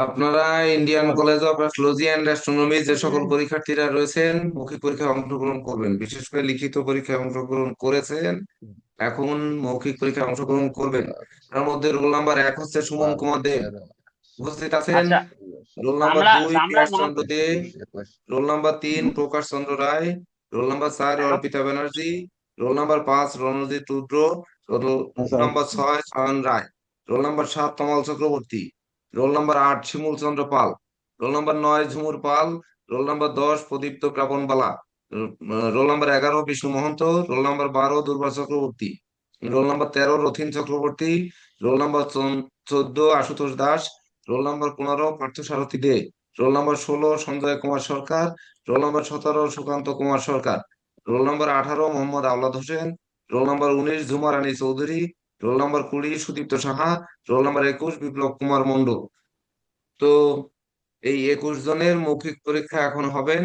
আপনারা Indian college of astrology and astronomy যে সকল পরীক্ষার্থীরা রয়েছেন মৌখিক পরীক্ষায় অংশগ্রহণ করবেন, বিশেষ করে লিখিত পরীক্ষায় অংশগ্রহণ করেছেন, এখন মৌখিক পরীক্ষায় অংশগ্রহণ করবেন। তার মধ্যে রোল নাম্বার 1 হচ্ছে সুমন কুমার দেব, উপস্থিত আছেন। আচ্ছা, রোল নাম্বার আমরা 2 আমরা পিয়াস নাম Chandra De, roll number 3 Prakash Chandra Roy, roll number 4 Arpita Banerjee, roll number 5 Ranjit Rudra, roll number 6 Sayan Roy, roll number 7 Tamal Chakraborty, roll number 8 Shimul Chandra Pal, roll number 9 Jhumur Pal, roll number 10 Pradipta Prapanbala, roll number 11 Bishnu Mahanta, roll number 12 Durba Chakraborty, roll number 13 Rathin Chakraborty, roll number 14 Ashutosh Das, roll number 15 Parthasarathi De, roll number 16 Sanjay Kumar Sarkar, roll number 17 Sukanta Kumar Sarkar, roll number 18 Mohammad Awlad Hossain, roll number 19 Jhuma Rani Chowdhury, roll number 20 Sudipta Saha, roll number 21 Biplab Kumar Mondal. তো এই 21 জনের মৌখিক পরীক্ষা এখন হবেন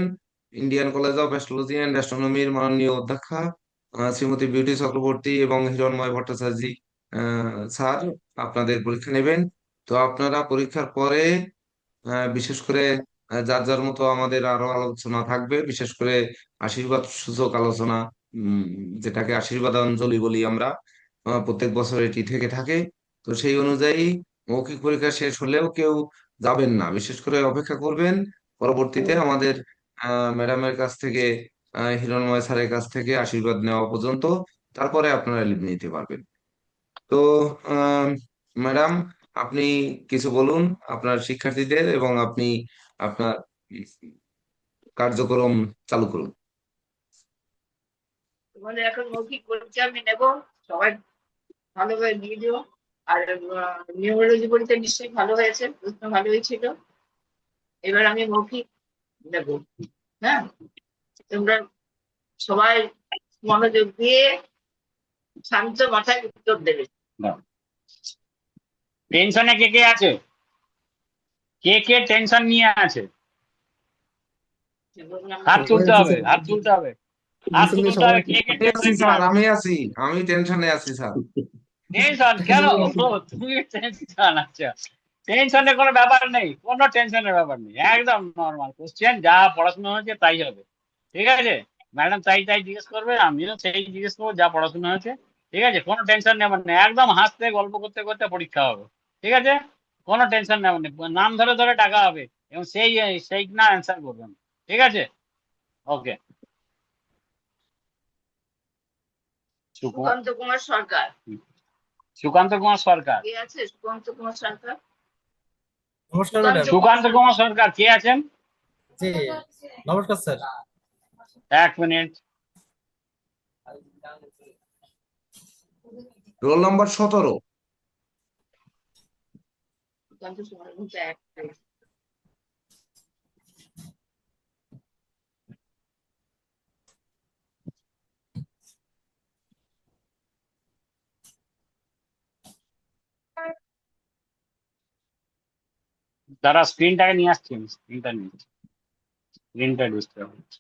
Indian college of astrology and অ্যাস্ট্রোনমির মাননীয় অধ্যক্ষা শ্রীমতী বিউটি চক্রবর্তী এবং হিরণময় ভট্টাচার্য স্যার আপনাদের পরীক্ষা নেবেন। তো আপনারা পরীক্ষার পরে বিশেষ করে যার যার মতো আমাদের আরো আলোচনা থাকবে, বিশেষ করে আশীর্বাদ সূচক আলোচনা, উম, যেটাকে আশীর্বাদাঞ্জলি বলি আমরা। প্রত্যেক বছর এটি থেকে থাকে। তো সেই অনুযায়ী মৌখিক পরীক্ষা শেষ হলেও কেউ যাবেন না, বিশেষ করে অপেক্ষা করবেন পরবর্তীতে আমাদের ম্যাডামের কাছ থেকে, হিরণময় স্যারের কাছ থেকে আশীর্বাদ নেওয়া পর্যন্ত। তারপরে আপনারা লিভ নিতে পারবেন। তো ম্যাডাম, আপনি কিছু বলুন আপনার শিক্ষার্থীদের, এবং আপনি আপনার কার্যক্রম চালু করুন। তোমাদের এখন মৌখিক পরীক্ষা আমি নেবো, সবাই ভালোভাবে দিয়ে দিও। আর নিউরোলজি পরীক্ষা নিশ্চয়ই ভালো হয়েছে, প্রশ্ন ভালো হয়েছিল। এবার আমি মৌখিক নেব। হ্যাঁ, তোমরা সবাই মনোযোগ দিয়ে শান্ত মাথায় উত্তর দেবে। টেনশনে কে কে আছে? কে কে টেনশন নিয়ে আছে? হাত তুলতে হবে, হাত তুলতে হবে, হাত তুলতে হবে। কে কে আমি আছি টেনশন নিয়ে স্যার, আছে? আমি আছি, আমি টেনশনে আছি স্যার। টেনশন কেন? ও, তুমি টেনশন? আচ্ছা, টেনশনের কোনো ব্যাপার নেই, কোনো টেনশনের ব্যাপার নেই, একদম নর্মাল কোশ্চেন, যা পড়াশোনা হয়েছে তাই হবে। ঠিক আছে, ম্যাডাম তাই তাই জিজ্ঞেস করবে, আমিও সেই জিজ্ঞেস করবো যা পড়াশোনা হয়েছে। ঠিক আছে, কোনো টেনশন নেবার নেই, একদম হাসতে গল্প করতে করতে পরীক্ষা হবে। ঠিক আছে, কোনো টেনশন নেবার নেই, নাম ধরে ধরে টাকা হবে এবং সেই সেই না অ্যান্সার করবেন। ঠিক আছে, ওকে। সুকান্ত কুমার সরকার সুকান্ত কুমার সরকার। কে আছে? সুকান্ত কুমার সরকার। নমস্কার ম্যাডাম। সুকান্ত কুমার সরকার কে আছেন? জি, নমস্কার স্যার। এক minute. Role number 17। Sukanta Kumar এক। তারা স্ক্রিনটাকে নিয়ে আসছেন, স্ক্রিনটা নিয়ে, স্ক্রিনটা ডিস্টার্ব হচ্ছে।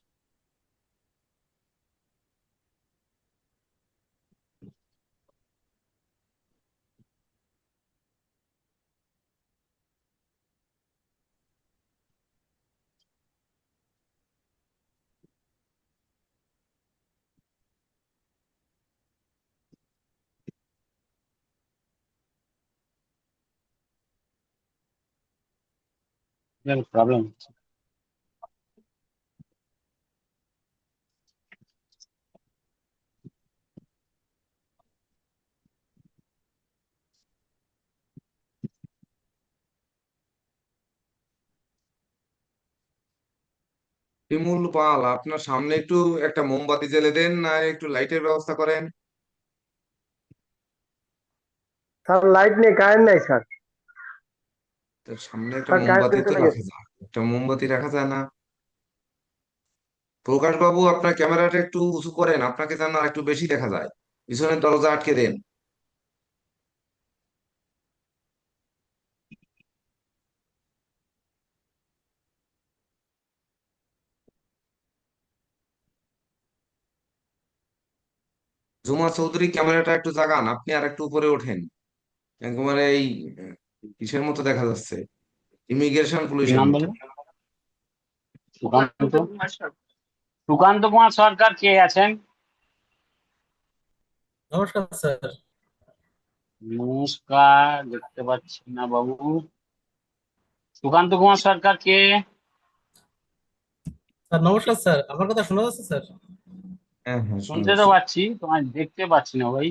প্রবলেম হচ্ছে। বিমল পাল, আপনার সামনে একটু একটা মোমবাতি জ্বেলে দেন, না একটু লাইটের ব্যবস্থা করেন। স্যার লাইট নেই, কারেন্ট নাই স্যার। তার সামনে একটা স্যার মোমবাতি কারেন্ট তো চলে রাখা গেছে। যায়, একটা মোমবাতি রাখা যায় না? প্রকাশ বাবু, আপনার ক্যামেরাটা একটু উঁচু করেন, আপনাকে যেন আর একটু বেশি দেখা যায়। পিছনের দরজা আটকে দেন। জুমা চৌধুরী, ক্যামেরাটা একটু জাগান, আপনি আর একটু উপরে ওঠেন। একেবারে এই কিসের মতো দেখা যাচ্ছে, ইমিগ্রেশন কি পুলিশের নাম মতো। বললেন? সুকান্ত সুকান্ত কুমার সরকার। সুকান্ত কুমার সরকার কে আছেন? নমস্কার স্যার। নমস্কার, দেখতে পাচ্ছি না বাবু। সুকান্ত কুমার সরকার কে? স্যার নমস্কার স্যার, আমার কথা শোনা যাচ্ছে স্যার? হ্যাঁ হ্যাঁ, শুনতে তো শুনেছি। পাচ্ছি, তোমায় দেখতে পাচ্ছি না ভাই,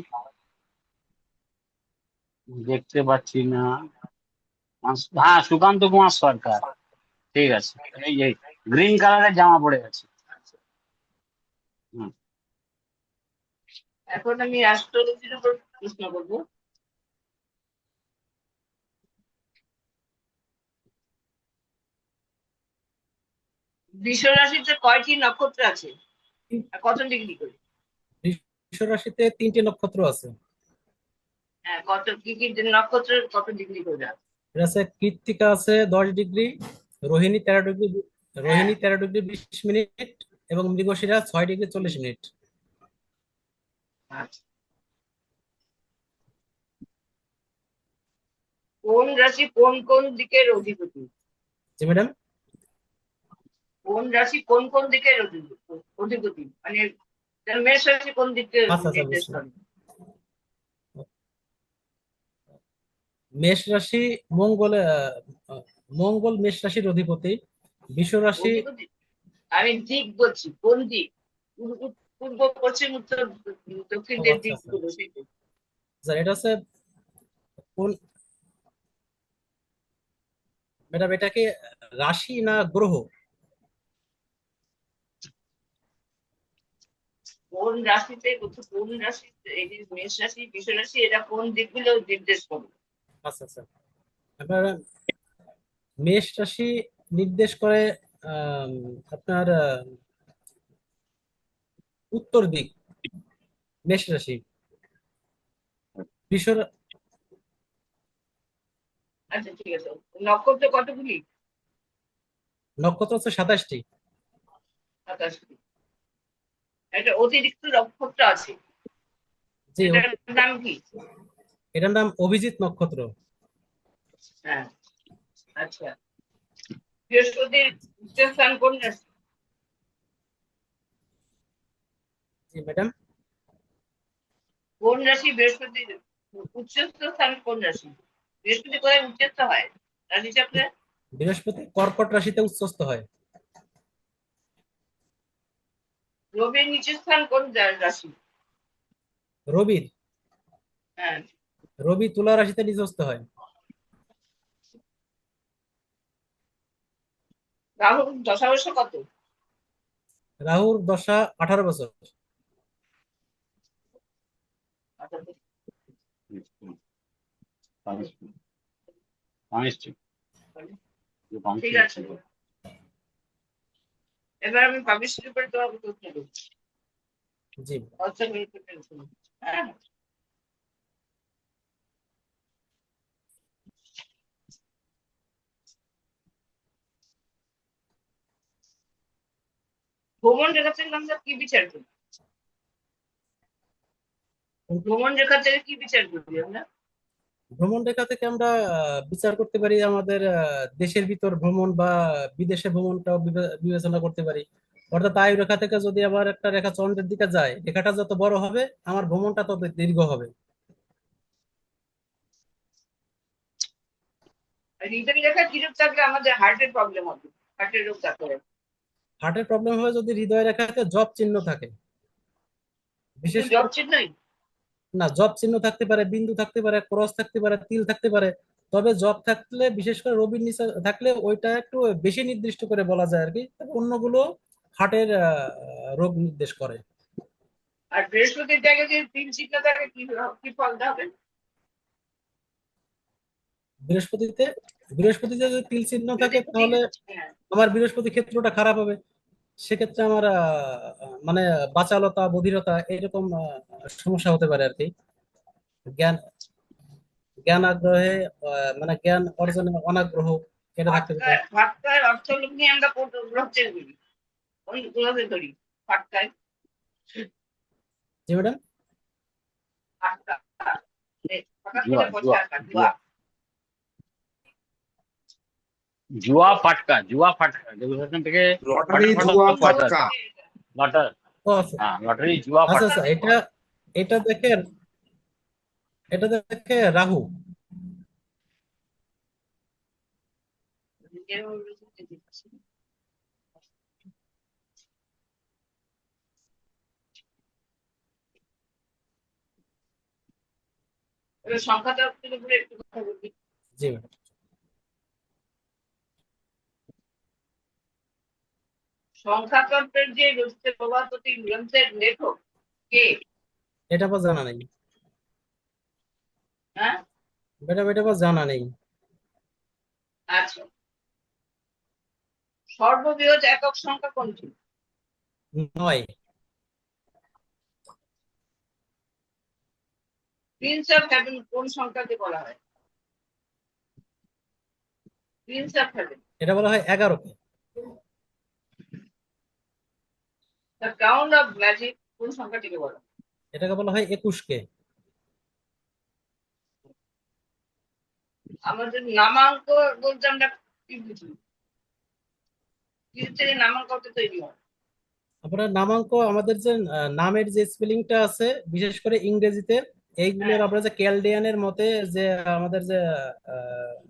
দেখতে পাচ্ছি না। হ্যাঁ, সুকান্ত কুমার সরকার, ঠিক আছে। এই যে গ্রিন কালারের জামা পরে আছে। হুম। এখন আমি অ্যাস্ট্রোলজির উপর প্রশ্ন করবো। বৃষ রাশিতে কয়টি নক্ষত্র আছে আর কত ডিগ্রি করে? বৃষ রাশিতে 3টি নক্ষত্র আছে। হ্যাঁ, কত কি কি নক্ষত্রের কত ডিগ্রি করে আছে? এটা আছে কৃত্তিকা আছে 10 ডিগ্রি, রোহিণী 13 ডিগ্রি, হ্যাঁ, 13 ডিগ্রি 20 মিনিট এবং মৃগশিরা 6 ডিগ্রি 40 মিনিট। আচ্ছা। কোন রাশি কোন কোন দিকের অধিপতি? জি ম্যাডাম। কোন রাশি কোন কোন দিকের অধিপতি মানে মেষ রাশি কোন দিকে আচ্ছা আচ্ছা, নির্দেশ বুঝছি। করে? মেষ রাশি মঙ্গল, মঙ্গল মেষ রাশির অধিপতি। বৃষ রাশি, অধিপতি আমি দিক বলছি, কোন দিক? পূর্ব, পশ্চিম, উত্তর, ও দক্ষিণের আচ্ছা দিক আচ্ছা গুলো সেটা। স্যার, এটা হচ্ছে কোন ম্যাডাম, এটা কি রাশি না গ্রহ? কোন রাশিতে কোন রাশি, এই যে মেষ রাশি বৃষ রাশি এটা কোন দিকগুলো নির্দেশ করে? আচ্ছা আচ্ছা, আপনার মেষ রাশি নির্দেশ করে আম, আপনার উত্তর দিক মেষ রাশি। বৃষ আচ্ছা ঠিক আছে, নক্ষত্র কতগুলি? নক্ষত্র হচ্ছে 27টি। 27টি। একটা অতিরিক্ত নক্ষত্র আছে, জি, এটার নাম কি? এটার নাম অভিজিৎ নক্ষত্র। হ্যাঁ, আচ্ছা। বৃহস্পতির উচ্চস্থান কোন রাশি? জি ম্যাডাম। কোন রাশি বৃহস্পতির উচ্চস্থান কোন রাশি? বৃহস্পতি কোথায় উচ্চস্থ হয় রাশি চক্রে? বৃহস্পতি কর্কট রাশিতে উচ্চস্থ হয়। রবির নিচের স্থান কোন রাশি? রবির হ্যাঁ, রবি তুলা রাশিতে নিচস্থ হয়। রাহুর দশাবর্ষ কত? রাহুর দশা 18 বছর। আচ্ছা, ঠিক আছে, এবার আমি পাবলিশের উপরে তোমাকে প্রশ্ন করছি। জি আচ্ছা, হ্যাঁ, ভ্রমণ রেখাতে আমরা কি বিচার করি? ভ্রমণ রেখা থেকে কি বিচার করি আমরা? ভ্রমণ রেখা থেকে আমরা বিচার করতে পারি আমাদের দেশের ভিতর ভ্রমণ বা বিদেশে ভ্রমণটাও বিবেচনা করতে পারি। অর্থাৎ আয়ু রেখা থেকে যদি আবার একটা রেখা চন্দ্রের দিকে যায়, রেখাটা যত বড় হবে আমার ভ্রমণটা তত দীর্ঘ হবে। হৃদয় রেখা কিরূপ থাকলে আমাদের হার্টের প্রবলেম হবে, হার্টের রোগ থাকতে পারে? হার্টের প্রবলেম হবে যদি হৃদয় রেখাতে জব চিহ্ন থাকে, শুধু বিশেষ জব করে। চিহ্নই? না, জব চিহ্ন থাকতে পারে, বিন্দু থাকতে পারে, ক্রস থাকতে পারে, তিল থাকতে পারে। তবে জব থাকলে, বিশেষ করে রবির নিচে থাকলে ওইটা একটু বেশি নির্দিষ্ট করে বলা যায় আর কি। তবে অন্যগুলো হার্টের রোগ নির্দেশ করে। আর বৃহস্পতির জায়গায় যদি তিন চিহ্ন থাকে কি কি ফল হবে? বৃহস্পতিতে বৃহস্পতিতে যদি তিল চিহ্ন যদি থাকে তাহলে হ্যাঁ, আমার বৃহস্পতি ক্ষেত্রটা খারাপ হবে। সেক্ষেত্রে আমার মানে বাচালতা, বধিরতা এরকম সমস্যা হতে পারে আর কি। জ্ঞান জ্ঞান আগ্রহে মানে জ্ঞান অর্জনে অনাগ্রহ এটা থাকতে পারে। ফাটকার অর্থ নিয়ে আমরা কোন গ্রহের করি, কোন গ্রহে করি ফাটকায়? জি ম্যাডাম। ফাটকা ফাঁকা জুয়া ছেলে পচা জুয়া আঁকা, জুয়া। জুয়া। জুয়া ফাটকা, জুয়া ফাটকা, যেগুলো এখান থেকে লটারি, ফাটার জুয়া, ফাটার পয়সা ফাটকা। আছে। লটার ও আচ্ছা হ্যাঁ, লটারি, জুয়া, আচ্ছা ফাটকা। আচ্ছা, এটা এটা দেখে এটা দেখে রাহু। এবার সংখ্যাটা উপরে একটু কথা বলি। জি ম্যাডাম। সংখ্যাতন্ত্রের যে রচিত প্রভাতী গ্রন্থের লেখক কে? এটা আবার জানা নেই হ্যাঁ, ম্যাডাম, এটা আবার জানা নেই। আচ্ছা। সর্ববৃহৎ একক সংখ্যা কোনটি? 9। প্রিন্স অফ হেভেন কোন সংখ্যাকে বলা হয়? Prince of haven. এটা বলা হয় 11কে। দ্য ক্রাউন অফ ম্যাজিক কোন সংখ্যাটিকে বলা হয়? এটাকে বলা হয় 21কে। আমাদের নামাঙ্ক বলতে আমরা কি বুঝি? কি থেকে নামাঙ্ক তৈরি হয়? আপনার নামাঙ্ক, আমাদের যে নামের যে স্পেলিংটা আছে বিশেষ করে ইংরেজিতে, এইগুলোর হ্যাঁ, আমরা যে ক্যালডিয়ানের মতে যে আমাদের যে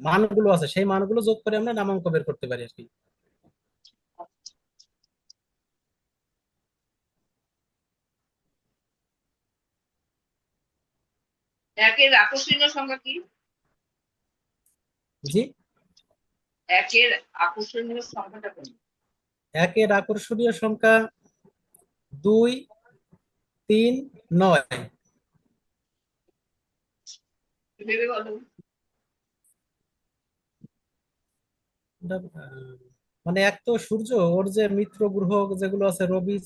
মানগুলো আছে সেই মানগুলো যোগ করে আমরা নামাঙ্ক বের করতে পারি আর কি। একের আকর্ষণীয় সংখ্যা কি? জি। একের আকর্ষণীয় সংখ্যাটা কোন? একের আকর্ষণীয় সংখ্যা 2, 3, 9। ভেবে বলো। মানে এক তো সূর্য, ওর যে মিত্র গ্রহ যেগুলো আছে রবি,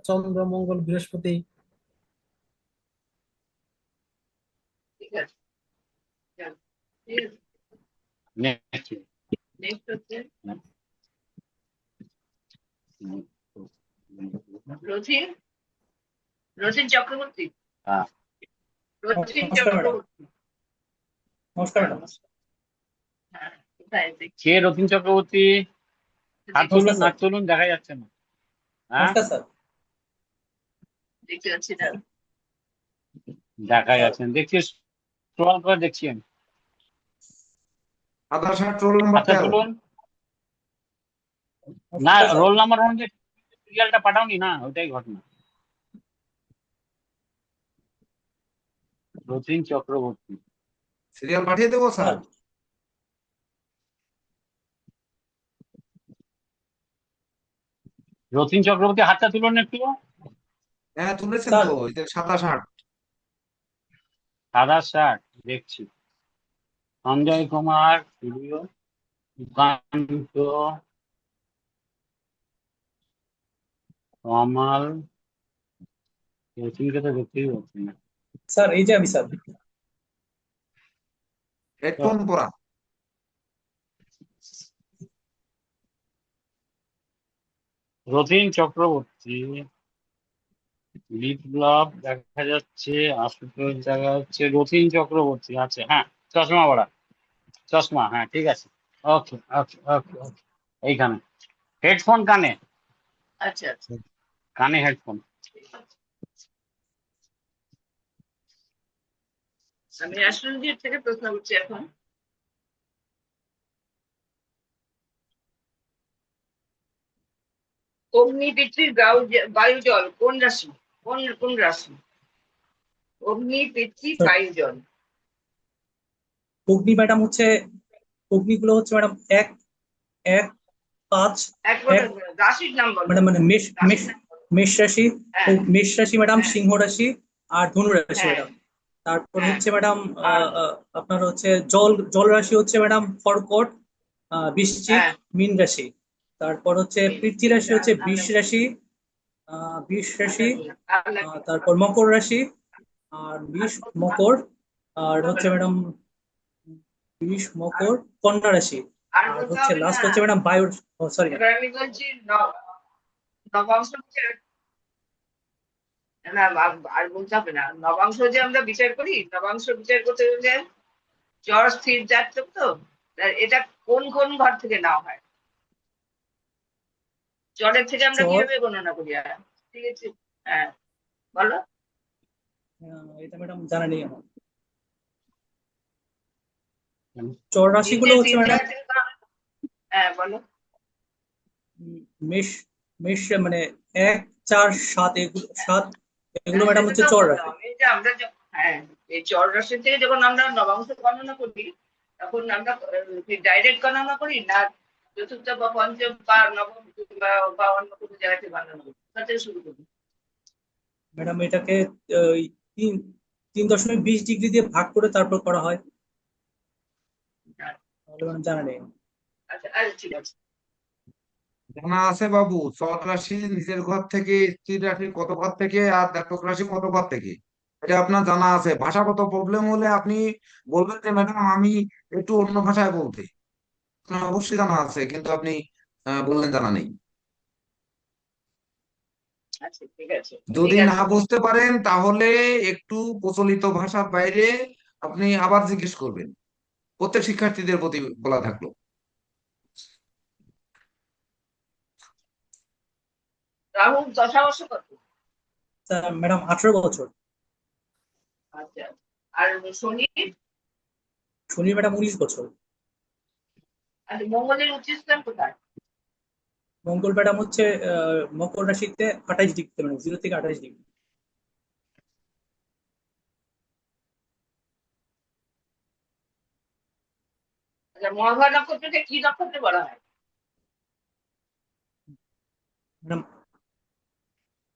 চন্দ্র, মঙ্গল, বৃহস্পতি। ঠিক আছে, চল। ঠিক আছে, নেক্সট। নেক্সট হচ্ছে রথিন, রথিন চক্রবর্তী। হ্যাঁ, রথিন নমস্কার ম্যাডাম। চক্রবর্তী। নমস্কার ম্যাডাম। হ্যাঁ, কোথায় দেখছি? কে রতিন চক্রবর্তী? হাত তুলুন, নমস্কার স্যার। হাত তুলুন, দেখা যাচ্ছে না। হ্যাঁ, নমস্কার স্যার। দেখতে পাচ্ছি না। দেখা যাচ্ছে না, দেখছি, স্ক্রল করে দেখছি আমি। 27, রোল নাম্বার হাতটা 13। তুলুন। না, নমস্কার স্যার। রোল নাম্বার অনুযায়ী সিরিয়ালটা পাঠাওনি না, ওইটাই ঘটনা। রতিন চক্রবর্তী। সিরিয়াল পাঠিয়ে দেবো স্যার? স্যার, রতিন চক্রবর্তী, হাতটা তুলুন একটু। হ্যাঁ, তুলেছেন স্যার। তো, এই যে 27, 8। সাদা শার্ট দেখছি। সঞ্জয় কুমার, প্রিয়, সুকান্ত, কমাল। রতিনকে তো দেখতেই পাচ্ছি না। স্যার এই যে আমি স্যার। হেডফোন পরা। রতিন চক্রবর্তী, বিপ্লব দেখা যাচ্ছে, আশুতোষ দেখা যাচ্ছে, রতিন চক্রবর্তী আছে, হ্যাঁ, চশমা পরা, চশমা, হ্যাঁ, ঠিক আছে। ওকে ওকে ওকে ওকে, এইখানে হেডফোন কানে, আচ্ছা আচ্ছা, কানে হেডফোন। আমি রাষ্ট্রনীতির থেকে প্রশ্ন করছি এখন। অগ্নিপিতৃ বায়ুজল কোন রাশি? কোন কোন রাশি? অগ্নিপিতৃ স্যার, বায়ুজল। অগ্নি ম্যাডাম হচ্ছে, অগ্নিগুলো হচ্ছে ম্যাডাম 1, 1, 5, একবার 1। রাশির নাম বলো। ম্যাডাম মানে মেষ মেষ রাশির নাম বলো। মেষ রাশি। হ্যাঁ মেষ রাশি ম্যাডাম, হ্যাঁ সিংহ রাশি আর ধনু রাশি হ্যাঁ ম্যাডাম। তারপর হ্যাঁ। হচ্ছে ম্যাডাম আর আপনার হচ্ছে জল জল রাশি হচ্ছে ম্যাডাম কর্কট, বৃশ্চিক, হ্যাঁ, মীন রাশি। তারপর হচ্ছে পৃথ্বী রাশি হচ্ছে বৃষ রাশি, বৃষ রাশি। তারপর মকর রাশি, আর বৃষ, মকর, আর হচ্ছে ম্যাডাম বৃষ, মকর, কন্যা রাশি। আর আর বলতে হচ্ছে হবে না। লাস্ট হচ্ছে ম্যাডাম বায়ুর, সরি এবার আমি বলছি নবাংশ বিচার। না, আর বলতে হবে না। নবাংশ যে আমরা বিচার করি, নবাংশ বিচার করতে গেলে জ্বর স্থির যাচ্ছে তো, এটা কোন কোন ঘর থেকে নেওয়া হয়? চরের থেকে আমরা চর কিভাবে গণনা করি? ঠিক আছে, হ্যাঁ বলো। এটা ম্যাডাম জানা নেই আমার। চর রাশিগুলো হচ্ছে তিন ম্যাডাম জায়গা থেকে গণনা- হ্যাঁ বলো। মেষ মেষ মানে 1, 4, 7 এগুলো ম্যাডাম সেটা হচ্ছে তো চর বললাম রাশি। আমি যে আমরা হ্যাঁ, এই চর রাশি থেকে যখন আমরা নবাংশ গণনা করি তখন আমরা ডাইরেক্ট গণনা করি না চতুর্থ বা পঞ্চম বা নবম বা অন্য কোনো জায়গাতে গণনা করি? কোথা থেকে শুরু করি? ম্যাডাম এটাকে ওই 3.20 ডিগ্রি দিয়ে ভাগ করে তারপর করা হয়। তাহলে ম্যাডাম জানা নেই। আচ্ছা আচ্ছা, ঠিক আছে। জানা আছে বাবু, চর রাশি নিজের ঘর থেকে, স্থির রাশি কত ঘর থেকে, আর জাতক রাশি কত ঘর থেকে, এটা আপনার জানা আছে। ভাষাগত প্রবলেম হলে আপনি বলবেন যে ম্যাডাম আমি একটু অন্য ভাষায় বলতে। আপনার অবশ্যই জানা আছে, কিন্তু আপনি বললেন জানা নেই। আচ্ছা ঠিক আছে, ঠিক যদি না আছে। বুঝতে পারেন তাহলে একটু প্রচলিত ভাষার বাইরে আপনি আবার জিজ্ঞেস করবেন। প্রত্যেক শিক্ষার্থীদের প্রতি বলা থাকলো। রাহু দশাবর্ষ কত? ম্যাডাম 18 বছর। আচ্ছা, আর শনি? শনি ম্যাডাম 19 বছর। আচ্ছা, মঙ্গলের উচ্চস্থান কোথায়? মঙ্গল ম্যাডাম হচ্ছে মকর রাশিতে 28 ডিগ্রি, মানে 0 থেকে 28 ডিগ্রি। আচ্ছা, মঘা নক্ষত্রকে কি নক্ষত্র বলা হয়? ম্যাডাম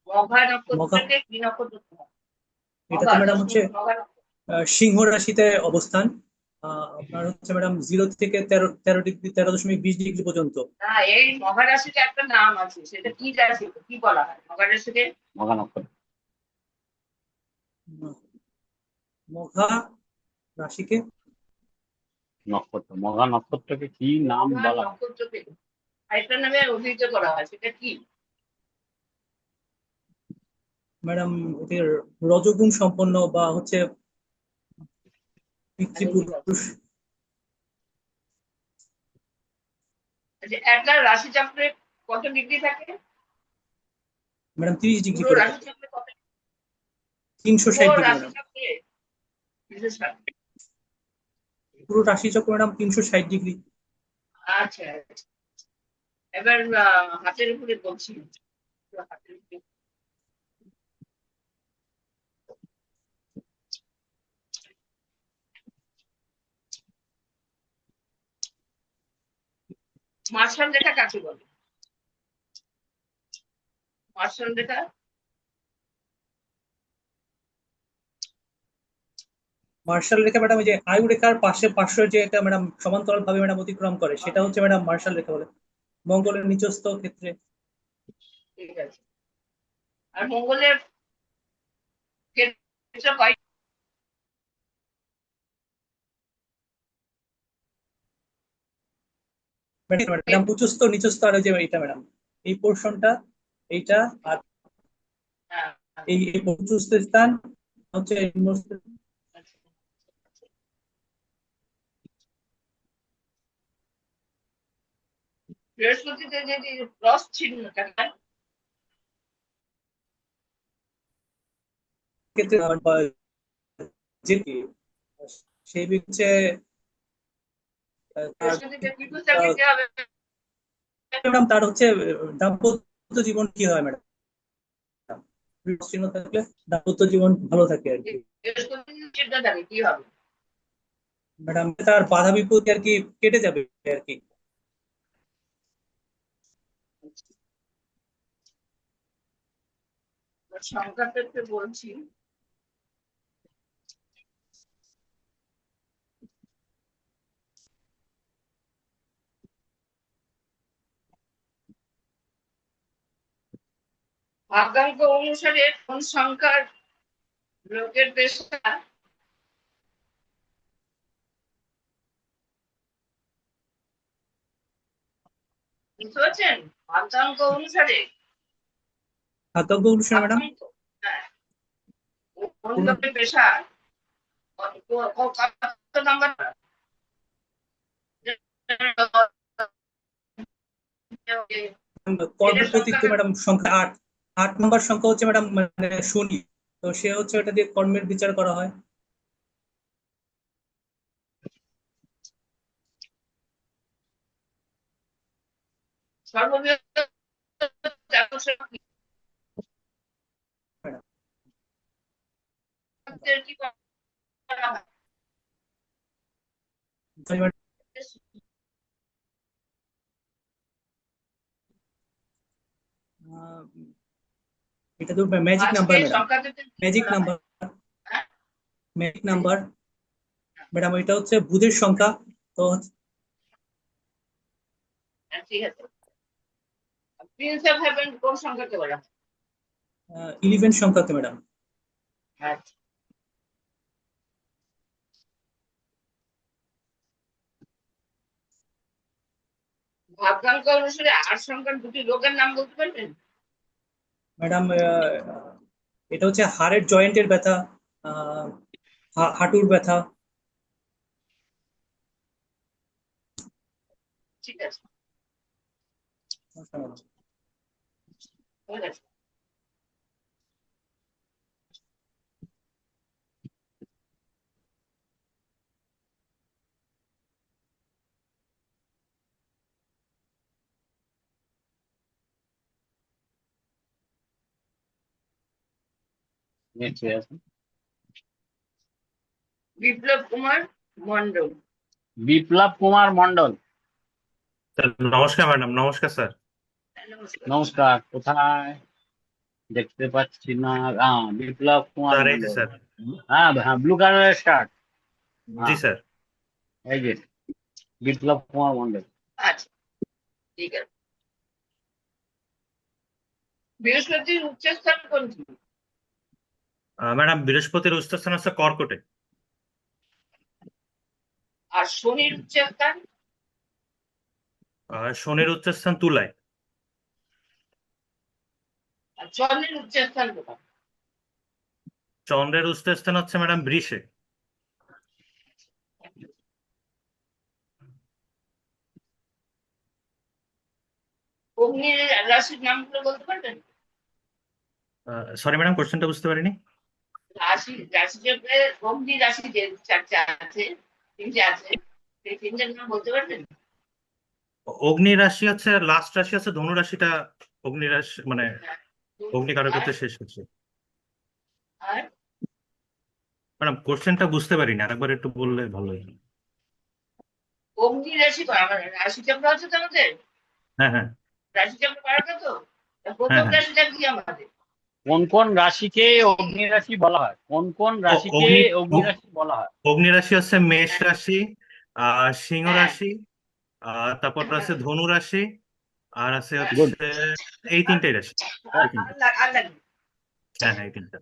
মঘা মঘা নক্ষত্রকে কি নক্ষত্র বলা হয়? এটা মঘা তো ম্যাডাম হচ্ছে দশমিক মঘা নক্ষত্র। সিংহ রাশিতে অবস্থান। আপনার হচ্ছে ম্যাডাম 0 থেকে 13 ডিগ্রি, 13.20 ডিগ্রি পর্যন্ত। না, এই মঘা রাশিতে একটা নাম আছে, সেটা কি রাশি, কি বলা হয় মঘা রাশিকে? মঘা নক্ষত্র। মঘা রাশিকে মঘা নক্ষত্রকে কি নাম মঘা বলা হয়? নক্ষত্রকে আরেকটা নামে অভিহিত করা হয়, সেটা কি? ম্যাডাম এদের রজগুণ সম্পন্ন বা হচ্ছে পিতৃপুরুষ। আচ্ছা, একটা রাশি চক্রে কত ডিগ্রি থাকে? ম্যাডাম 30 ডিগ্রি পুরো করে রাশি থাকে। চক্রে কত? 360 পুরো ডিগ্রি রাশি ম্যাডাম। চক্রে বিশেষ করে। পুরো রাশি চক্র ম্যাডাম 360 ডিগ্রি। আচ্ছা, এবার হাতের উপরে বলছি। হাতের উপরে মার্শাল রেখা কাকে বলে? মার্শাল রেখা? মার্শাল রেখা ম্যাডাম ওই যে আয়ু রেখার পাশে যে একটা ম্যাডাম সমান্তরাল ভাবে ম্যাডাম অতিক্রম করে, সেটা হচ্ছে ম্যাডাম মার্শাল রেখা বলে, মঙ্গলের নিচস্থ ক্ষেত্রে। ঠিক আছে। আর মঙ্গলের ক্ষেত্র কয়? ম্যাডাম উচ্চস্থ নিচস্থ আর ওই যে এটা ম্যাডাম এই পোর্শনটা, এইটা আর হ্যাঁ, এই উচ্চস্থ স্থান হচ্ছে নিম্নস্থ। আচ্ছা। বৃহস্পতিতে যদি ক্রস চিহ্ন থাকে, ক্ষেত্রে বা যে সেই হচ্ছে তার বৃহস্পতিতে ত্রিভুজ থাকলে কি হবে? ম্যাডাম তার হচ্ছে দাম্পত্য জীবন কি হয় ম্যাডাম, চিহ্ন থাকলে দাম্পত্য জীবন ভালো থাকে আর কি। বৃহস্পতি চিহ্ন থাকে কি হবে? ম্যাডাম তার বাধা বিপত্তি আর কি কেটে যাবে আর কি। সংখ্যা ক্ষেত্রে বলছি, ভাগ্যাঙ্ক অনুসারে কোন সংখ্যার লোকের পেশা? বুঝতে পারছেন? ভাগ্যাঙ্ক অনুসারে, খাদ্য অনুসারে ম্যাডাম ভাগ্যাঙ্ক, হ্যাঁ, কোন লোকের পেশা কত নাম্বার? কর্মের প্রতীক তো ম্যাডাম সংখ্যা 8। 8 নম্বর সংখ্যা হচ্ছে ম্যাডাম মানে শনি, তো সে হচ্ছে ওটা দিয়ে কর্মের বিচার করা হয়। সর্ববৃহৎ আকর্ষণ ম্যাডাম কি করা হয়? সরি ম্যাডাম, আহ, এটা তো ম্যাজিক আজকে নাম্বার ম্যাডাম। সংখ্যাতে কি ম্যাজিক করা হয়? নাম্বার, হ্যাঁ, ম্যাজিক নাম্বার ম্যাডাম, এটা হচ্ছে বুধের সংখ্যা। তো ঠিক আছে। প্রিন্স অফ হেভেন কোন সংখ্যাকে বলা হয়? 11 সংখ্যাতে ম্যাডাম। আচ্ছা, ভাগ্যাঙ্ক অনুসারে 8 সংখ্যার দুটি রোগের নাম বলতে পারবেন? ম্যাডাম এটা হচ্ছে হাড়ের জয়েন্টের ব্যথা, হাঁটুর ব্যথা। ঠিক আছে, ঠিক আছে। নেক্সট আছে বিপ্লব কুমার মন্ডল। বিপ্লব কুমার মন্ডল। স্যার নমস্কার ম্যাডাম, নমস্কার স্যার। নমস্কার। নমস্কার, কোথায় দেখতে পাচ্ছি না। বিপ্লব কুমার স্যার এই যে মন্ডল। স্যার। হ্যাঁ হ্যাঁ, ব্লু কালারের শার্ট। জি হ্যাঁ, স্যার। এই যে বিপ্লব কুমার মন্ডল। আচ্ছা, ঠিক আছে। বৃহস্পতির উচ্চস্থান কোনটি? ম্যাডাম বৃহস্পতির উচ্চস্থান হচ্ছে কর্কটে। আর শনির উচ্চস্থান? শনির উচ্চস্থান তুলায়। আর চন্দ্রের উচ্চস্থান কোথায়? চন্দ্রের উচ্চস্থান হচ্ছে ম্যাডাম বৃষে। অগ্নির রাশির নামগুলো বলতে পারবেন? সরি ম্যাডাম, কোশ্চেনটা বুঝতে পারিনি। রাশি চক্রে অগ্নি রাশি যে চারটে আছে, তিনটে আছে, সেই তিনটের নাম বলতে পারবেন? অগ্নি রাশি হচ্ছে লাস্ট রাশি, হচ্ছে ধনু রাশিটা। অগ্নি রাশি মানে অগ্নিকারকত্বে শেষ হচ্ছে। আর ম্যাডাম কোশ্চেনটা বুঝতে পারিনি, আরেকবার একটু বললে ভালো হতো। অগ্নি রাশি আমার রাশি চক্র আছে তো আমাদের, হ্যাঁ হ্যাঁ রাশি চক্র বারোটা তো, তা হ্যাঁ প্রথম হ্যাঁ। রাশিটা কি আমাদের? কোন কোন রাশিকে অগ্নি রাশি বলা হয়? কোন কোন রাশিকে অগ্নি অগ্নি রাশি বলা হয়? অগ্নি রাশি হচ্ছে মেষ রাশি, সিংহ হ্যাঁ, রাশি, তারপর আছে ধনু রাশি, আর আছে গুড। হচ্ছে এই তিনটাই রাশি। এই তিনটা। আর লাগবে। হ্যাঁ হ্যাঁ এই তিনটা।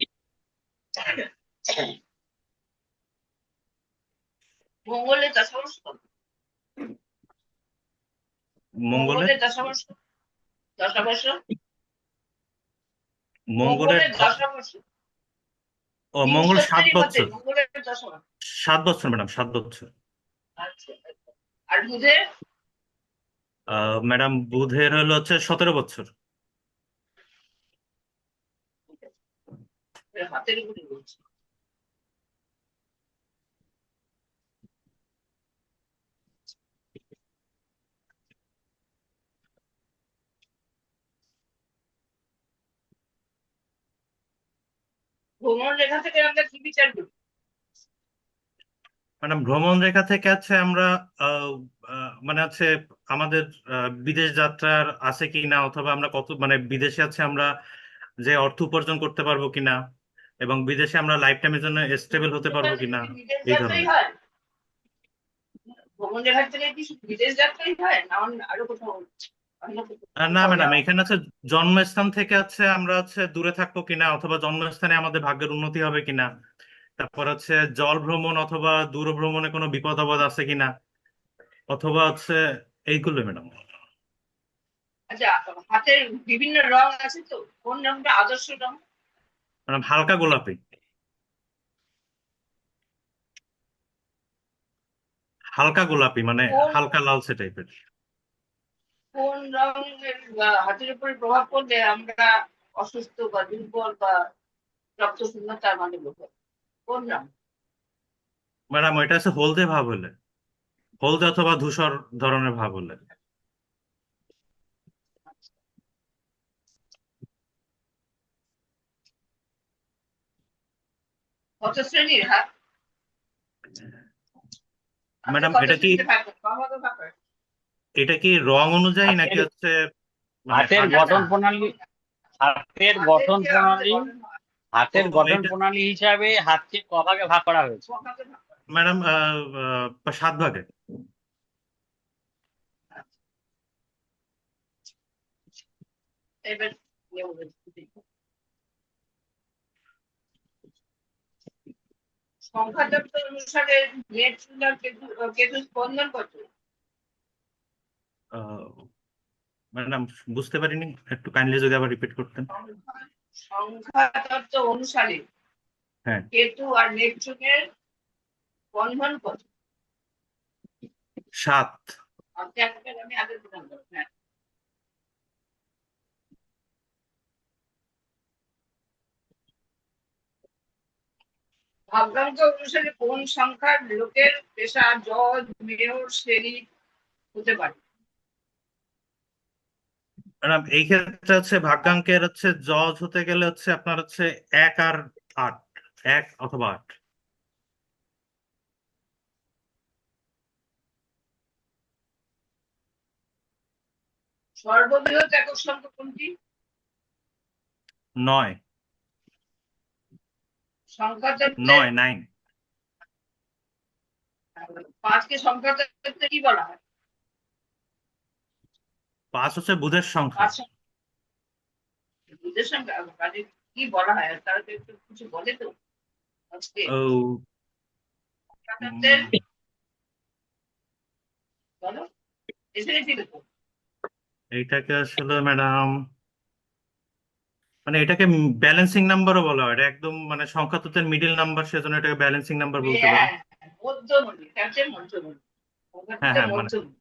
মঙ্গলের দশাংশ? মঙ্গলের মঙ্গলের দশাংশ? দশাংশ? মঙ্গলের মঙ্গলের দশাংশ? মঙ্গল 7 বৃহস্পতির মধ্যে বছর। মঙ্গলের দশাংশ? 7 বছর ম্যাডাম, 7 বছর। আচ্ছা, আর বুধের? ম্যাডাম বুধের হলো হচ্ছে 17 বছর। হাতের উপরে বলছি। ভ্রমণ রেখা থেকে আমরা কি বিচার করি? ম্যাডাম ভ্রমণ রেখা থেকে আছে আমরা আহ, মানে আছে আমাদের বিদেশ যাত্রার আছে কি না, অথবা আমরা কত মানে বিদেশে আছে আমরা যে অর্থ উপার্জন করতে পারবো কিনা, এবং বিদেশে আমরা লাইফ টাইমের জন্য স্টেবল হতে ভ্রমণ পারবো রেখা কিনা, থেকে কি বিদেশ এই যাত্রাই ধরনের। হয়? ভ্রমণ রেখা থেকে কি শুধু বিদেশ যাত্রাই হয় না আরো কোথাও অন্য না কোথাও ম্যাডাম, যাওয়া? এখানে আছে জন্মস্থান থেকে আছে আমরা আছে দূরে থাকবো কিনা, অথবা জন্মস্থানে আমাদের ভাগ্যের উন্নতি হবে কিনা, তারপর হচ্ছে জল ভ্রমণ অথবা দূর ভ্রমণে কোনো বিপদ আপদ আছে কিনা, অথবা হচ্ছে এইগুলো ম্যাডাম। আচ্ছা, হাতের বিভিন্ন রং আছে তো, কোন রংটা আদর্শ রং? ম্যাডাম হালকা গোলাপি, হালকা গোলাপি মানে কোন হালকা লালচে টাইপের। কোন রঙের হাতের উপরে প্রভাব পড়লে আমরা অসুস্থ বা দুর্বল বা রক্তশূন্যতার মানে বোঝাই? কোন রঙ? ম্যাডাম ওইটা হচ্ছে হলদে ভাব হলে, হলদে অথবা ধূসর ধরনের ভাব হলে। কত শ্রেণীর হাত? ম্যাডাম কত এটা কি শ্রেণীতে ভাগ কত ভাগ করে? এটা কি রং অনুযায়ী নাকি হাতের হচ্ছে মানে হাতের হাত? গঠন প্রণালী, হাতের গঠন যে প্রণালী, আমাদের গঠন হয়, হাতের গঠন এটা প্রণালী হিসাবে হাতকে ক ভাগে ভাগ করা হয়েছে? ক ভাগে ভাগ করে? ম্যাডাম 7 ভাগে। এবার নিয়ম বলছি। সংখ্যাতত্ত্ব অনুসারে নেপচুন আর কেতু স্পন্দন কত? ম্যাডাম বুঝতে পারিনি, একটু কাইন্ডলি যদি আবার রিপিট করতেন। সংখ্যাতত্ত্ব অনুসারে হ্যাঁ, কেতু আর নেপচুনের বন্ধন কত? 7। আমি আগে দিলাম তো, হ্যাঁ। ভাগ্যাংশ অনুসারে কোন সংখ্যার লোকের পেশা জজ, মেয়র, শেরিফ হতে পারে? ম্যাডাম এই ক্ষেত্রে হচ্ছে ভাগ্যাঙ্কের হচ্ছে জজ হতে গেলে হচ্ছে আপনার হচ্ছে 1 আর 8, 1 অথবা 8। সর্ববৃহৎ একক সংখ্যা কোনটি? 9, সংখ্যাতত্ত্বে 9। 5কে সংখ্যাতত্ত্বে কি বলা হয়? 5 হচ্ছে বুধের সংখ্যা। 5 বুধের সংখ্যা, কাজে কি বলা হয় আর তারা তো একটু কিছু বলে তো আজকে ও সংখ্যাতত্ত্বের উম, বলো, এসে গেছিল তো। এইটাকে আসলে ম্যাডাম মানে এটাকে ব্যালেন্সিং নাম্বারও বলা হয়, এটা একদম মানে সংখ্যা তত্ত্বের মিডিল নাম্বার, সেজন্য এটাকে ব্যালেন্সিং নাম্বার বলতে পারেন। হ্যাঁ, মধ্যমণি, তার চেয়ে মধ্যমণি, হ্যাঁ সংখ্যাতত্ত্বের হ্যাঁ মানে মধ্যমণি,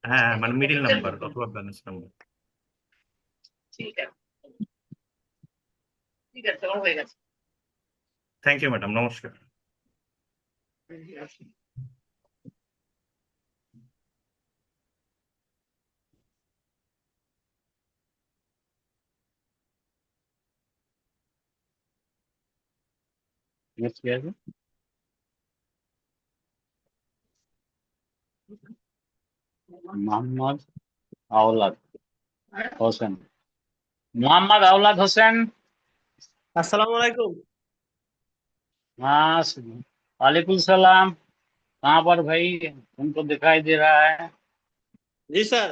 হ্যাঁ হ্যাঁ, মানে মিডিল সংখ্যাতত্ত্বের নাম্বার মধ্যমণি। অথবা ব্যালেন্স নাম্বার। ঠিক আছে, ঠিক আছে, আমার হয়ে গেছে। থ্যাংক ইউ ম্যাডাম, নমস্কার। Next কি আছে? মোহাম্মদ আওলাদ হোসেন। मोहम्मद औलाद हुसैन। আসসালামু আলাইকুম। हाँ, वालेकुम सलाम। कहाँ पर भाई, तुमको दिखाई दे रहा है? জি স্যার।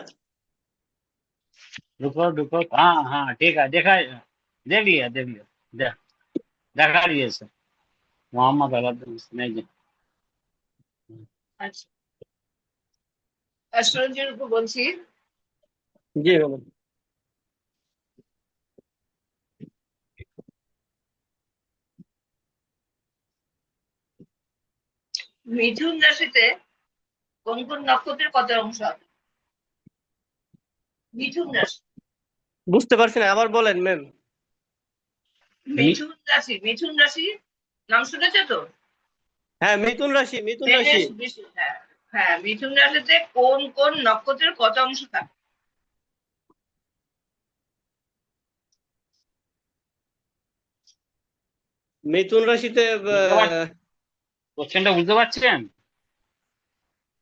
रुको रुको, हाँ हाँ ठीक है, देखा, देख लिया देख लिया, देख देखा लिए सर, मोहम्मद औलाद हुसैन जी। আচ্ছা, অ্যাস্ট্রোলজির উপর বলছি। জি বলুন। মিথুন রাশিতে কোন কোন নক্ষত্রের কত অংশ আছে? মিথুন রাশি, বুঝতে পারছি না, আবার বলেন ম্যাম। মিথুন রাশি, মিথুন রাশি নাম শুনেছো তো? হ্যাঁ, মিথুন রাশি, মিথুন রাশি। মেষ, হ্যাঁ হ্যাঁ, মিথুন রাশিতে কোন কোন নক্ষত্রের কত অংশ থাকে? মিথুন রাশিতে কোশ্চেনটা বুঝতে পারছেন?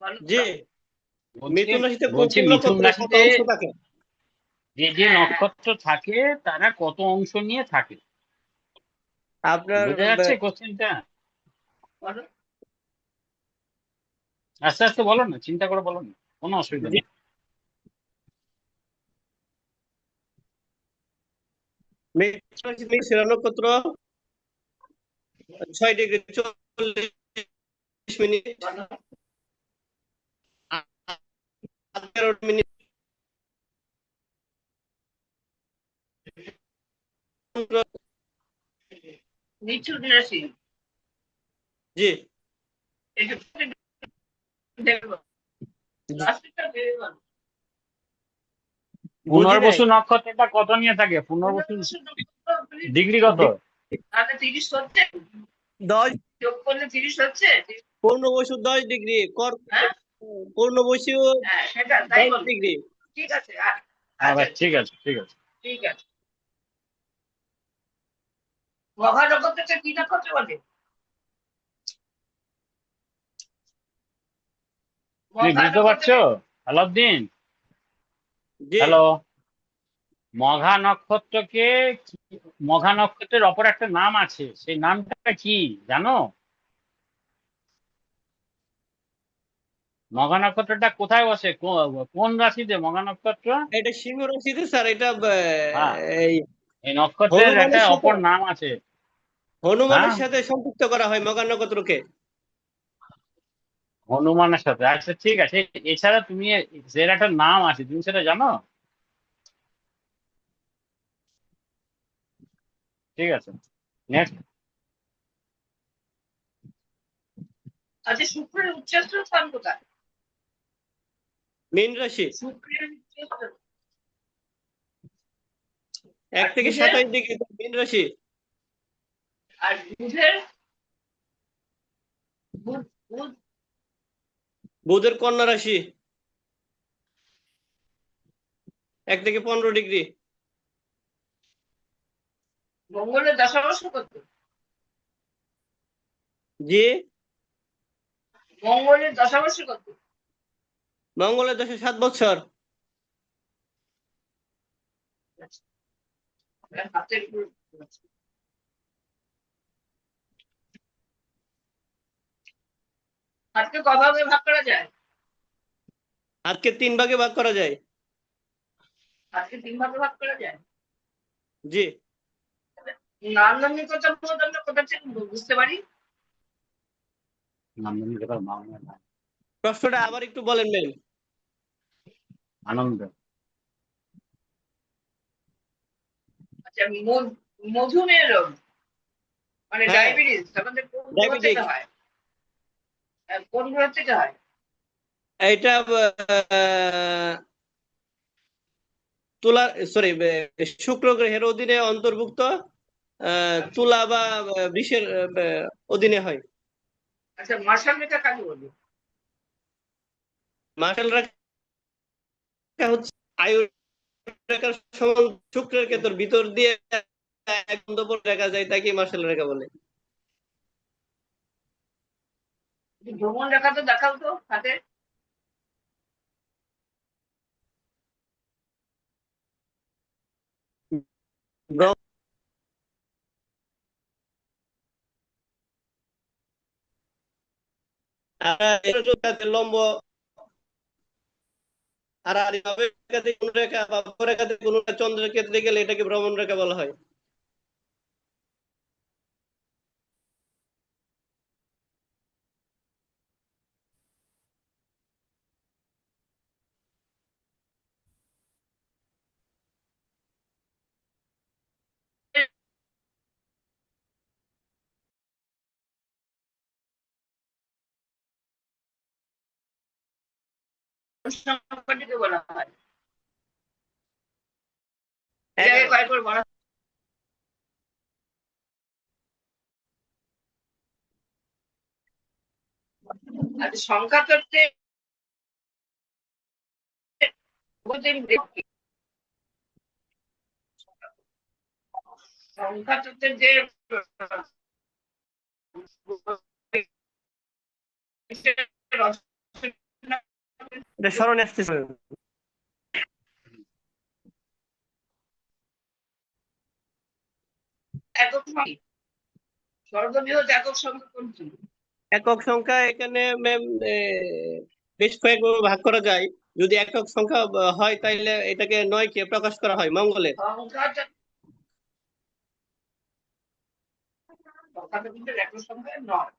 বলো জি, তো। মিথুন রাশিতে কোন বলছি কোন মিথুন নক্ষত্রের কত রাশিতে অংশ থাকে? যে যে নক্ষত্র থাকে তারা কত অংশ নিয়ে থাকে, আপনার বুঝা যাচ্ছে কোশ্চেনটা? বলো। আস্তে আস্তে বলো না, চিন্তা করে বলো না, কোনো অসুবিধা নেই। মিথুন রাশিতে সেরা নক্ষত্র 6°40', বলো। 11 মিনিট। মিথুন রাশি, জি একটু দেখবো, রাশিটা ভেবে বলো। পুনর্বসু নক্ষত্রটা কত নিয়ে থাকে? পুনর্বসু ডিগ্রি কত? তাহলে 30 হচ্ছে, 10 যোগ করলে 30 হচ্ছে। পূর্ণবসু 10 ডিগ্রি, হ্যাঁ পূর্ণবসু হ্যাঁ সেটা তাই 10 বলবো। ডিগ্রি। ঠিক আছে আচ্ছা আচ্ছা ঠিক আছে ঠিক আছে। ঠিক আছে। মঘা নক্ষত্রটা কি নক্ষত্র বলে? তুমি মঘা বুঝতে পারছো আলাউদ্দিন? জি, হ্যালো, মঘা নক্ষত্রকে মঘা নক্ষত্রের অপর একটা নাম আছে, সেই নামটা কি জানো? মঘা নক্ষত্রটা কোথায় বসে? কোন রাশিতে মঘা নক্ষত্র? এটা সিংহ রাশিতে স্যার। এটা হ্যাঁ, এই এই নক্ষত্রের একটা হনুমানের সাথে অপর নাম আছে। হ্যাঁ, সম্পৃক্ত করা হয় মঘা নক্ষত্রকে। হনুমানের সাথে। আচ্ছা ঠিক আছে, এছাড়া তুমি এর একটা নাম আছে, তুমি সেটা জানো? ঠিক আছে, নেক্সট। আচ্ছা শুক্রের উচ্চস্থ স্থান কোথায়? মীন রাশি, শুক্রের উচ্চস্থ 1 থেকে 27 ডিগ্রি মীন রাশি। আর বুধের বুধ বুধ বুধের কন্যা রাশি, 1 থেকে 15 ডিগ্রি। মঙ্গলের দশাবর্ষ কত? জি, মঙ্গলের দশাবর্ষ কত? মঙ্গলের দশা 7 বছর। হাতের উপর হাতকে ক ভাগে ভাগ করা যায়? হাতকে 3 ভাগে ভাগ করা যায়। হাতকে 3 ভাগে ভাগ করা যায়। জি, নান্দনিকতা বোধ আমরা কোথা থেকে বুঝতে পারি? নান্দনিকতার বাংলা নাম প্রশ্নটা আবার একটু বলেন ম্যাম। আনন্দ। আচ্ছা মধুমেহ রোগ মানে হ্যাঁ, ডায়াবেটিস আমাদের কোন গ্রহ থেকে ডায়াবেটিক। হয়? কোন গ্রহ থেকে হয়? এটা তুলা, সরি, শুক্র গ্রহের অধীনে অন্তর্ভুক্ত। তুলা বা বৃষের অধীনে হয়। আচ্ছা মার্শাল রেখা কাকে বলি? মার্শাল রেখা হচ্ছে আয়ু রেখার সমান শুক্রের ক্ষেত্র ভিতর দিয়ে এক বন্ধ রেখা যায়, তাকে মার্শাল রেখা বলে। ভ্রমণ রেখা তো দেখাও তো হাতে। লম্ব আর রেখা থেকে কোন রেখা বা রেখা থেকে কোন চন্দ্রের ক্ষেত্রে গেলে এটাকে ভ্রমণ রেখা বলা হয়। সংখ্যাটিকে বলা হয়। এটাকে কয়েকবার বলা। আচ্ছা সংখ্যা তত্ত্বে সংখ্যা তত্ত্বের যে এটা স্মরণে আসতেছে। একক সংখ্যা সর্ববৃহৎ একক সংখ্যা কোনটি? একক সংখ্যা এখানে ম্যাম বেশ কয়েকভাবে ভাগ করা যায়। যদি একক সংখ্যা হয় তাহলে এটাকে 9 কে প্রকাশ করা হয় মঙ্গলে। সংখ্যাটা কিন্তু একক সংখ্যা নয়।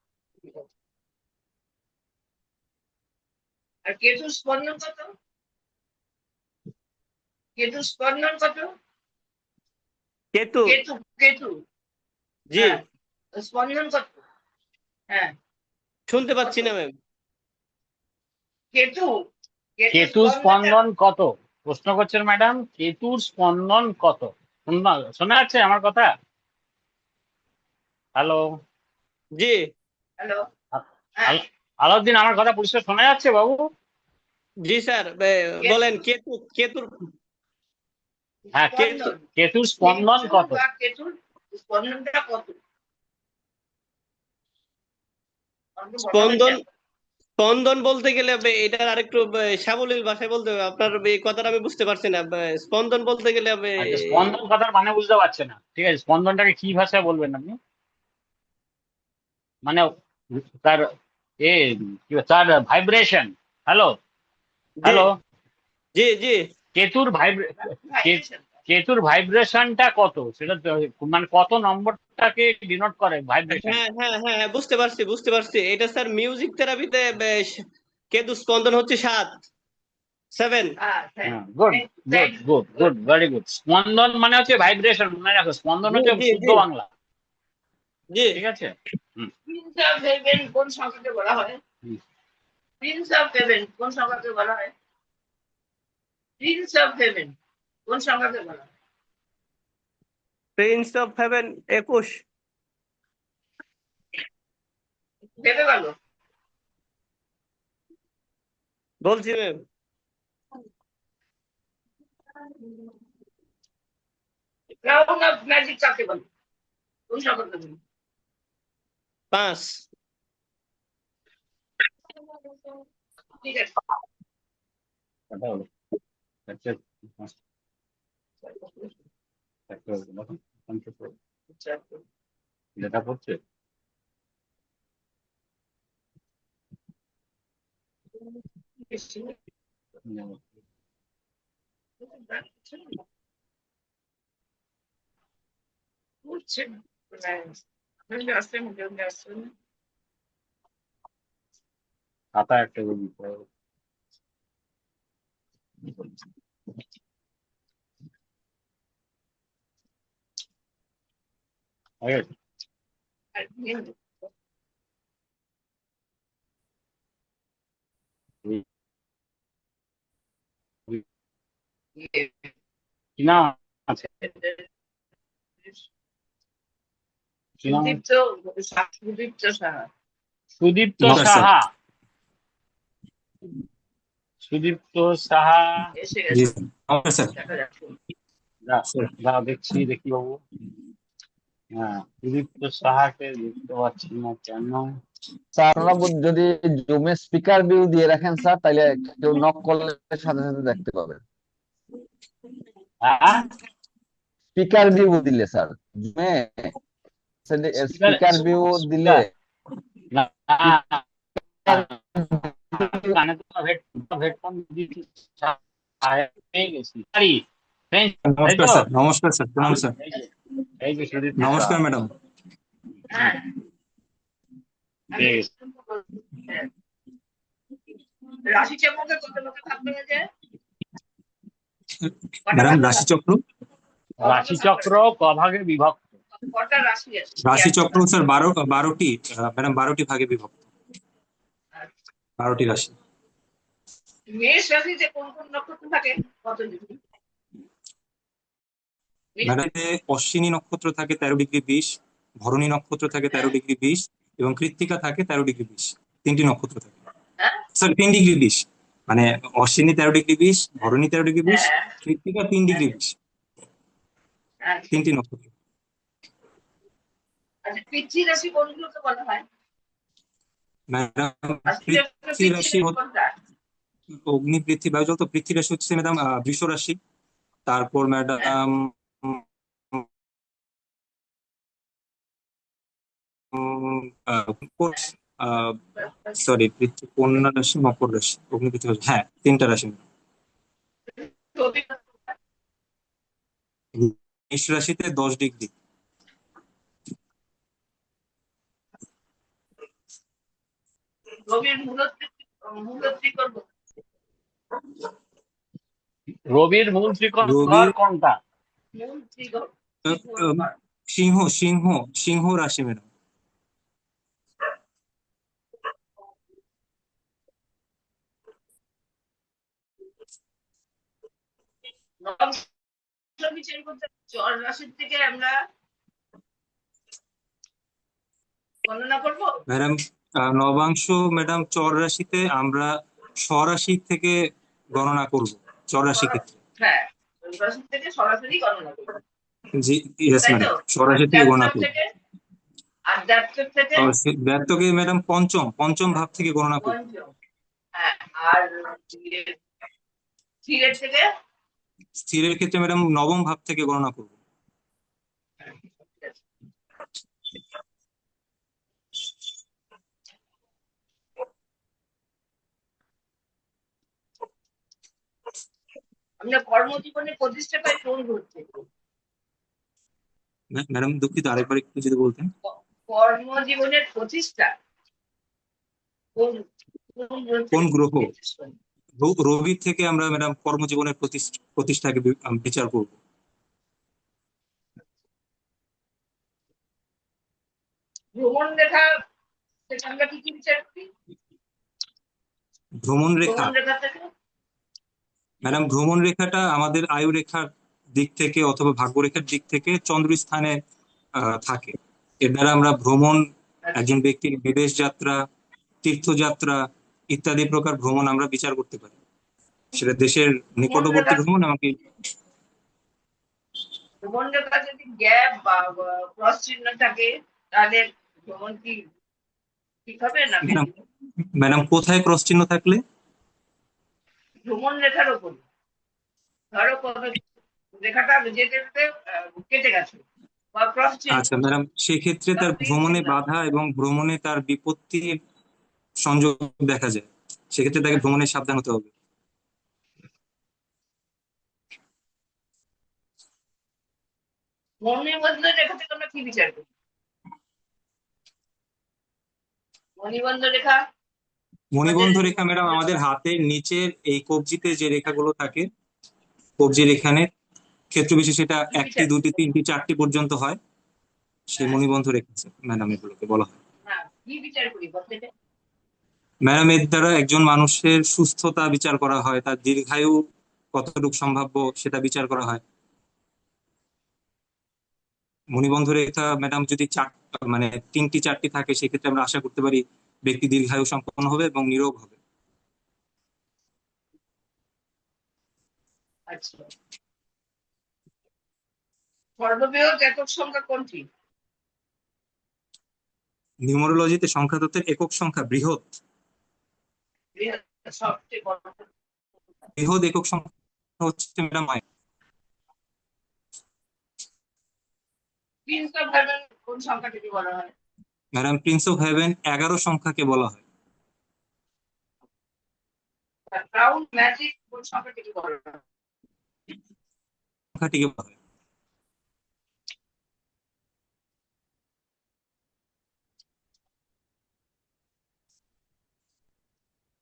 আর কেতুর স্পন্দন কত? কেতুর স্পন্দন কত? কেতু, কেতু কেতু জি, হ্যাঁ, স্পন্দন কত? হ্যাঁ শুনতে পাচ্ছি না ম্যাম। কেতু কেতু স্পন্দন কত? প্রশ্ন করছেন ম্যাডাম কেতুর স্পন্দন কত? শোনা যাচ্ছে আমার কথা? হ্যালো জি হ্যালো। হ্যাঁ, আলাউদ্দিন, আমার কথা পরিষ্কার শোনা যাচ্ছে বাবু? জি স্যার, বলেন কেতুর হ্যাঁ, স্পন্দন। কেতুর স্পন্দন কেতু কত? বা কেতুর স্পন্দনটা কত? আমাকে বলা স্পন্দন হয়েছে। স্পন্দন বলতে গেলে এটার আরেকটু সাবলীল ভাষায় বলতে হবে। আপনার এই কথাটা আমি বুঝতে পারছি না। স্পন্দন বলতে গেলে আচ্ছা, স্পন্দন কথার মানে বুঝতে পারছে না, ঠিক আছে। স্পন্দনটাকে কি ভাষায় বলবেন আপনি? মানে তার এ কি বলে, তার ভাইব্রেশন। হ্যালো জি হ্যালো জি জি কেতুর Vibration. কেতুর ভাইব্রেশনটা কত, সেটা মানে কত নম্বরটাকে ডিনোট করে ভাইব্রেশন? হ্যাঁ হ্যাঁ হ্যাঁ হ্যাঁ, বুঝতে পারছি। এটা স্যার মিউজিক থেরাপিতে কেতু স্পন্দন হচ্ছে 7। Good Thank good you. Good good, very good. স্পন্দন মানে হচ্ছে ভাইব্রেশন, মনে রাখো, স্পন্দন জি হচ্ছে জি শুদ্ধ জি বাংলা, জি ঠিক আছে। হুম, Prince of Heaven কোন সংখ্যাকে বলা হয়? হুম। Prince of Heaven কোন সংখ্যাকে বলা হয়? Prince of Heaven কোন সংখ্যাকে বলা হয়? Prince of haven 21। ভেবে বলো। বলছি ম্যাম। Crown of Magic কাকে বলে? কোন সংখ্যাকে বলে? 5। ঠিক আছে। কথা হলো একটা একটা যেটা করছে উঠছে না। জলদি আসছেন, জলদি আসছেন। খাতা একটা করে দিতে হবে। ঠিক আছে? আর নিন। কি নাম আছে? কি নাম? সুদীপ্ত সুদীপ্ত সাহা। সুদীপ্ত নমস্কার স্যার। সাহা। সুদীপ্ত সাহা। এসে জি গেছে, নমস্কার স্যার। দেখা যাচ্ছে। দেখি বাবু। হ্যাঁ, সুদীপ্ত সাহাকে দেখতে পাচ্ছি না কেন? স্যার আপনারা যদি জুমে স্পিকার ভিউ দিয়ে রাখেন স্যার, তাহলে কেউ নক করলে সাথে সাথে দেখতে পাবেন। হ্যাঁ, স্পিকার ভিউ দিলে স্যার, জুমে স্পিকার স্পিকার ভিউ দিলে স্পিকার না, কানে তো হেডফোন দিয়েছি, পেয়ে গেছি। সরি, তাই নমস্কার তো? স্যার। নমস্কার স্যার, প্রণাম স্যার। এই যে সুদীপ্ত সাহা নমস্কার ম্যাডাম। হ্যাঁ, আমি পেয়ে গেছি। রাশিচক্রকে কত ভাগে ভাগ করা যায়? কটা ম্যাডাম ভাগে ভাগ? রাশিচক্র। রাশিচক্র কভাগে বিভক্ত? কটা রাশি আছে? রাশিচক্র স্যার 12টি ম্যাডাম, 12টি ভাগে বিভক্ত, 12টি রাশি। মেষ রাশিতে কোন কোন নক্ষত্র থাকে? কত ডিগ্রি? ম্যাডাম অশ্বিনী নক্ষত্র থাকে 13°20, ভরণী নক্ষত্র থাকে 13°20 এবং কৃত্তিকা থাকে 13°20। 3টি নক্ষত্র থাকে হ্যাঁ স্যার, 3°20। মানে অশ্বিনী 13°20, ভরণী 13°20, হ্যাঁ কৃত্তিকা 3°20। হ্যাঁ। 3টি নক্ষত্র। আচ্ছা, পিতৃ রাশি কোনগুলোকে বলা হয়? ম্যাডাম রাশি পৃথ্বী রাশি কোনটা? অগ্নি পৃথ্বী বায়ু জল, তো পৃথ্বী রাশি হচ্ছে ম্যাডাম বৃষ রাশি। তারপর হ্যাঁ, ম্যাডাম সরি, পৃথ্বী কন্যা রাশি, মকর রাশি, অগ্নি পৃথ্বী রাশি। হ্যাঁ, 3টা রাশি। রবি মেষ রাশিতে 10°। রবির মূলত্রিক করব। রবির মূল ত্রিকোণ ঘর রবির কোনটা? মূল ত্রিকোণ সিংহ সিংহ সিংহ রাশি ম্যাডাম। নবাংশ বিচার করতে চর রাশির থেকে আমরা গণনা করব। ম্যাডাম নবাংশ ম্যাডাম চর রাশিতে আমরা স্বরাশি থেকে গণনা করব চর রাশি ক্ষেত্রে। হ্যাঁ, রাশি থেকে সরাসরি গণনা করব, জি ইয়েস তাই ম্যাডাম তো? স্বরাশি থেকে গণনা করব। থেকে আর দ্ব্যর্থক থেকে আর ব্যর্থকে ম্যাডাম পঞ্চম ভাব থেকে গণনা করব। পঞ্চম। হ্যাঁ, আর স্থিরের থেকে স্থিরের ক্ষেত্রে ম্যাডাম নবম ভাব থেকে গণনা করব। আমরা কর্মজীবনে প্রতিষ্ঠা পাই কোন গ্রহ থেকে? ম্যাডাম দুঃখিত, আরেকবার একটু যদি বলতেন। কর্মজীবনের প্রতিষ্ঠা কোন কোন গ্রহ? থেকে? রবি থেকে আমরা ম্যাডাম কর্মজীবনের প্রতিষ্ঠাকে বিচার করব। ভ্রমণ রেখা থেকে আমরা কি কি বিচার করি? ভ্রমণ রেখা ভ্রমণ রেখা থেকে ম্যাডাম ভ্রমণ রেখাটা আমাদের আয়ু রেখার দিক থেকে অথবা ভাগ্য রেখার দিক থেকে চন্দ্রস্থানে থাকে। এর দ্বারা আমরা ভ্রমণ, একজন ব্যক্তির বিদেশ যাত্রা, তীর্থযাত্রা ইত্যাদি প্রকার ভ্রমণ আমরা বিচার করতে পারি। সেটা দেশের নিকটবর্তী ভ্রমণ এমনকি ভ্রমণ রেখা যদি গ্যাপ বা ক্রস চিহ্ন থাকে তাহলে ভ্রমণ কি ঠিক হবে না? ম্যাডাম কোথায় ক্রস চিহ্ন থাকলে? ভ্রমণ রেখার উপর ধরো কোন রেখাটা যেতে যেতে কেটে গেছে বা ক্রস চিহ্ন। আচ্ছা ম্যাডাম, সেক্ষেত্রে তার ভ্রমণে বাধা এবং ভ্রমণে তার বিপত্তির সংযোগ দেখা যায়, সেক্ষেত্রে তাকে ভ্রমণে সাবধান হতে হবে। মণিবন্ধ রেখা থেকে আমরা কি বিচার করি? মণিবন্ধ রেখা মণিবন্ধ রেখা ম্যাডাম আমাদের হাতের নিচের এই কবজিতে যে রেখাগুলো থাকে, কবজির এখানে ক্ষেত্র বিশেষে এটা 1টি 2টি 3টি 4টি পর্যন্ত হয়, সেই মণিবন্ধ রেখা ম্যাডাম এগুলোকে বলা হয়। কি বিচার করি বলতে? ম্যাডাম এর দ্বারা একজন মানুষের সুস্থতা বিচার করা হয়, তার দীর্ঘায়ু কতটুকু সম্ভাব্য সেটা বিচার করা হয়। মণিবন্ধ রেখা ম্যাডাম যদি 3টি 4টি থাকে, সেক্ষেত্রে আমরা আশা করতে পারি ব্যক্তি দীর্ঘায়ু সম্পন্ন হবে এবং নিরোগ হবে। আচ্ছা, সর্ববৃহৎ একক সংখ্যা কোনটি? নিউমারোলজিতে সংখ্যা তত্ত্বের একক সংখ্যা বৃহৎ সবচেয়ে বড় বৃহৎ একক সংখ্যা হচ্ছে ম্যাডাম প্রিন্স অফ হেভেন কোন সংখ্যাটিকে বলা হয়? ম্যাডাম প্রিন্স অফ হেভেন 11 সংখ্যাকে বলা হয়। ক্রাউন ম্যাজিক কোন সংখ্যাটিকে বলা হয়? সংখ্যাটিকে বলা হয়।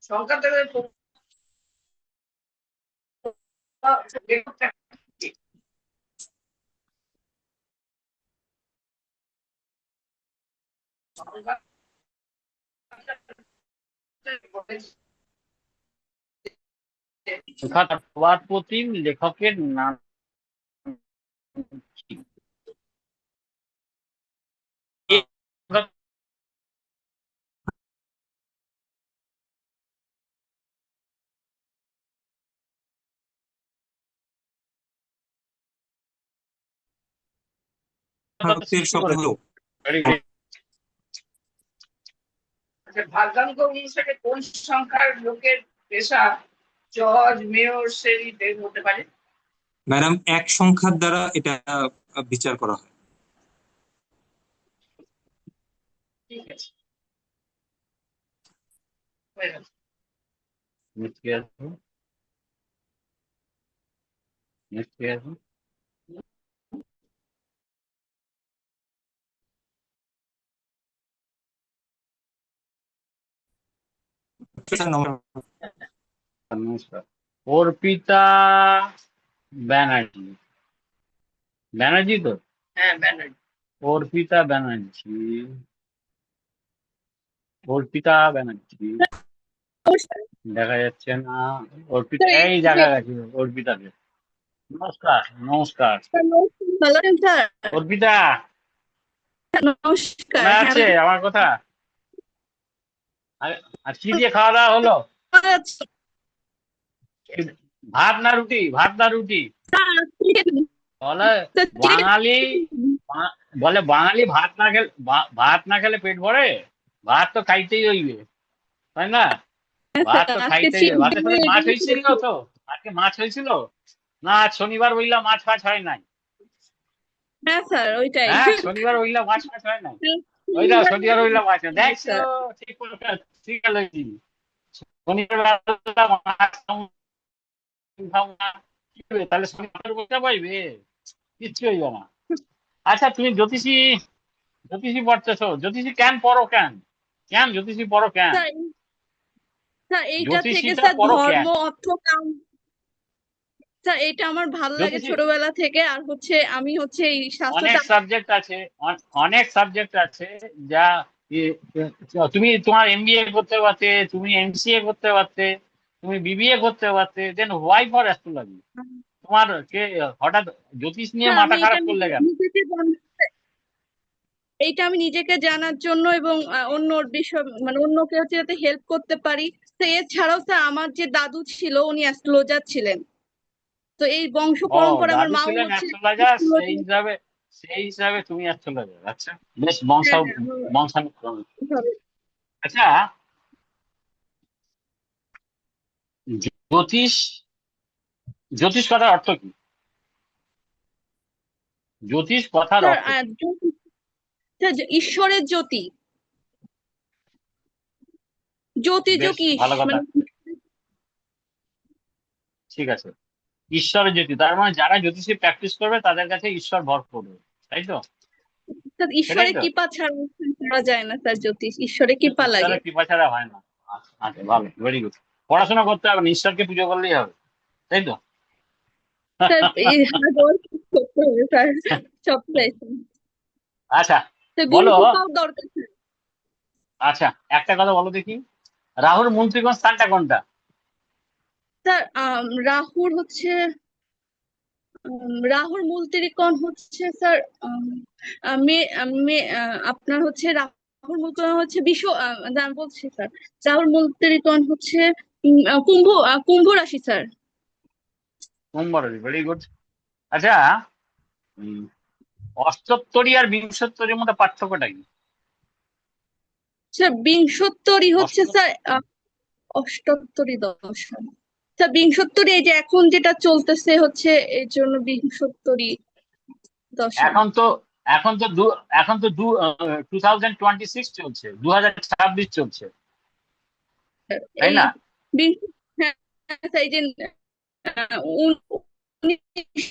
সংখ্যা থেকে প্রতিম লেখকের নাম কি? ভাগ্যাঙ্ক অনুসারে কোন সংখ্যার লোকের পেশা জজ, মেয়র, শেরিফ হতে পারে? ম্যাডাম 1 সংখ্যার দ্বারা এটা বিচার করা হয়। ঠিক আছে, নমস্কার। অর্পিতা ব্যানার্জি, ব্যানার্জি তো? হ্যাঁ ব্যানার্জি। অর্পিতা ব্যানার্জি, অর্পিতা ব্যানার্জি দেখা যাচ্ছে না। অর্পিতা এই জায়গা গেছে অর্পিতাকে। নমস্কার, নমস্কার। ভালো আছেন স্যার? অর্পিতা, নমস্কার। শোনা হ্যাঁ, যাচ্ছে আমার কথা? আর আর কি দিয়ে খাওয়া দাওয়া হলো? ভালো আছি। ভাত না রুটি? ভাত না রুটি? স্যার, বলে স্যার, বাঙালি, বলে বাঙালি ভাত না খেলে পেট ভরে? ভাত তো খাইতেই হইবে, তাই না? ভাত তো আজকে খাইতেই হবে। ভাতের সাথে মাছ হয়েছিল চিংড়ি তো? আজকে মাছ হয়েছিল না? আজ শনিবার বললাম মাছ ফাছ হয় নাই। হ্যাঁ স্যার, ওইটাই। হ্যাঁ, শনিবার হইলা মাছ ফাছ হয় নাই। ওইটা শনিবার হইলা মাছ হয়। দেখছো, ঠিক কথা, ঠিক বলেছি। শনিবার বেলা মাছ খাও না, কি হবে? তাহলে শনিবার বলতে পাইবে? কিচ্ছু হইবে না। আচ্ছা, তুমি জ্যোতিষী জ্যোতিষী পড়তেছো, জ্যোতিষী কেন পড়ো? কেন কেন জ্যোতিষী পড়ো কেন? স্যার, স্যার এইটা থেকে জ্যোতিষীটা স্যার পড়ো ধর্ম, কেন? অর্থ, কাম। স্যার এটা আমার ভালো লাগে জ্যোতিষী ছোটবেলা থেকে, আর হচ্ছে আমি হচ্ছে এই অনেক শাস্ত্রটা। সাবজেক্ট আছে, অনেক সাবজেক্ট আছে যা তুমি তোমার এমবিএ করতে পারতে, তুমি এমসিএ করতে পারতে, তুমি বিবিএ করতে পারতে, দেন হোয়াই ফর অ্যাস্ট্রোলজি? তোমার কে হঠাৎ জ্যোতিষ নিয়ে স্যার আমি মাথা এটা খারাপ করলে কেন? নিজেকে এইটা আমি নিজেকে জানার জন্য, এবং অন্য বিষয় মানে অন্যকে হচ্ছে যাতে হেল্প করতে পারি। তো এছাড়াও স্যার আমার যে দাদু ছিল উনি অ্যাস্ট্রোলজার ছিলেন, তো এই বংশ ও, পরম্পরায় আমার দাদু মাও ছিলেন হচ্ছে অ্যাস্ট্রোলজার, astrologer। সেই হিসাবে তুমি অ্যাস্ট্রোলজার। আচ্ছা, বেশ হ্যাঁ হ্যাঁ, বংশানুক্রমে। ওইভাবে। আচ্ছা, জ্যোতিষ জ্যোতিষ কথার অর্থ কি? জ্যোতিষ কথার স্যার অর্থ কি? স্যার, ঈশ্বরের জ্যোতি, জ্যোতি বেশ জ্যোতিষ ভালো কথা, মানে ঠিক আছে। ঈশ্বরের জ্যোতি, তার মানে যারা জ্যোতিষী প্র্যাকটিস করবে তাদের কাছে ঈশ্বর ভর করবে, তাই তো? স্যার সেটাই ঈশ্বরের তো? কৃপা ছাড়া করা যায় না স্যার, জ্যোতিষ ঈশ্বরের কৃপা লাগে। ঈশ্বরের কৃপা ছাড়া হয় না। আচ্ছা, আচ্ছা, ভালো, ভেরি গুড। পড়াশোনা করতে হবে না, ঈশ্বরকে পুজো করলেই হবে, তাই তো? স্যার এই hard work করতে হবে স্যার, সবটাই আচ্ছা, স্যার, গুরু বলো। কৃপাও দরকার স্যার। আচ্ছা, একটা কথা বলো দেখি, রাহুর মূল ত্রিকোণ স্থানটা কোনটা? স্যার রাহুর হচ্ছে রাহুর মূল ত্রিকোণ হচ্ছে স্যার আপনার হচ্ছে রাহুর মূল ত্রিকোণ হচ্ছে আমি বলছি স্যার, রাহুর মূল ত্রিকোণ হচ্ছে কুম্ভ রাশি স্যার। কুম্ভ রাশি, ভেরি গুড। আচ্ছা, উম, অষ্টোত্তরী আর বিংশোত্তরীর মধ্যে পার্থক্যটা কি? স্যার বিংশোত্তরী হচ্ছে অষ্ট স্যার অষ্টোত্তরী দশা। স্যার বিংশোত্তরী এই যে এখন যেটা চলতেছে হচ্ছে এর জন্য বিংশোত্তরী দশা। এখন তো 2026 চলছে, 2026 চলছে, তাই এই না? হ্যাঁ স্যার, এই যে 19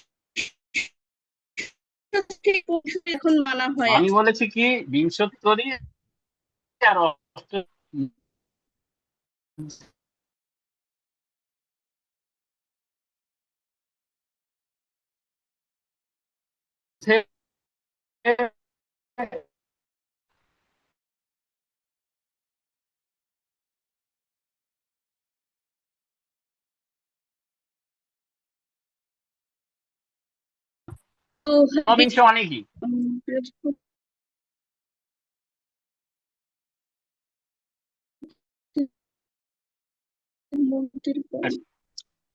থেকে 25 এখন মানা হয়। আমি বলেছি কি, বিংশোত্তরী আর তো ঊনবিংশ মানে কি?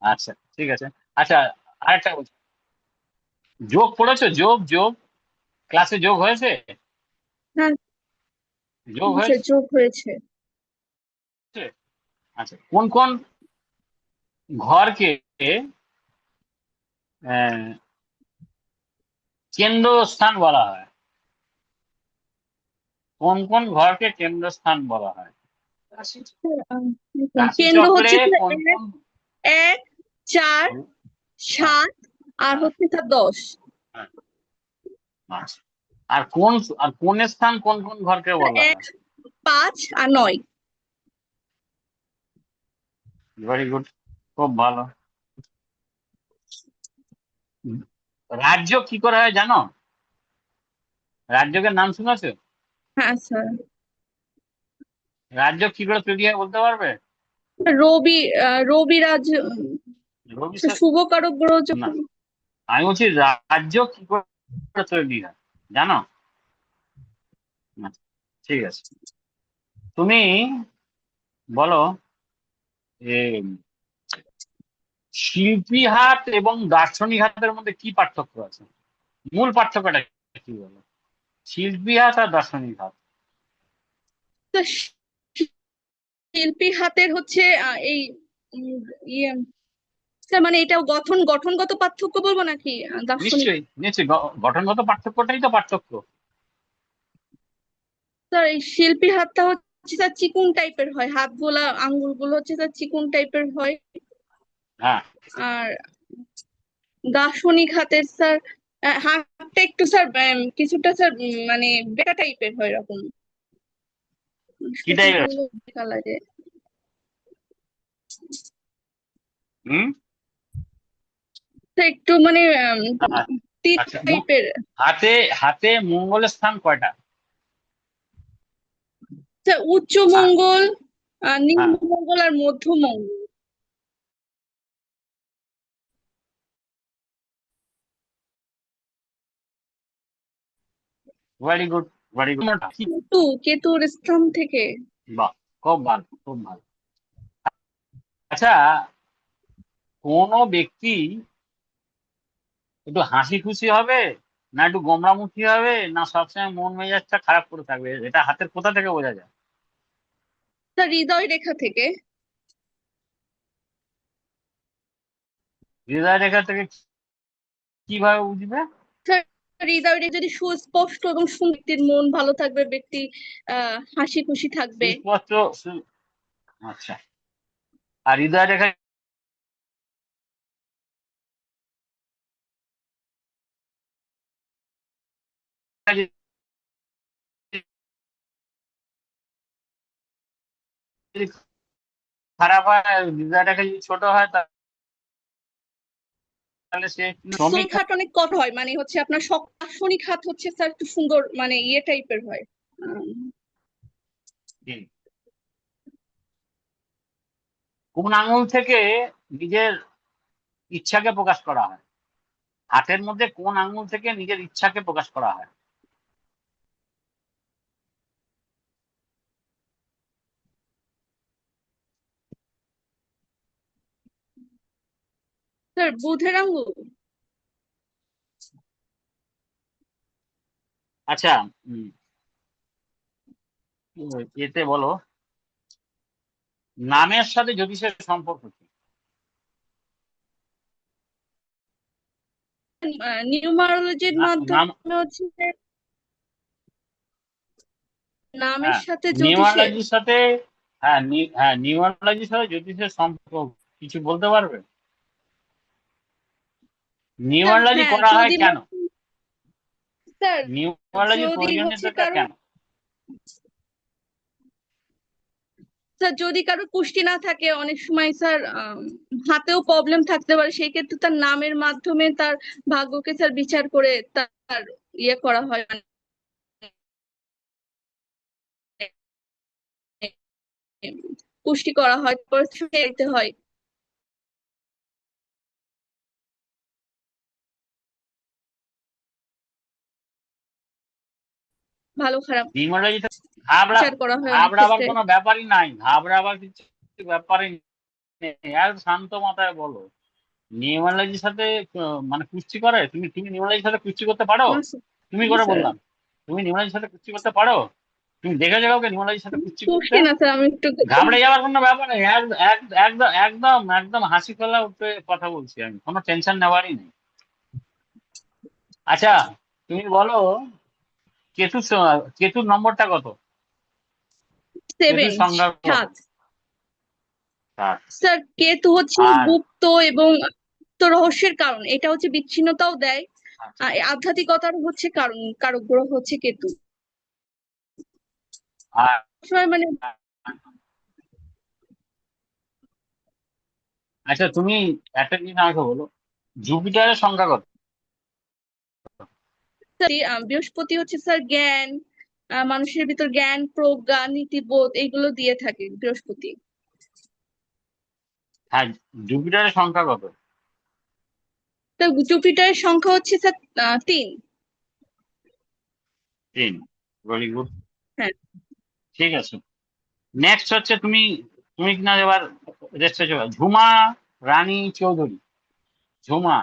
আচ্ছা, ঠিক আছে। আচ্ছা, আরেকটা বলছি, যোগ পড়েছো? যোগ যোগ ক্লাসে যোগ হয়েছে? হ্যাঁ যোগ হয়েছে? যোগ হয়েছে। আচ্ছা, কোন কোন ঘরকে কেন্দ্রস্থান বলা হয়? কোন কোন ঘরকে কেন্দ্রস্থান বলা হয়? কেন্দ্র রাশিচক্রে হচ্ছে কোন কোন? 1, 4, 7 আর হচ্ছে স্যার 10। আচ্ছা, আর কোন স্থান কোন কোন ঘরকে বলা 1, হয়? 5 আর 9। ভেরি গুড, খুব ভালো। রাজ্য কি করে হয় জানো? রাজ্যের নাম শুনেছো? হ্যাঁ স্যার, রাজ্য কি করে তৈরি হয় বলতে পারবে? রবি রবি রাজ রবি শুভ কারক গ্রহ না, যখন। আমি বলছি রাজ্য কি করে তৈরি হয় জানো? আচ্ছা, ঠিক আছে, তুমি বলো যে শিল্পী হাত এবং দার্শনিক হাতের মধ্যে কি পার্থক্য আছে? মূল পার্থক্যটা কি বলো? শিল্পী হাত আর দার্শনিক হাত। তো শিল্পী হাতের হচ্ছে এই ইয়ে স্যার, মানে এটা গঠনগত পার্থক্য বলবো নাকি দার্শনিক? নিশ্চয়ই নিশ্চয়ই, গঠনগত পার্থক্যটাই তো পার্থক্য। স্যার এই শিল্পী হাতটা হচ্ছে স্যার চিকুন টাইপের হয়, হাতগুলা আঙ্গুলগুলো হচ্ছে স্যার চিকুন টাইপের হয়। হ্যাঁ, আর দার্শনিক হাতের স্যার হাতটা একটু স্যার কিছুটা স্যার মানে বেকা টাইপের হয় এরকম। কি টাইপের? বেকা লাগে। হুম, স্যার একটু মানে তীর আচ্ছা, টাইপের। হাতে হাতে মঙ্গলের স্থান কয়টা? স্যার উচ্চ মঙ্গল, নিম্ন মঙ্গল আর মধ্য মঙ্গল। Very good, very good. কেতুর স্থান থেকে। বাহ, খুব ভালো, খুব ভালো। আচ্ছা, কোন ব্যক্তি একটু হাসি খুশি হবে, না একটু গোমরামুখী হবে, না সবসময় মন মেজাজটা খারাপ করে থাকবে, এটা হাতের কোথা থেকে বোঝা যায়? স্যার হৃদয় রেখা থেকে। হৃদয় রেখা থেকে কিভাবে বুঝবে? স্যার হৃদয় রেখা যদি সুস্পষ্ট এবং ব্যক্তির মন ভালো থাকবে, ব্যক্তি হাসি খুশি থাকবে। সুস্পষ্ট আচ্ছা, আর হৃদয় রেখা যদি খারাপ হয়, হৃদয় রেখা যদি ছোট হয়, তাহলে সে শ্রমিক। হাত অনেক কট হয়, মানে হচ্ছে আপনার দার্শনিক হাত হচ্ছে স্যার একটু সুন্দর, মানে ইয়ে টাইপের হয়। কোন আঙুল থেকে নিজের ইচ্ছাকে প্রকাশ করা হয়? হাতের মধ্যে কোন আঙুল থেকে নিজের ইচ্ছাকে প্রকাশ করা হয়? স্যার বুধের আঙ্গুল। আচ্ছা, এতে বলো নামের সাথে জ্যোতিষের সম্পর্ক কি? নিউমারোলজির নাম মাধ্যমে হচ্ছে নামের হ্যাঁ, সাথে জ্যোতিষের। নিউমারোলজির সাথে, হ্যাঁ নিউমারোলজির সাথে জ্যোতিষের সম্পর্ক কিছু বলতে পারবে? নিউমারোলজি হ্যাঁ, করা হয় যদি কেন? স্যার নিউমারোলজির যদি হচ্ছে প্রয়োজনীয়তাটা কারো কেন? স্যার যদি কারো পুষ্টি না থাকে, অনেক সময় স্যার হাতেও প্রবলেম থাকতে পারে, সেই ক্ষেত্রে তার নামের মাধ্যমে তার ভাগ্যকে স্যার বিচার করে তার ইয়ে করা হয়, মানে পুষ্টি করা হয়, দিতে হয় ভালো খারাপ নিউমারোলজিতে বিচার করা হয় অনেক ঘাবড়াবার ক্ষেত্রে। কোনো ব্যাপারই নাই, ঘাবড়াবার কিছু ব্যাপারই নেই, আর শান্ত মাথায় বলো। নিউমারোলজির সাথে মানে কুস্তি করে? তুমি তুমি নিউমারোলজির সাথে কুস্তি করতে পারো? তুমি করে স্যার বললাম, তুমি নিউমারোলজির সাথে কুস্তি করতে পারো? তুমি দেখেছো কাউকে নিউমারোলজির সাথে কুস্তি করতে? পুষ্টি না স্যার, আমি একটু ঘাবড়ে যাওয়ার কোনো ব্যাপার নেই, একদম একদম একদম হাসি খোলা উঠে কথা বলছি আমি, কোনো টেনশন নেওয়ারই নেই। আচ্ছা, তুমি বলো কেতুর নম্বরটা কত? 7, কেতুর সংখ্যা কত? 7। 7। স্যার কেতু হচ্ছে আর গুপ্ত এবং রহস্যের কারণ, এটা হচ্ছে বিচ্ছিন্নতাও দেয়। আচ্ছা, আধ্যাত্মিকতার হচ্ছে কারণ, কারক গ্রহ হচ্ছে কেতু। আর মানে আচ্ছা, তুমি একটা জিনিস আমাকে বলো, জুপিটারের সংখ্যা কত? বৃহস্পতি হচ্ছে স্যার জ্ঞান, মানুষের ভিতর জ্ঞান, প্রজ্ঞা, নীতিবোধ এইগুলো দিয়ে থাকে বৃহস্পতি। হ্যাঁ, জুপিটারের সংখ্যা কত? তো জুপিটারের সংখ্যা হচ্ছে স্যার 3। 3। Very good. হ্যাঁ ঠিক আছে, নেক্সট হচ্ছে তুমি তুমি কিনা এবার রেস্টে চলে যাও। ঝুমা রানী চৌধুরী। ঝুমা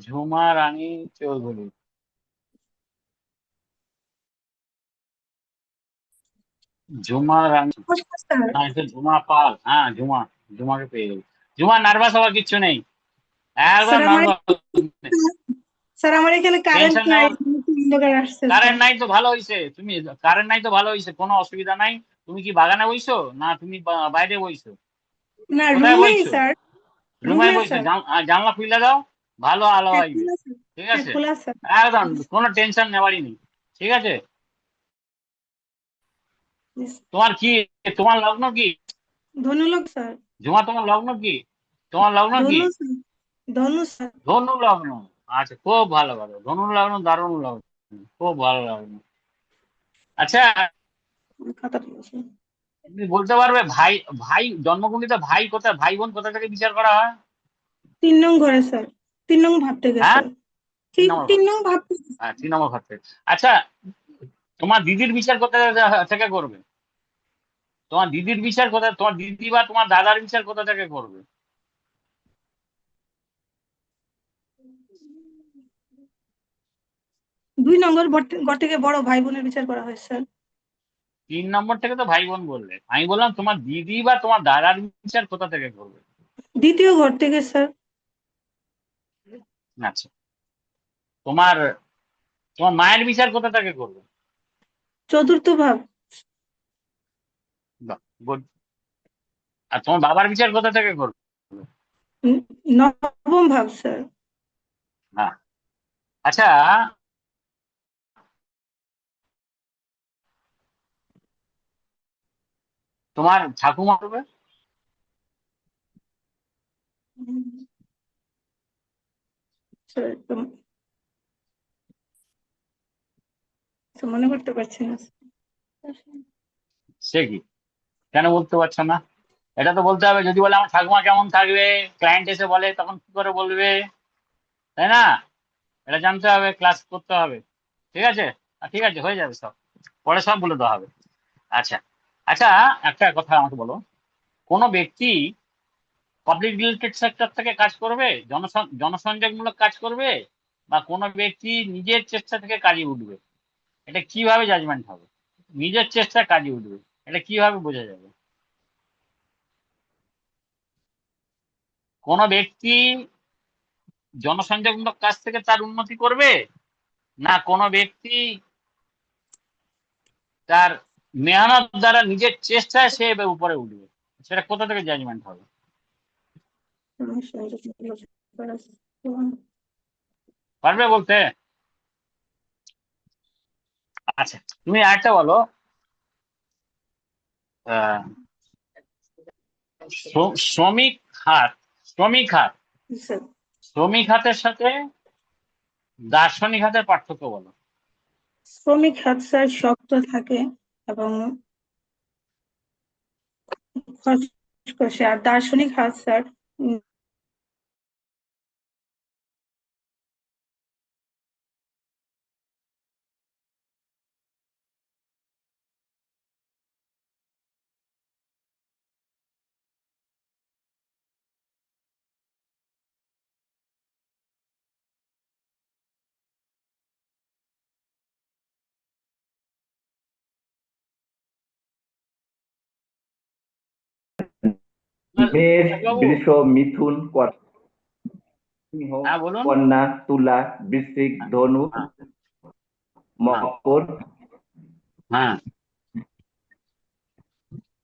ঝুমা রানী চৌধুরী। ঝুমা রানী, না এটা ঝুমা পাল। হ্যাঁ ঝুমা, ঝুমাকে পেয়ে গেল। ঝুমা নার্ভাস হওয়ার কিচ্ছু নেই, একদম নার্ভাস। স্যার আমার এখানে কারেন্ট টেনশন নাই, নেওয়ার, অন্ধকার আসছে স্যার। কারেন্ট নাই তো ভালো হয়েছে, তুমি কারেন্ট নাই তো ভালো হয়েছে, কোনো অসুবিধা নাই। তুমি কি বাগানে বইছো না তুমি বাইরে বইছো? না কোথায় রুমেই বইছো? স্যার, রুমে রুমে বইছো? স্যার। জানলা খুলে দাও, ভালো আলো হ্যাঁ আসবে। খোলা স্যার, ঠিক হ্যাঁ আছে, খোলা স্যার। একদম কোনো টেনশন নেওয়ারই নেই। ঠিক আছে, তোমার কি, তোমার লগ্ন কি? ধন্যলোক স্যার। ঝুমা তোমার লগ্ন কি? তোমার লগ্ন কি? ধনু স্যার, ধনু স্যার। ধনু লগ্ন। আচ্ছা খুব ভালো ভালো, ধনু লগ্ন দারুণ লগ্ন, খুব ভালো লগ্ন। আচ্ছা খাতাটা আছে। তুমি বলতে পারবে ভাই, ভাই জন্মকুণ্ডিতে ভাই কোথায়, ভাই বোন কোথা থেকে বিচার করা হয়? 3 নং ঘরে স্যার, 3 নং ভাব থেকে হ্যাঁ স্যার। 3 নম্বর 3 ঘর। নং ভাব থেকে। হ্যাঁ 3 নম্বর ঘর থেকে। আচ্ছা তোমার দিদির বিচার কোথা থেকে করবে? তোমার দিদির বিচার কোথায়, তোমার দিদি বা তোমার দাদার বিচার কোথা থেকে করবে? 2 নম্বর ঘর থেকে বড় ভাই বোনের বিচার করা হয় স্যার। 3 নম্বর থেকে তো ভাই বোন বললে, আমি বললাম তোমার দিদি বা তোমার দাদার বিচার কোথা থেকে করবে? দ্বিতীয় ঘর থেকে স্যার। আচ্ছা তোমার, তোমার মায়ের বিচার কোথা থেকে করবে? চতুর্থ ভাব। বাহ, good. আর তোমার বাবার বিচার কোথা থেকে করবে? নবম ভাব স্যার। হ্যাঁ। আচ্ছা তোমার ঠাকুমা করবে? স্যার মনে করতে পারছি না স্যার। সে কি, কেন বলতে পারছো না? এটা তো বলতে হবে, যদি বলে আমার ঠাকুমা কেমন থাকবে, ক্লায়েন্ট এসে বলে তখন কি করে বলবে, তাই না? এটা জানতে হবে, ক্লাস করতে হবে। ঠিক আছে, ঠিক আছে হয়ে যাবে, সব পরে সব বলে দেওয়া হবে। আচ্ছা আচ্ছা, একটা কথা আমাকে বলো, কোনো ব্যক্তি পাবলিক রিলেটেড সেক্টর থেকে কাজ করবে, জনসংযোগমূলক কাজ করবে, বা কোনো ব্যক্তি নিজের চেষ্টা থেকে কাজে উঠবে, এটা কিভাবে জাজমেন্ট হবে? নিজের চেষ্টা কাজে উঠবে, এটা কিভাবে বোঝা যাবে? কোনো ব্যক্তি জনসংযোগমূলক কাজ থেকে তার উন্নতি করবে, না কোনো ব্যক্তি তার মেহনত দ্বারা নিজের চেষ্টায় সে উপরে উঠবে, সেটা কোথা থেকে জাজমেন্ট হবে? পারবে বলতে? আচ্ছা তুমি আরেকটা বলো, আহ, শ্রমিক খাত, শ্রমিক খাত, স্যার শ্রমিক খাতের সাথে দার্শনিক খাতের পার্থক্য বলো। শ্রমিক হাত স্যার শক্ত থাকে এবং খসখসে, আর দার্শনিক হাত স্যার মেষ, বাবু বৃষ, মিথুন, সিংহ, হ্যাঁ বলুন। কন্যা, তুলা, বৃশ্চিক, ধনু, হ্যাঁ মকর। হ্যাঁ,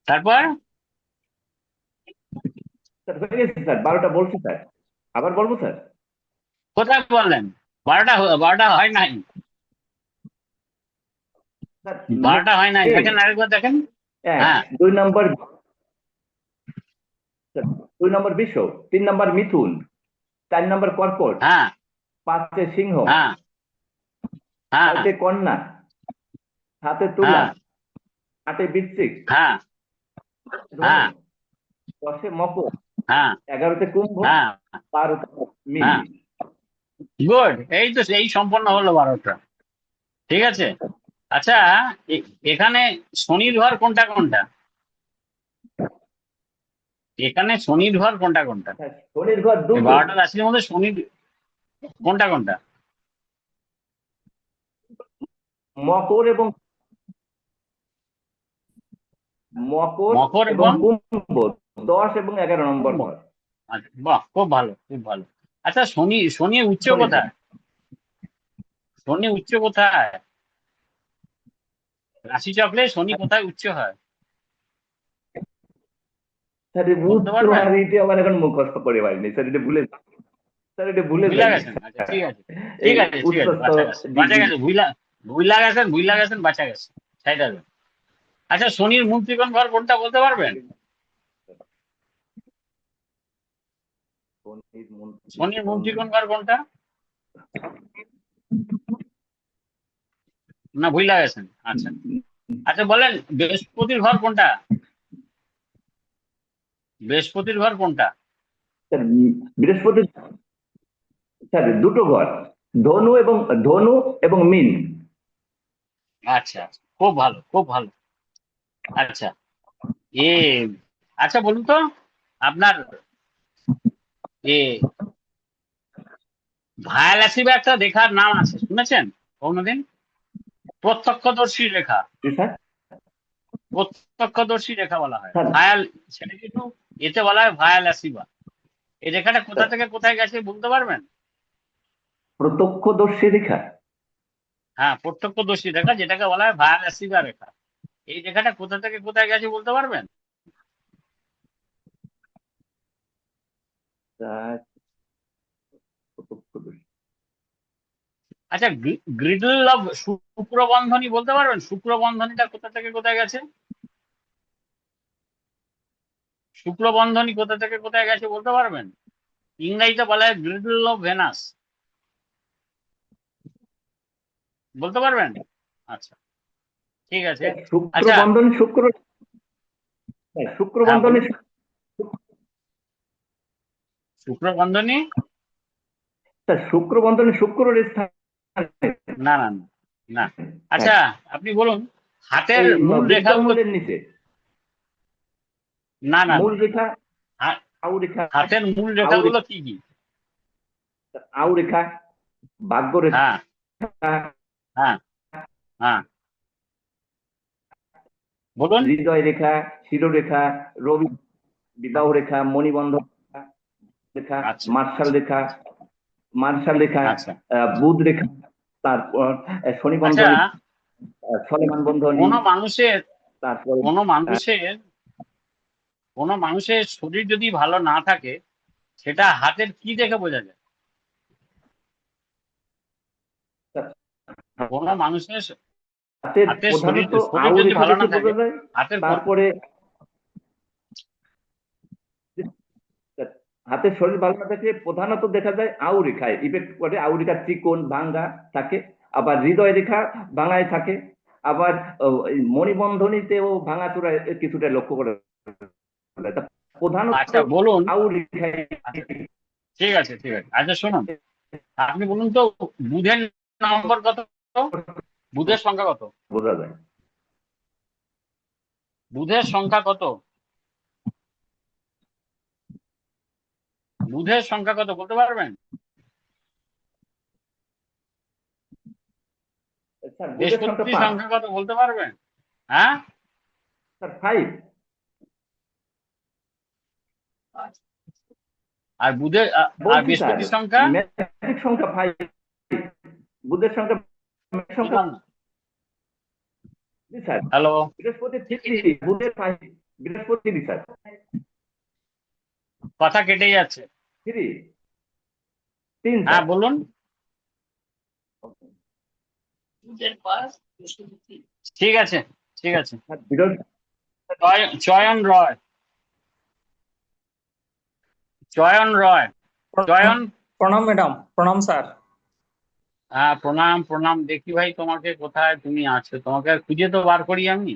তারপর স্যার হয়ে গেছে স্যার, 12টা বলছি স্যার, আবার বলবো স্যার? কোথায় বললেন 12টা? 12টা হয় নাই, স্যার 12টা হয় নাই, দেখেন আরেকবার দেখেন। হ্যাঁ 2 নম্বর, স্যার 2 নম্বর বৃষ, 3 নম্বর মিথুন, 4 নম্বর কর্কট, হ্যাঁ 5 সিংহ, হ্যাঁ হ্যাঁ 6 কন্যা, 7 তুলা, হ্যাঁ 8 বৃশ্চিক, হ্যাঁ হ্যাঁ 10 মকর, হ্যাঁ 11তে কুম্ভ, হ্যাঁ 12তে মিন। হ্যাঁ, গুড। এই তো এই সম্পন্ন হলো 12টা। ঠিক আছে। আচ্ছা, এখানে শনির ঘর কোনটা কোনটা? এখানে শনির ঘর কোনটা কোনটা? শনির ঘর এই দুটো, 12টা রাশির মধ্যে শনির কোনটা কোনটা? মকর এবং মকর মকর এবং এবং কুম্ভ, 10 এবং 11 নম্বর কুম্ভ। ঘর। আচ্ছা, বাহ, খুব ভালো, খুব ভালো। আচ্ছা, শনি উচ্চ শনি কোথায়? শনি উচ্চ কোথায়? রাশি চক্রে শনি কোথায় উচ্চ হয় স্যার বলতে উত্তর পারবেন? আর এটা আমার এখন মুখস্থ করে পারিনি স্যার, এটা ভুলে, স্যার এটা ভুলে ভুলে যাইনি। গেছেন? আচ্ছা, ঠিক আছে, এই ঠিক আছে, ঠিক আছে, উত্তরস্থ বাঁচা গেছে, বাঁচা গেছে, ভুলা গেছেন, বাঁচা গেছে, সেটা। আচ্ছা, শনির মূল ত্রিকোণ ঘর কোনটা বলতে পারবেন? শনির মূল ত্রিকোণ ঘর কোনটা? না, ভুলা গেছেন। আচ্ছা আচ্ছা, বলেন বৃহস্পতির ঘর কোনটা? বৃহস্পতির ঘর কোনটা? স্যার বৃহস্পতি, স্যার দুটো ঘর, ধনু এবং মিন। আচ্ছা আচ্ছা, খুব ভালো, খুব ভালো। আচ্ছা, এ আচ্ছা বলুন তো, আপনার এ ভায়ালাসি বা একটা রেখার নাম আছে, শুনেছেন কোনদিন? প্রত্যক্ষদর্শী রেখা, কি স্যার? প্রত্যক্ষদর্শী রেখা বলা হয় স্যার ভায়াল, সেটা কিন্তু এতে বলা হয় ভায়ালাসিবা। এই রেখাটা কোথা থেকে কোথায় গেছে বলতে পারবেন? প্রত্যক্ষদর্শী রেখা, হ্যাঁ, প্রত্যক্ষদর্শী রেখা, যেটাকে বলা হয় ভায়ালাসিবা রেখা। এই রেখাটা কোথা থেকে কোথায় গেছে বলতে পারবেন? স্যার প্রত্যক্ষদর্শী, আচ্ছা, গ্রিডল অফ শুক্রবন্ধনী বলতে পারবেন? শুক্রবন্ধনীটা কোথা থেকে কোথায় গেছে? শুক্রবন্ধনী কোথা থেকে কোথায় গেছে বলতে পারবেন? ইংরেজিতে বলা হয় গ্রিডল অফ ভেনাস, বলতে পারবেন? আচ্ছা, ঠিক আছে। আচ্ছা, শুক্রবন্ধনী শুক্র, হ্যাঁ শুক্রবন্ধনী বলুন। শুক্রবন্ধনী, স্যার শুক্রবন্ধনী শুক্রের স্থান, না না না না। আচ্ছা, আপনি বলুন হাতের এই মূল রেখাগুলো বৃদ্ধাঙ্গুলের নিচে না না মূল না। রেখা, হা- আউ রেখা, হাতের মূল আউ রেখাগুলো রেখা, কি কি? আউ রেখা, ভাগ্য রেখা, হ্যাঁ হ্যাঁ হ্যাঁ, বলুন। হৃদয় রেখা, শিরোরেখা, রবি, বিবাহ রেখা, মণিবন্ধ রেখা, আচ্ছা মার্শাল আচ্ছা রেখা, মার্শাল রেখা, আচ্ছা বুধ রেখা, তারপর শনি আচ্ছা, বন্ধনী, সলেমান বন্ধনী, কোনো মানুষের তারপর কোনো মানুষের কোনো মানুষের শরীর যদি ভালো না থাকে, সেটা হাতের কি দেখে বোঝা যায়? কোনো মানুষের হাতের হাতের শরীর প্রধানত শরীর আউ যদি রেখা ভালো না দেখে থাকে, বোঝা যায়। হাতের তারপরে হাতের শরীর ভালো না থাকলে প্রধানত দেখা যায় আউ রেখায় ইফেক্ট করে, আউ রেখার ত্রিকোণ ভাঙ্গা থাকে, আবার হৃদয় রেখা ভাঙায় থাকে, আবার এই মণিবন্ধনীতেও ভাঙাচোরা কিছুটা লক্ষ্য করা যায়। তা প্রধানত আচ্ছা বলুন। আউ রেখায় আচ্ছা, ঠিক আছে, ঠিক আছে। আচ্ছা শুনুন, আপনি বলুন তো, বুধের নম্বর কত? বুধের সংখ্যা কত? বোঝা যায়। বুধের সংখ্যা কত? বুধের সংখ্যা কত বলতে পারবেন? স্যার বুধের সংখ্যা বৃহস্পতির 5, সংখ্যা কত বলতে পারবেন? হ্যাঁ, স্যার 5, আর বুধের আর বলছি স্যার বৃহস্পতির সংখ্যা? ম্যাজিক সংখ্যা 5, বুধের সংখ্যা magic সংখ্যা, জি স্যার হ্যালো, বৃহস্পতি 3, বুধের 5, বৃহস্পতি 3 স্যার, কথা কেটে যাচ্ছে। 3 হ্যাঁ স্যার। বলুন। ঠিক আছে, ঠিক আছে। চয়ন রয়, চয়ন রয়, চয়ন। প্রণাম ম্যাডাম, প্রণাম স্যার। হ্যাঁ, প্রণাম প্রণাম। দেখি ভাই তোমাকে, কোথায় তুমি আছো, তোমাকে আর খুঁজে তো বার করি আমি।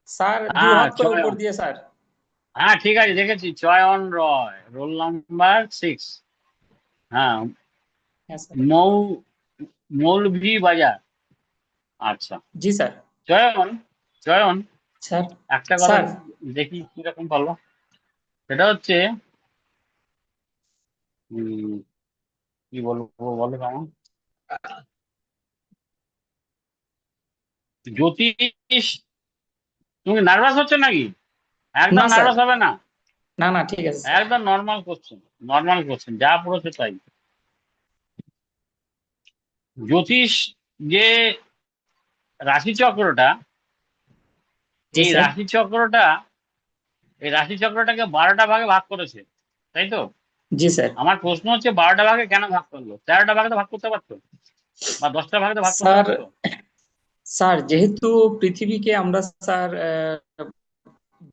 স্যার 2 হ্যাঁ, হাত করে উপর চয়ন। দিয়ে স্যার। হ্যাঁ ঠিক আছে, দেখেছি, চয়ন রয়, রোল নাম্বার 6। হ্যাঁ, হ্যাঁ স্যার। মৌ মৌলভী বাজার। আচ্ছা, জি স্যার। চয়ন, চয়ন, স্যার। একটা কথা স্যার। দেখি কিরকম পারলো। সেটা হচ্ছে কি বলবো, বলো কেমন। জ্যোতিষ, তুমি নার্ভাস হচ্ছে নাকি? একদম না স্যার, নার্ভাস হবে না, না না ঠিক আছে স্যার। একদম নর্মাল কোশ্চেন, নর্মাল কোশ্চেন, যা পড়েছে তাই। জ্যোতিষ যে রাশিচক্রটা, জি এই স্যার। রাশিচক্রটা, এই রাশিচক্রটাকে 12টা ভাগে ভাগ করেছে, তাই তো? জি স্যার। আমার প্রশ্ন হচ্ছে 12টা ভাগে কেন ভাগ করলো? 13টা ভাগে তো ভাগ করতে পারতো, বা 10টা ভাগে তো ভাগ করতে স্যার, পারতো। স্যার যেহেতু পৃথিবীকে আমরা স্যার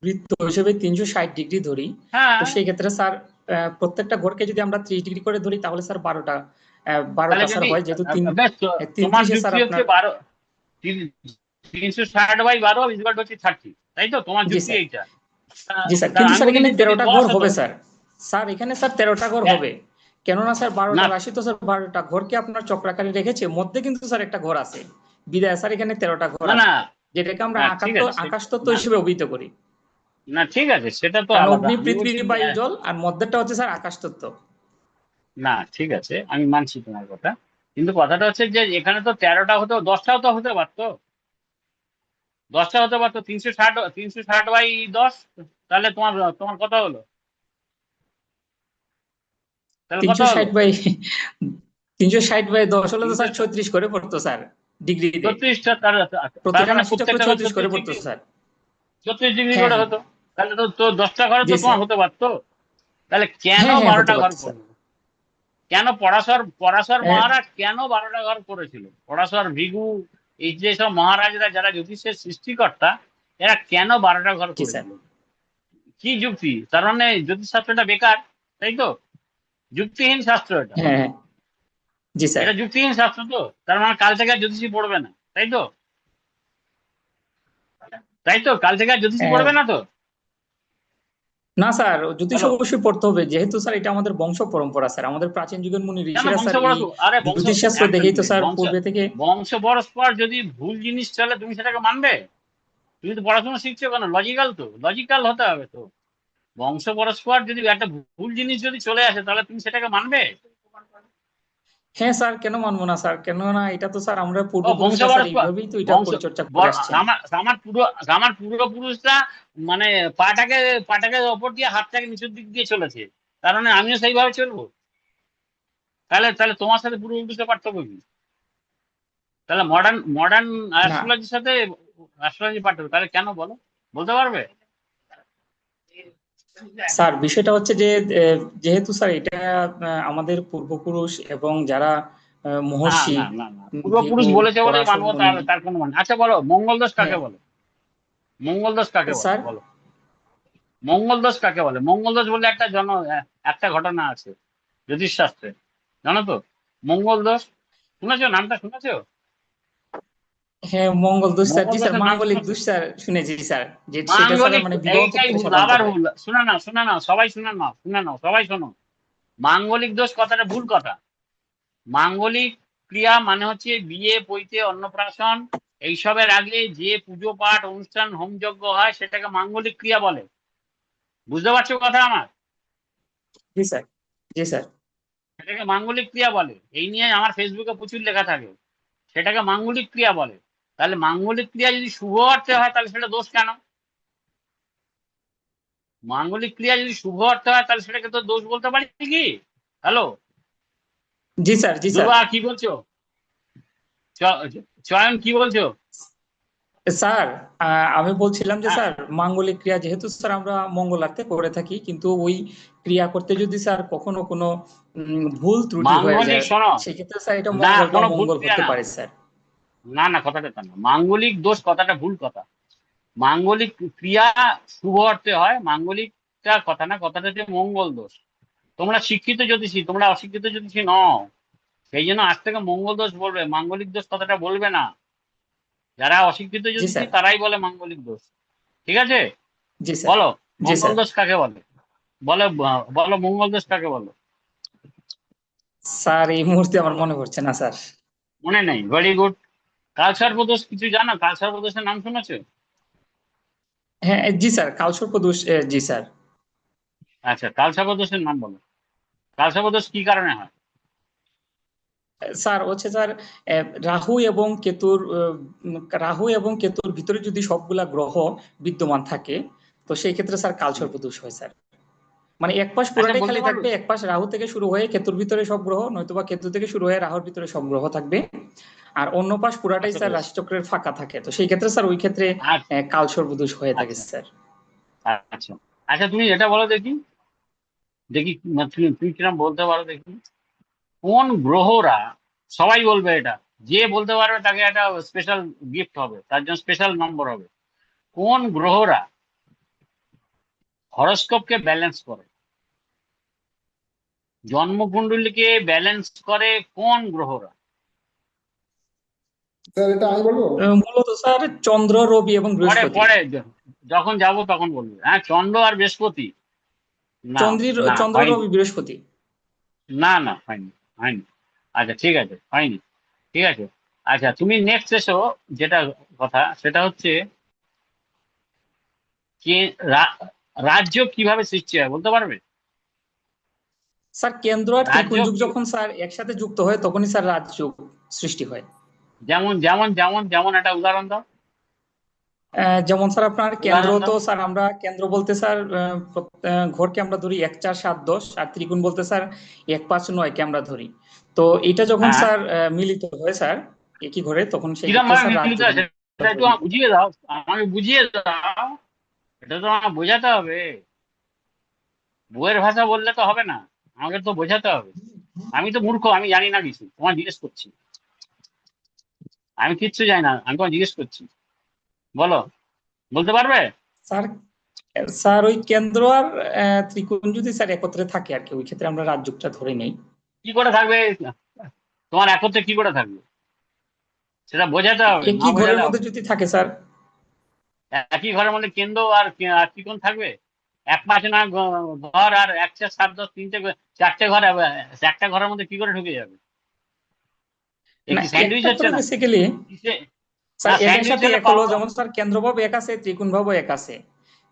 বৃত্ত হিসেবে 360 ডিগ্রি ধরি, হ্যাঁ, তো সেই ক্ষেত্রে স্যার প্রত্যেকটা ঘরকে যদি আমরা 30 ডিগ্রি করে ধরি তাহলে স্যার 12টা তাহলে স্যার যদি হয়, যেহেতু বেশ, তোমার 33 স্যার যুক্তি হচ্ছে আপনার। 360/12 ইকুয়াল টু 30, তাই তো? তোমার জি যুক্তি স্যার। এইটা। জি স্যার, তা কিন্তু আমি স্যার বলি এখানে যে যদি 13টা 10 ঘর হতো। হবে স্যার। স্যার এখানে স্যার 13টা ঘর দেখ, হবে, কেননা স্যার 12টা না রাশি তো স্যার 12টা ঘরকে আপনার চক্রাকারে রেখেছে, মধ্যে কিন্তু স্যার একটা ঘর আছে, বিদায় স্যার এখানে 13টা ঘর না না আছে, যেটাকে আমরা না, ঠিক আছে আকাশ তত্ত্ব না হিসেবে অভিহিত করি। না, ঠিক আছে, সেটা তো কারণ আলাদা, অগ্নি, আমি পৃথিবী, বলছি বায়ু, জল, আর মধ্যেরটা হচ্ছে স্যার আকাশ তত্ত্ব। না, ঠিক আছে, আমি মানছি তোমার কথা, কিন্তু কথাটা হচ্ছে যে এখানে তো 13টা হতো, 10টাও তো হতে পারতো, 10টা হতে পারতো, 360/10, তাহলে তোমার তোমার কথা হলো, তাহলে কথা তিনশো হলো ষাট বাই 360/10 হলে তো স্যার 300, 36 করে পড়তো স্যার ডিগ্রিতে। 36টা, তার প্রত্যেকটা মানে রাশি চক্র প্রত্যেকটা ঘর 36 করে 36 পড়তো ডিগ্রি, স্যার। 36 ডিগ্রি হ্যাঁ করে হ্যাঁ। হতো, তাহলে তো তো 10টা ঘরে তো জি তোমার স্যার। হতে পারতো। তাহলে কেন হ্যাঁ হ্যাঁ, হতে 12টা ঘর পারতো স্যার। করলো? কেন পরাশর পরাশর হ্যাঁ, মহারাজ কেন 12টা ঘর করেছিল? পরাশর, ভৃগু, এই যে সব মহারাজরা যারা জ্যোতিষের সৃষ্টিকর্তা, এরা কেন 12টা ঘর জি স্যার। করেছিল? কি যুক্তি? তার মানে জ্যোতিষ শাস্ত্রটা বেকার, তাই তো? যুক্তিহীন শাস্ত্র এটা, হ্যাঁ হ্যাঁ। জি স্যার। এটা যুক্তিহীন শাস্ত্র তো, তার মানে কাল থেকে আর জ্যোতিষী পড়বে না, তাই তো? তাই তো, কাল থেকে আর জ্যোতিষী হ্যাঁ, পড়বে না তো। না স্যার, জ্যোতিষ হ্যালো, অবশ্যই পড়তে হবে, যেহেতু স্যার এটা আমাদের বংশ পরম্পরা স্যার, আমাদের প্রাচীন যুগের মুনি কেন ঋষিরা বংশ স্যার এই পরস্পর? আরে বংশ, জ্যোতিষ শাস্ত্র একটা দেখেই তো মিনিট, স্যার বংশ পূর্বে থেকে। বংশ পরস্পর যদি ভুল জিনিস চলে, তুমি সেটাকে মানবে? তুমি তো পড়াশোনা শিখছো কেন? লজিক্যাল তো, লজিক্যাল হতে হবে তো। বংশ পরস্পর যদি একটা ভুল জিনিস যদি চলে আসে, তাহলে তুমি সেটাকে মানবে? হ্যাঁ স্যার, কেন মানবো না স্যার, কেননা এটা তো স্যার আমরা ও বংশ পূর্বপুরুষরা স্যার পরস্পর, এইভাবেই তো এটা বংশ পরিচর্যা করে আসছেন। আমার আমার পুরো, আমার পূর্বপুরুষরা মানে পাটাকে পাটাকে ওপর দিয়ে হাতটাকে নিচের দিক দিয়ে চলেছে, তার মানে আমিও সেইভাবে চলবো? তাহলে তাহলে তোমার সাথে পূর্বপুরুষের পার্থক্য কি? তাহলে মডার্ন মডার্ন না অ্যাস্ট্রোলজির সাথে অ্যাস্ট্রোলজি পার্থক্য, তাহলে কেন বলো, বলতে পারবে? স্যার, বিষয়টা হচ্ছে যে যেহেতু স্যার এটা আমাদের পূর্বপুরুষ এবং যারা না মহর্ষি, না না না, ভৃগু, পূর্বপুরুষ বলেছে বলেই পরাশর মানবো, মুনি। তার তার কোনো মানে? আচ্ছা বলো, মঙ্গল দোষ কাকে হ্যাঁ বলে? মঙ্গল দোষ কাকে বলে স্যার। বলো? মঙ্গল দোষ কাকে বলে? মঙ্গল দোষ বলে একটা ঘটনা আছে জ্যোতিষ শাস্ত্রে, জানো তো? মঙ্গল দোষ শুনেছো? নামটা শুনেছো? হ্যাঁ, মঙ্গল দোষ স্যার, মঙ্গল জি স্যার, দোষের নাম মাঙ্গলিক শুনেছো? দোষ স্যার শুনেছি স্যার, যে সেটা স্যার মাঙ্গলিক, মানে বিবাহ এইটাই ক্ষেত্রে ভুল, সাধন আবার করে। ভুল। শুনে নাও, শুনে নাও, সবাই শুনে নাও, শুনে নাও, সবাই শোনো। মাঙ্গলিক দোষ কথাটা ভুল কথা। মাঙ্গলিক ক্রিয়া মানে হচ্ছে বিয়ে, পৈতে, অন্নপ্রাশন, এইসবের আগে যে পুজো পাঠ অনুষ্ঠান হোমযজ্ঞ হয়, সেটাকে মাঙ্গলিক ক্রিয়া বলে। বুঝতে পারছো কথা আমার? জি স্যার। জি স্যার। সেটাকে মাঙ্গলিক ক্রিয়া বলে। এই নিয়ে আমার ফেসবুকে প্রচুর লেখা থাকে, সেটাকে মাঙ্গলিক ক্রিয়া বলে। তাহলে মাঙ্গলিক ক্রিয়া যদি শুভ অর্থে হয়, তাহলে সেটা দোষ কেন? মাঙ্গলিক ক্রিয়া যদি শুভ অর্থে হয়, তাহলে সেটাকে তো দোষ বলতে পারি কি? হ্যালো, জি স্যার। জি স্যার। দুর্বা কি বলছো? চয়ন কি বলছো? স্যার, আমি বলছিলাম যে হ্যাঁ, স্যার মাঙ্গলিক ক্রিয়া যেহেতু স্যার আমরা মঙ্গলার্থে করে থাকি, কিন্তু ওই ক্রিয়া করতে যদি স্যার কখনো কোনো ভুল ত্রুটি হয়ে মাঙ্গলিক যায়, শোনো, সেক্ষেত্রে স্যার এটা না মঙ্গল বা কোনো ভুল অমঙ্গল ক্রিয়া হতে না, পারে স্যার। না না, কথাটা তা না, মাঙ্গলিক দোষ কথাটা ভুল কথা। মাঙ্গলিক ক্রিয়া শুভ অর্থে হয়, মাঙ্গলিকটা কথা না, কথাটা হচ্ছে মঙ্গল দোষ। তোমরা শিক্ষিত জ্যোতিষী, তোমরা অশিক্ষিত জ্যোতিষী নও, সেই জন্য আজ থেকে মঙ্গল দোষ বলবে, মাঙ্গলিক দোষ কথাটা বলবে না। যারা অশিক্ষিত জি জ্যোতিষী স্যার। তারাই বলে মাঙ্গলিক দোষ, ঠিক আছে? জি স্যার। বলো, জি মঙ্গল স্যার। দোষ কাকে বলে? বলো বলো মঙ্গল দোষ কাকে বলো? স্যার এই মুহূর্তে আমার মনে পড়ছে না স্যার। মনে নেই? Very good. কালসর্প দোষ কিছু জানো? কালসর্প দোষের নাম শুনেছো? হ্যাঁ জি স্যার, কালসর্প দোষ, জি স্যার। আচ্ছা, কালসর্প দোষের নাম বলো। কালসর্প দোষ কি কারণে হয়? স্যার হচ্ছে স্যার, রাহু এবং কেতুর ভিতরে যদি সবগুলা গ্রহ বিদ্যমান থাকে, তো সেই ক্ষেত্রে স্যার কালসর্প দোষ হয় স্যার। মানে এক পাশ আচ্ছা, পুরাটাই বলতে খালি পারবে? থাকবে, এক পাশ রাহু থেকে শুরু হয়ে কেতুর ভিতরে সব গ্রহ, নয়তোবা কেতু থেকে শুরু হয়ে রাহুর ভিতরে সব গ্রহ থাকবে, আর অন্য পাশ পুরাটাই আচ্ছা স্যার বেশ। রাশিচক্রের ফাঁকা থাকে। তো সেই ক্ষেত্রে স্যার ওই ক্ষেত্রে আচ্ছা কালসর্প দোষ হয়ে থাকে আচ্ছা স্যার। আচ্ছা। আচ্ছা তুমি এটা বলো দেখি, দেখি তুমি তুমি কিরম বলতে পারো দেখি। কোন গ্রহরা, সবাই বলবে এটা, যে বলতে পারবে তাকে একটা স্পেশাল গিফট হবে, তার জন্য স্পেশাল নম্বর হবে। কোন গ্রহরা হরস্কোপকে ব্যালেন্স করে, জন্মকুণ্ডলীকে ব্যালেন্স করে কোন গ্রহরা? স্যার এটা আমি বলবো। মূলত স্যার চন্দ্র, রবি এবং পরে বৃহস্পতি। পরে যখন যাব তখন বলবে। হ্যাঁ, চন্দ্র আর বৃহস্পতি। না, না চন্দ্র, হয়নি। রবি, বৃহস্পতি। না না, হয়নি হয়নি। আচ্ছা ঠিক আছে, হয়নি। ঠিক আছে। আচ্ছা তুমি নেক্সট এসো। যেটা কথা সেটা হচ্ছে কে রাজ্য কিভাবে সৃষ্টি হয় বলতে পারবে? স্যার কেন্দ্র আর রাজ্য ত্রিকোণযোগ কি, যখন স্যার একসাথে যুক্ত হয় তখনই স্যার রাজযোগ সৃষ্টি হয়। যেমন যেমন যেমন যেমন একটা উদাহরণ দাও। যেমন স্যার আপনার কেন্দ্র, উদাহরণ তো দাও। স্যার আমরা কেন্দ্র বলতে স্যার ঘরকে আমরা ধরি 1 4 7 10, আর ত্রিকোণ বলতে স্যার 1 5 9 কে আমরা ধরি। তো এটা যখন হ্যাঁ, স্যার মিলিত হয় স্যার একই ঘরে, তখন সেই কিরম ক্ষেত্রে ভাবে স্যার মিলিত রাজযোগ হয় সেটা একটু আমাকে বুঝিয়ে দাও। আমাকে বুঝিয়ে দাও, এটা তো আমাকে বোঝাতে হবে। বইয়ের ভাষা বললে তো হবে না, আমাকে তো বোঝাতে হবে। আমি তো মূর্খ, আমি জানি না কিছু, তোমার জিজ্ঞেস করছি। আমি কিচ্ছু জানি না, আমি তোমার জিজ্ঞেস করছি। বলো, বলতে পারবে? স্যার। স্যার ওই কেন্দ্র আর ত্রিকোণ যদি স্যার একত্রে থাকে আর কি, ওই ক্ষেত্রে আমরা রাজযোগটা ধরে নেই। কি করে থাকবে? তোমার একত্রে কি করে থাকবে সেটা বোঝাতে হবে, না একই ঘরের বোঝালে মধ্যে হবে? যদি থাকে স্যার। একই ঘরের মধ্যে কেন্দ্র আর ত্রিকোণ থাকবে? 1 5 9 ঘর আর 1 4 7 10 চারটে ঘর, একটা ঘরের মধ্যে কি করে ঢুকে যাবে? এ না কি স্যান্ডউইচ একটা হচ্ছে করে না? বেসিক্যালি না, স্যার একের স্যান্ডউইচ সাথে হলে এক হলো, পাবো। যেমন স্যার কেন্দ্রভাব 1 আছে, ত্রিকোণ ভাবও 1 আছে,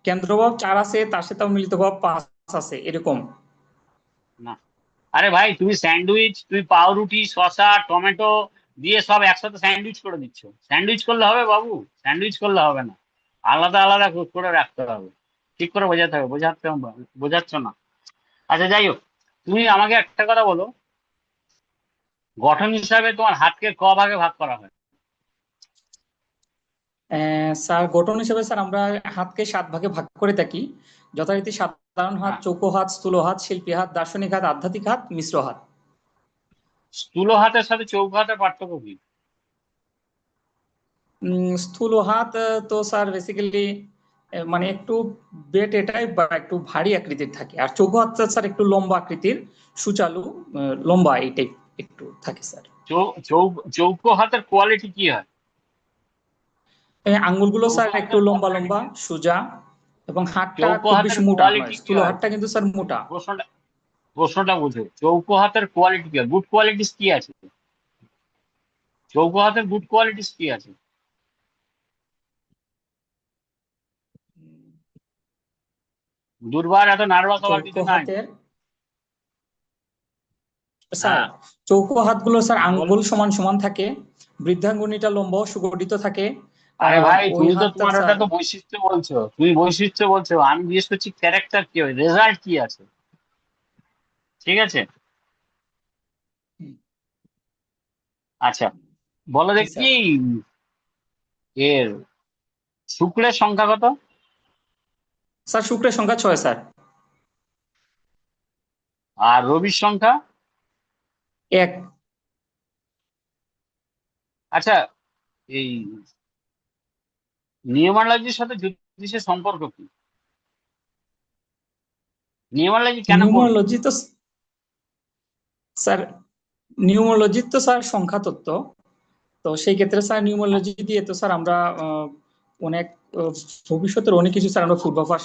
কেন্দ্রভাব 4 আছে, তার সাথে মিলিত ভাব 5 আছে, এরকম। না, আরে ভাই তুমি স্যান্ডউইচ, তুমি পাউরুটি, শসা, টমেটো দিয়ে সব একসাথে স্যান্ডউইচ করে দিচ্ছ। স্যান্ডউইচ করলে হবে বাবু? স্যান্ডউইচ করলে হবে না, আলাদা আলাদা করে রাখতে হবে। ঠিক করে বোঝাতে হবে, বোঝাচ্ছ না। আচ্ছা যাই হোক, তুমি আমাকে একটা কথা বলো, গঠন হিসাবে তোমার হাতকে ক ভাগে ভাগ করা হয়? স্যার গঠন হিসেবে স্যার আমরা হাতকে 7 ভাগে ভাগ করে থাকি, যথারীতি সাধারণ হাত, হ্যাঁ, চৌকো হাত, স্থূল হাত, শিল্পী হাত, দার্শনিক হাত, আধ্যাত্মিক হাত, মিশ্র হাত। স্থূল হাতের সাথে চৌকো হাতের পার্থক্য কি? স্থূল হাত তো স্যার বেসিক্যালি মানে একটু বেট এটাই বা একটু ভারী আকৃতির থাকে, আর চৌকো হাতটা স্যার একটু লম্বা আকৃতির, সুচালু, লম্বা এই টাইপ একটু থাকে স্যার। চৌকো হাতের কোয়ালিটি কি হয়? আঙ্গুলগুলো স্যার চৌকো একটু হাতের লম্বা লম্বা, সোজা, এবং হাতটা চৌকো খুব হাতের বেশি মোটা নয়। কোয়ালিটি কি স্থূল হয়? হাতটা কিন্তু স্যার মোটা। প্রশ্নটা প্রশ্নটা বুঝো, চৌকো হাতের কোয়ালিটি কি হয়? গুড কোয়ালিটিস কি আছে? চৌকো হাতের গুড কোয়ালিটিস কি আছে? দুর্বার এত নার্ভাস হওয়ার চৌকো কিছু নাই। হাতের স্যার, হ্যাঁ, চৌকো হাতগুলো স্যার বলো। আঙ্গুল সমান সমান থাকে, বৃদ্ধাঙ্গুনিটা লম্বা ও সুগঠিত থাকে, আরে আর ভাই ওই তুমি তো হাতটা তোমার ওটা স্যার। তো বৈশিষ্ট্য বলছো, তুমি বৈশিষ্ট্য বলছো, আমি জিজ্ঞেস করছি ক্যারেক্টার কি হয়, রেজাল্ট কি আছে। ঠিক আছে। আচ্ছা বলো জি দেখি, স্যার। এর শুক্রের সংখ্যা কত? স্যার শুক্রের সংখ্যা 6 স্যার। আর রবির সংখ্যা? 1। আচ্ছা, এই নিউমারোলজির সাথে জ্যোতিষের সম্পর্ক কি? নিউমারোলজি কেন পড়বে? নিউমারোলজি তো স্যার, নিউমারোলজি তো স্যার সংখ্যা তত্ত্ব। তো সেই ক্ষেত্রে স্যার নিউমারোলজি দিয়ে তো স্যার আমরা অনেক ভবিষ্যতের অনেক কিছু স্যার আমরা পূর্বাভাস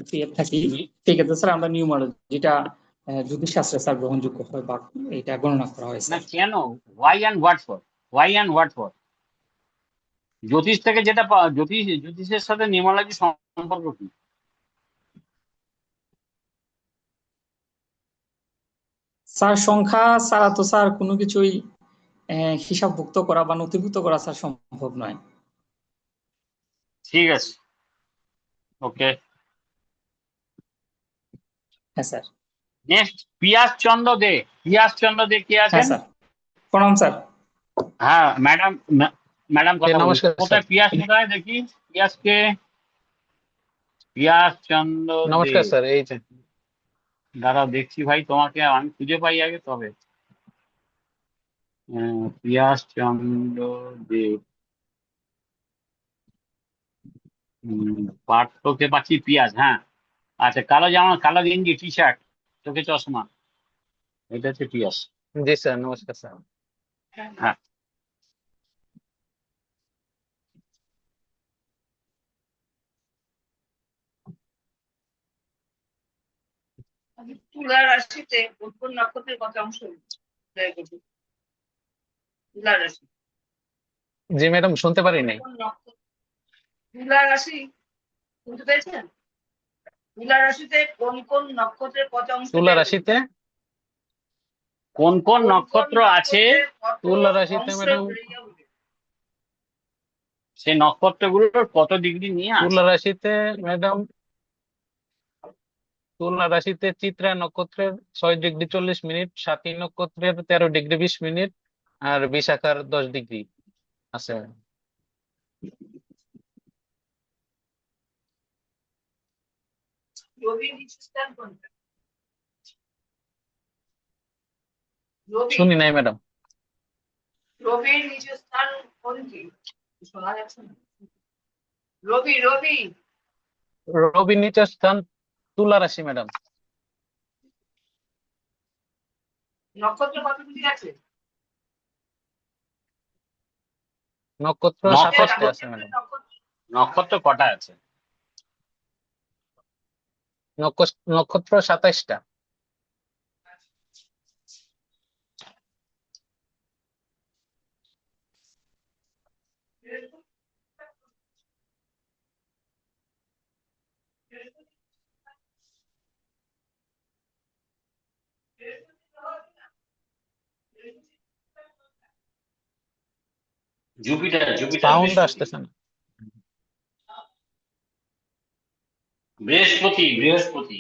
পেয়ে থাকি। সেক্ষেত্রে স্যার আমরা নিউমারোলজিটা জ্যোতিষশাস্ত্রে স্যার গ্রহণযোগ্য হয় বা এটা গণনা করা হয় না স্যার। কেন, why and what for, why and what for? জ্যোতিষ থেকে যেটা জ্যোতিষের সাথে নিউমারোলজি সম্পর্ক কি? স্যার সংখ্যা ছাড়া তো স্যার কোনো কিছুই হিসাবভুক্ত করা বা নথিভুক্ত করা স্যার সম্ভব নয়। ঠিক আছে, ওকে। হ্যাঁ স্যার। নেক্সট পিয়াস চন্দ্র দে। পিয়াস চন্দ্র দে কে হ্যাঁ আছেন? স্যার, প্রণাম স্যার। হ্যাঁ ম্যাডাম, ম্যাডাম কথা বলুন। নমস্কার স্যার। কোথায় পিয়াস, কোথায় দেখি পিয়াসকে? পিয়াস চন্দ্র দে, নমস্কার স্যার, এই যে দাঁড়াও দেখছি ভাই, তোমাকে আমি খুঁজে পাই আগে তবে। পিয়াস চন্দ্র দে, পাঠ্যকে পাচ্ছি পিয়াস, হ্যাঁ। আচ্ছা, কালো জামা, কালো গেঞ্জি, টি শার্ট, চোখে চশমা, এটা হচ্ছে পিয়াস। জি স্যার, নমস্কার স্যার। হ্যাঁ, তুলা রাশিতে কোন কোন নক্ষত্রের কত অংশ দয়া করুন? তুলা রাশি, জি ম্যাডাম, শুনতে পারি কোন নাই। কোন নক্ষত্র? তুলা রাশি শুনতে পেয়েছেন? তুলা রাশিতে কোন কোন নক্ষত্রের কত অংশ তুলা দয়া করুন? রাশিতে কোন কোন কোন কোন নক্ষত্র আছে? নক্ষত্রের কত তুলা রাশিতে অংশ ম্যাডাম, বেরিয়ে উঠবে? সেই নক্ষত্রগুলোর কত ডিগ্রি নিয়ে আছে? তুলা রাশিতে ম্যাডাম, তুলা রাশিতে চিত্রা নক্ষত্রের 6 ডিগ্রি 40 মিনিট, স্বাতী নক্ষত্রের 13 ডিগ্রি 20 মিনিট, আর বিশাখার 10 ডিগ্রি আছে। রবি নিচু স্থান কোনটা? রবি, শুনি নাই ম্যাডাম। রবির নিচু স্থান কোনটি? শোনা যাচ্ছে না। রবি, রবি রবি নিচের স্থান তুলা রাশি ম্যাডাম। নক্ষত্র কতগুলি আছে? নক্ষত্র নক্ষত্র 27টা আছে ম্যাডাম। নক্ষত্র কটা আছে? নক্ষত্র 27টা। জুপিটার, জুপিটার, সাউন্ড বৃহস্পতি, আসতেছে না। বৃহস্পতি, বৃহস্পতি।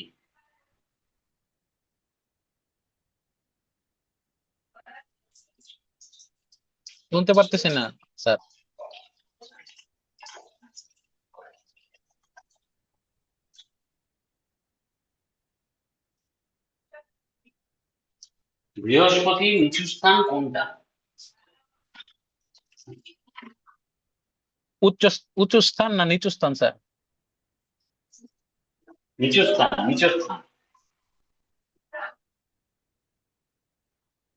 শুনতে পারতেছি না স্যার। বৃহস্পতি নিচু স্থান কোনটা? উচ্চ উঁচু স্থান না নিচু স্থান স্যার? নিচু স্থান, নিচু স্থান।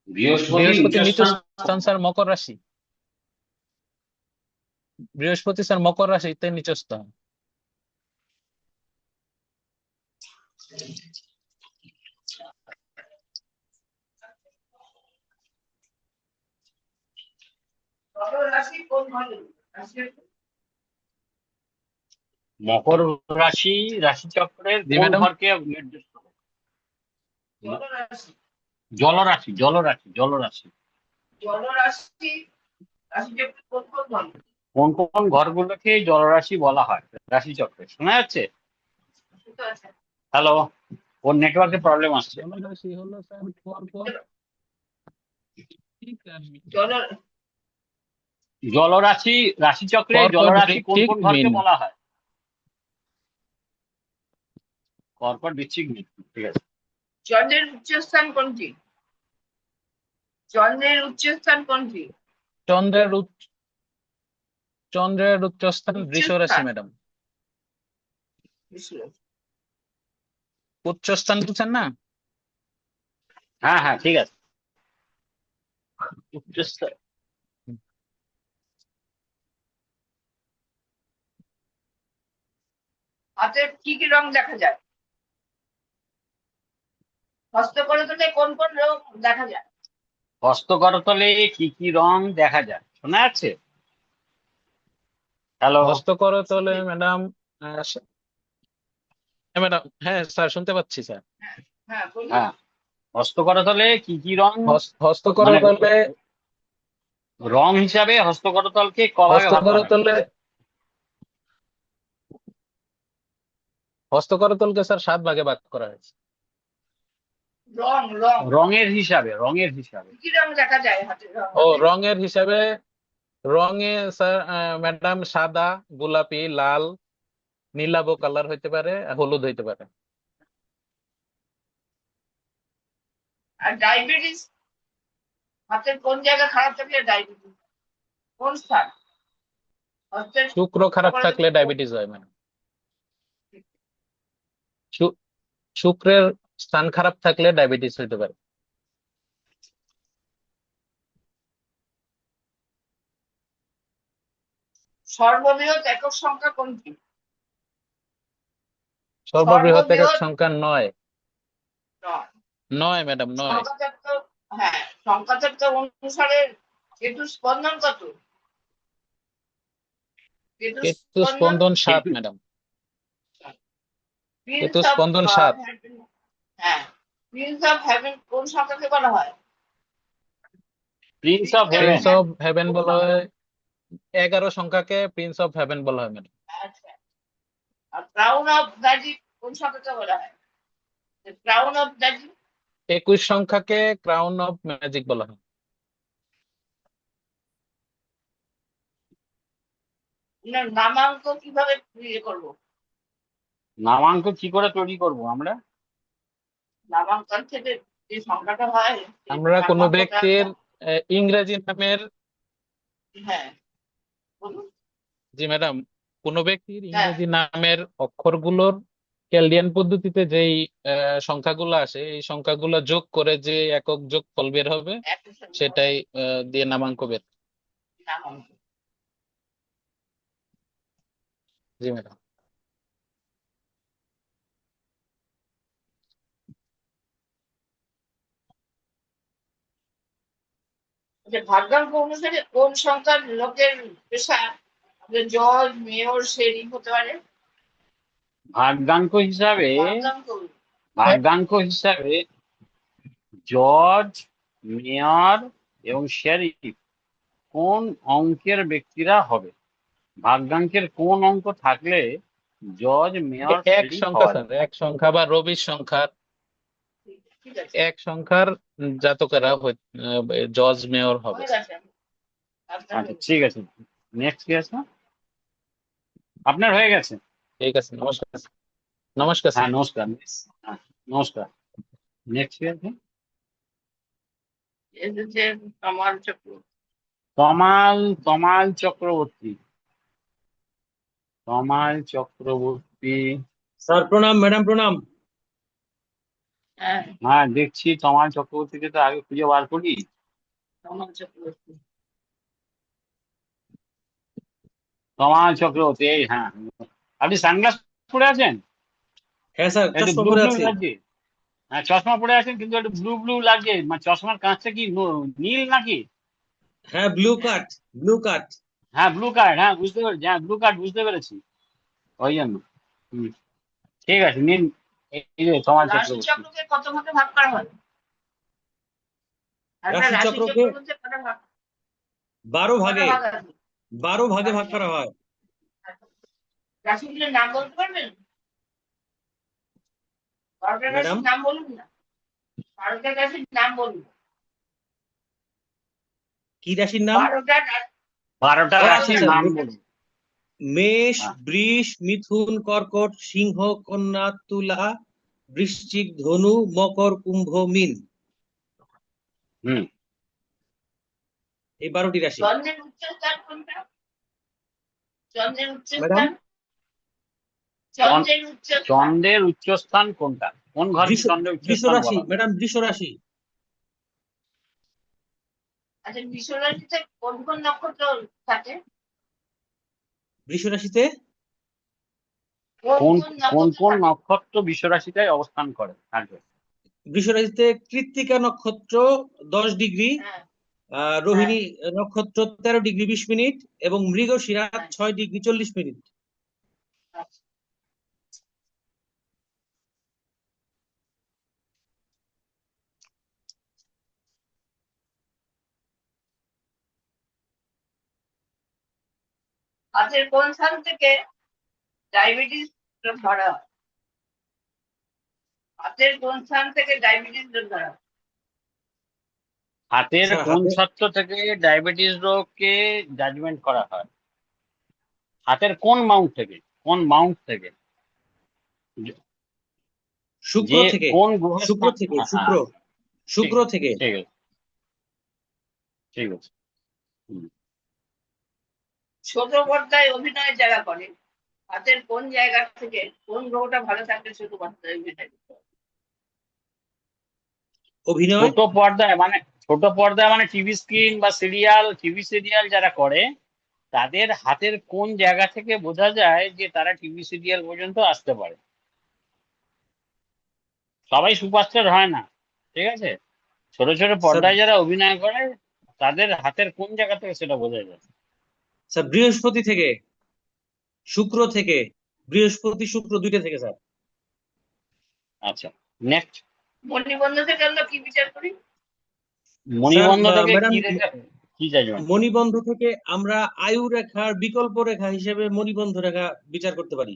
বৃহস্পতি বৃহস্পতি নিচু নিচু স্থান। স্থান স্যার মকর রাশি। বৃহস্পতি স্যার মকর রাশিতে নিচু স্থান। রাশি কোন ঘরে? মকর রাশি রাশিচক্রের জি কোন ম্যাডাম। ঘরকে নির্দেশ করে? জলরাশি, জলরাশি, জলরাশি, জলরাশি। জলরাশি রাশিচক্রের কোন কোন ঘর? কোন কোন ঘরগুলোকে জলরাশি বলা হয় রাশিচক্রে? শোনা যাচ্ছে? শুনতে পাচ্ছেন? হ্যালো, ওর নেটওয়ার্কে প্রবলেম আসছে। জলরাশি হলো স্যার পরপর জল জলরাশি, রাশিচক্রে কর্কট, জলরাশি কোন বৃশ্চিক, কোন ঘরকে মীন। বলা হয়? কর্কট, বৃশ্চিক, মীন। ঠিক আছে। চন্দ্রের উচ্চস্থান কোনটি? চন্দ্রের উচ্চস্থান কোনটি? চন্দ্রের উচ্চস্থান বৃষ রাশি ম্যাডাম। উচ্চস্থান বুঝছেন না? হ্যাঁ হ্যাঁ, ঠিক আছে। উচ্চস্থান হাতের কি কি রং দেখা যায়? হস্তকরতলে কোন কোন রং দেখা যায়? হস্তকরতলে কি কি রং দেখা যায় শোনা যাচ্ছে? হ্যালো হস্তকরতলে ম্যাডাম, ম্যাডাম, হ্যাঁ স্যার, শুনতে পাচ্ছি স্যার। হ্যাঁ বলুন। হ্যাঁ, হস্তকরতলে কি কি রং, মানে হস্তকরতলে রং হিসাবে হস্তকরতলকে কভাবে ভাগ করা হয়? হস্তকরতলকে স্যার 7 ভাগে ভাগ করা হয়েছে। রং রং রঙের হিসাবে কি রং দেখা যায় হাতের রং? রঙের হিসাবে রঙে স্যার ম্যাডাম সাদা, গোলাপি, লাল, নীলাভ কালার হইতে পারে, হলুদ হইতে পারে। আর ডায়াবেটিস, হাতের কোন জায়গা খারাপ থাকলে ডায়াবেটিস, কোন স্থান? হস্তের শুক্র খারাপ থাকলে ডায়াবেটিস হয় ম্যাডাম। শুক্রের স্থান খারাপ থাকলে ডায়াবেটিস হইতে পারে। সর্ববৃহৎ একক সংখ্যা কোনটি? সর্ববৃহৎ একক সংখ্যা 9। নয়। 9 ম্যাডাম, 9। সংখ্যাতত্ত্ব, হ্যাঁ, সংখ্যাতত্ত্ব অনুসারে কেতু স্পন্দন কত? কেতু স্পন্দন 7 ম্যাডাম। কেতু স্পন্দন 7। হ্যাঁ, প্রিন্স অফ হেভেন কোন সংখ্যাকে বলা হয়? প্রিন্স অফ হেভেন বলা হয় 11 সংখ্যাকে প্রিন্স অফ হেভেন বলা হয় ম্যাডাম। আচ্ছা, আর ক্রাউন অফ ম্যাজিক কোন সংখ্যাকে বলা হয়? ক্রাউন অফ ম্যাজিক 21 সংখ্যাকে ক্রাউন অফ ম্যাজিক বলা হয়। নামাঙ্ক কিভাবে ইয়ে করবো? নামাঙ্ক কি করে তৈরি করব আমরা? নামাঙ্কন থেকে যে সংখ্যাটা হয়, আমরা কোনো ব্যক্তির ইংরেজি নামের, হ্যাঁ বলুন। জি ম্যাডাম, কোনো ব্যক্তির ইংরেজি নামের অক্ষরগুলোর ক্যালডিয়ান পদ্ধতিতে যেই সংখ্যাগুলো আসে, এই সংখ্যাগুলো যোগ করে যে একক যোগফল বের হবে, সেটাই দিয়ে নামাঙ্ক বের। জি ম্যাডাম। ভাগ্যাঙ্ক অনুসারে কোন সংখ্যার লোকের পেশা জজ, মেয়র, শেরিফ হতে পারে? ভাগ্যাঙ্ক হিসাবে জজ, মেয়র এবং শেরিফ কোন অঙ্কের ব্যক্তিরা হবে? ভাগ্যাঙ্কের কোন অঙ্ক থাকলে জজ, মেয়র, এক শেরিফ সংখ্যা হওয়া স্যার, যায়? এক সংখ্যা বা রবির সংখ্যার, এক সংখ্যার জাতকেরা জজ, মেয়র হবে। আচ্ছা ঠিক আছে, নেক্সট কি আছে? আপনার হয়ে গেছে? ঠিক আছে, নমস্কার। নমস্কার হ্যাঁ স্যার। নমস্কার। নমস্কার। নেক্সট কি আছে? তমাল চক্র। তমাল চক্রবর্তী। তমাল চক্রবর্তী স্যার প্রণাম, ম্যাডাম প্রণাম। হ্যাঁ দেখছি, তমাল চক্রবর্তীকে তো আগে খুঁজে বার করি। তমাল চক্রবর্তী, তমাল চক্রবর্তী, এই হ্যাঁ। আপনি সানগ্লাস পরে আছেন? হ্যাঁ স্যার, একটু চশমা ব্লু পরে ব্লু আছি। লাগছে। হ্যাঁ চশমা পরে আছেন কিন্তু একটু ব্লু ব্লু লাগছে, মানে চশমার কাঁচটা কি নীল নাকি? হ্যাঁ, ব্লু কাট, ব্লু কাট। হ্যাঁ ব্লু কার্ড, হ্যাঁ বুঝতে পেরেছি, হ্যাঁ ব্লু কার্ড বুঝতে পেরেছি, ওই জন্য। ঠিক আছে, নিন। এই যে তমাল রাশি চক্রবর্তী। চক্রকে কত ভাগে ভাগ করা হয়? একটা রাশি রাশিচক্রকে চক্র বলতে কটা ভাগ? 12 কটা ভাগে, ভাগ আছে? 12 ভাগে ভাগ করা হয়। রাশিগুলোর নাম বলতে পারবেন? 12টা ম্যাডাম, রাশির নাম বলুন না, 12টা রাশির নাম বলুন। কি রাশির নাম? 12টা আচ্ছা, রাশির আচ্ছা, নাম বলুন। মেষ, বৃষ, মিথুন, কর্কট, সিংহ, কন্যা, তুলা, বৃশ্চিক, ধনু, মকর, কুম্ভ, মীন। এই 12টি রাশি। চন্দ্রের উচ্চস্থান কোনটা? চন্দ্রের ম্যাডাম, উচ্চস্থান, চন্দ্রের উচ্চস্থান, চন্দ্রের উচ্চস্থান কোনটা? কোন ঘরকে চন্দ্রের বৃষ উচ্চস্থান রাশি বলা হয়? ম্যাডাম, বৃষ রাশি। আচ্ছা বৃষ রাশিতে কোন কোন নক্ষত্র থাকে? বৃষ রাশিতে কোন কোন কোন নক্ষত্র বিশ্বরাশিটায় অবস্থান করে থাকবে? বৃষরাশিতে কৃত্তিকা নক্ষত্র 10 ডিগ্রি, হ্যাঁ, রোহিণী নক্ষত্র 13 ডিগ্রি 20 মিনিট এবং মৃগশিরা 6 ডিগ্রি 40 মিনিট। আচ্ছা। হাতের কোন স্থান থেকে ডায়াবেটিস ধরা হয়? হাতের কোন স্থান থেকে ডায়াবেটিস ধরা হয়? হাতের স্যার কোন হাতে ছাত্র থেকে ডায়াবেটিস রোগকে জাজমেন্ট করা হয়? হাতের কোন মাউন্ট থেকে? কোন মাউন্ট থেকে? শুক্র যে থেকে, কোন গ্রহ শুক্র থেকে, শুক্র ঠিক শুক্র আছে, থেকে। ঠিক আছে, ঠিক আছে। হুম। ছোট পর্দায় অভিনয় যারা করে হাতের কোন জায়গা থেকে কোন গ্রহটা ভালো থাকলে ছোট পর্দায় অভিনয় করতে হবে? অভিনয় ছোট পর্দায় মানে টিভি স্ক্রিন বা টিভি সিরিয়াল যারা করে তাদের হাতের কোন জায়গা থেকে বোঝা যায় যে তারা টিভি সিরিয়াল পর্যন্ত আসতে পারে? সবাই সুপারস্টার হয় না, ঠিক আছে? ছোট ছোট স্যার পর্দায় যারা অভিনয় করে তাদের হাতের কোন জায়গা থেকে সেটা বোঝা যায়? স্যার বৃহস্পতি থেকে, শুক্র থেকে, বৃহস্পতি শুক্র দুইটা থেকে স্যার। আচ্ছা, নেক্সট। মণিবন্ধ থেকে আমরা কি বিচার করি? মণিবন্ধ স্যার থেকে ম্যাডাম, কি জাজমেন্ট? মণিবন্ধ থেকে আমরা আয়ু রেখার বিকল্প রেখা হিসেবে মণিবন্ধ রেখা বিচার করতে পারি।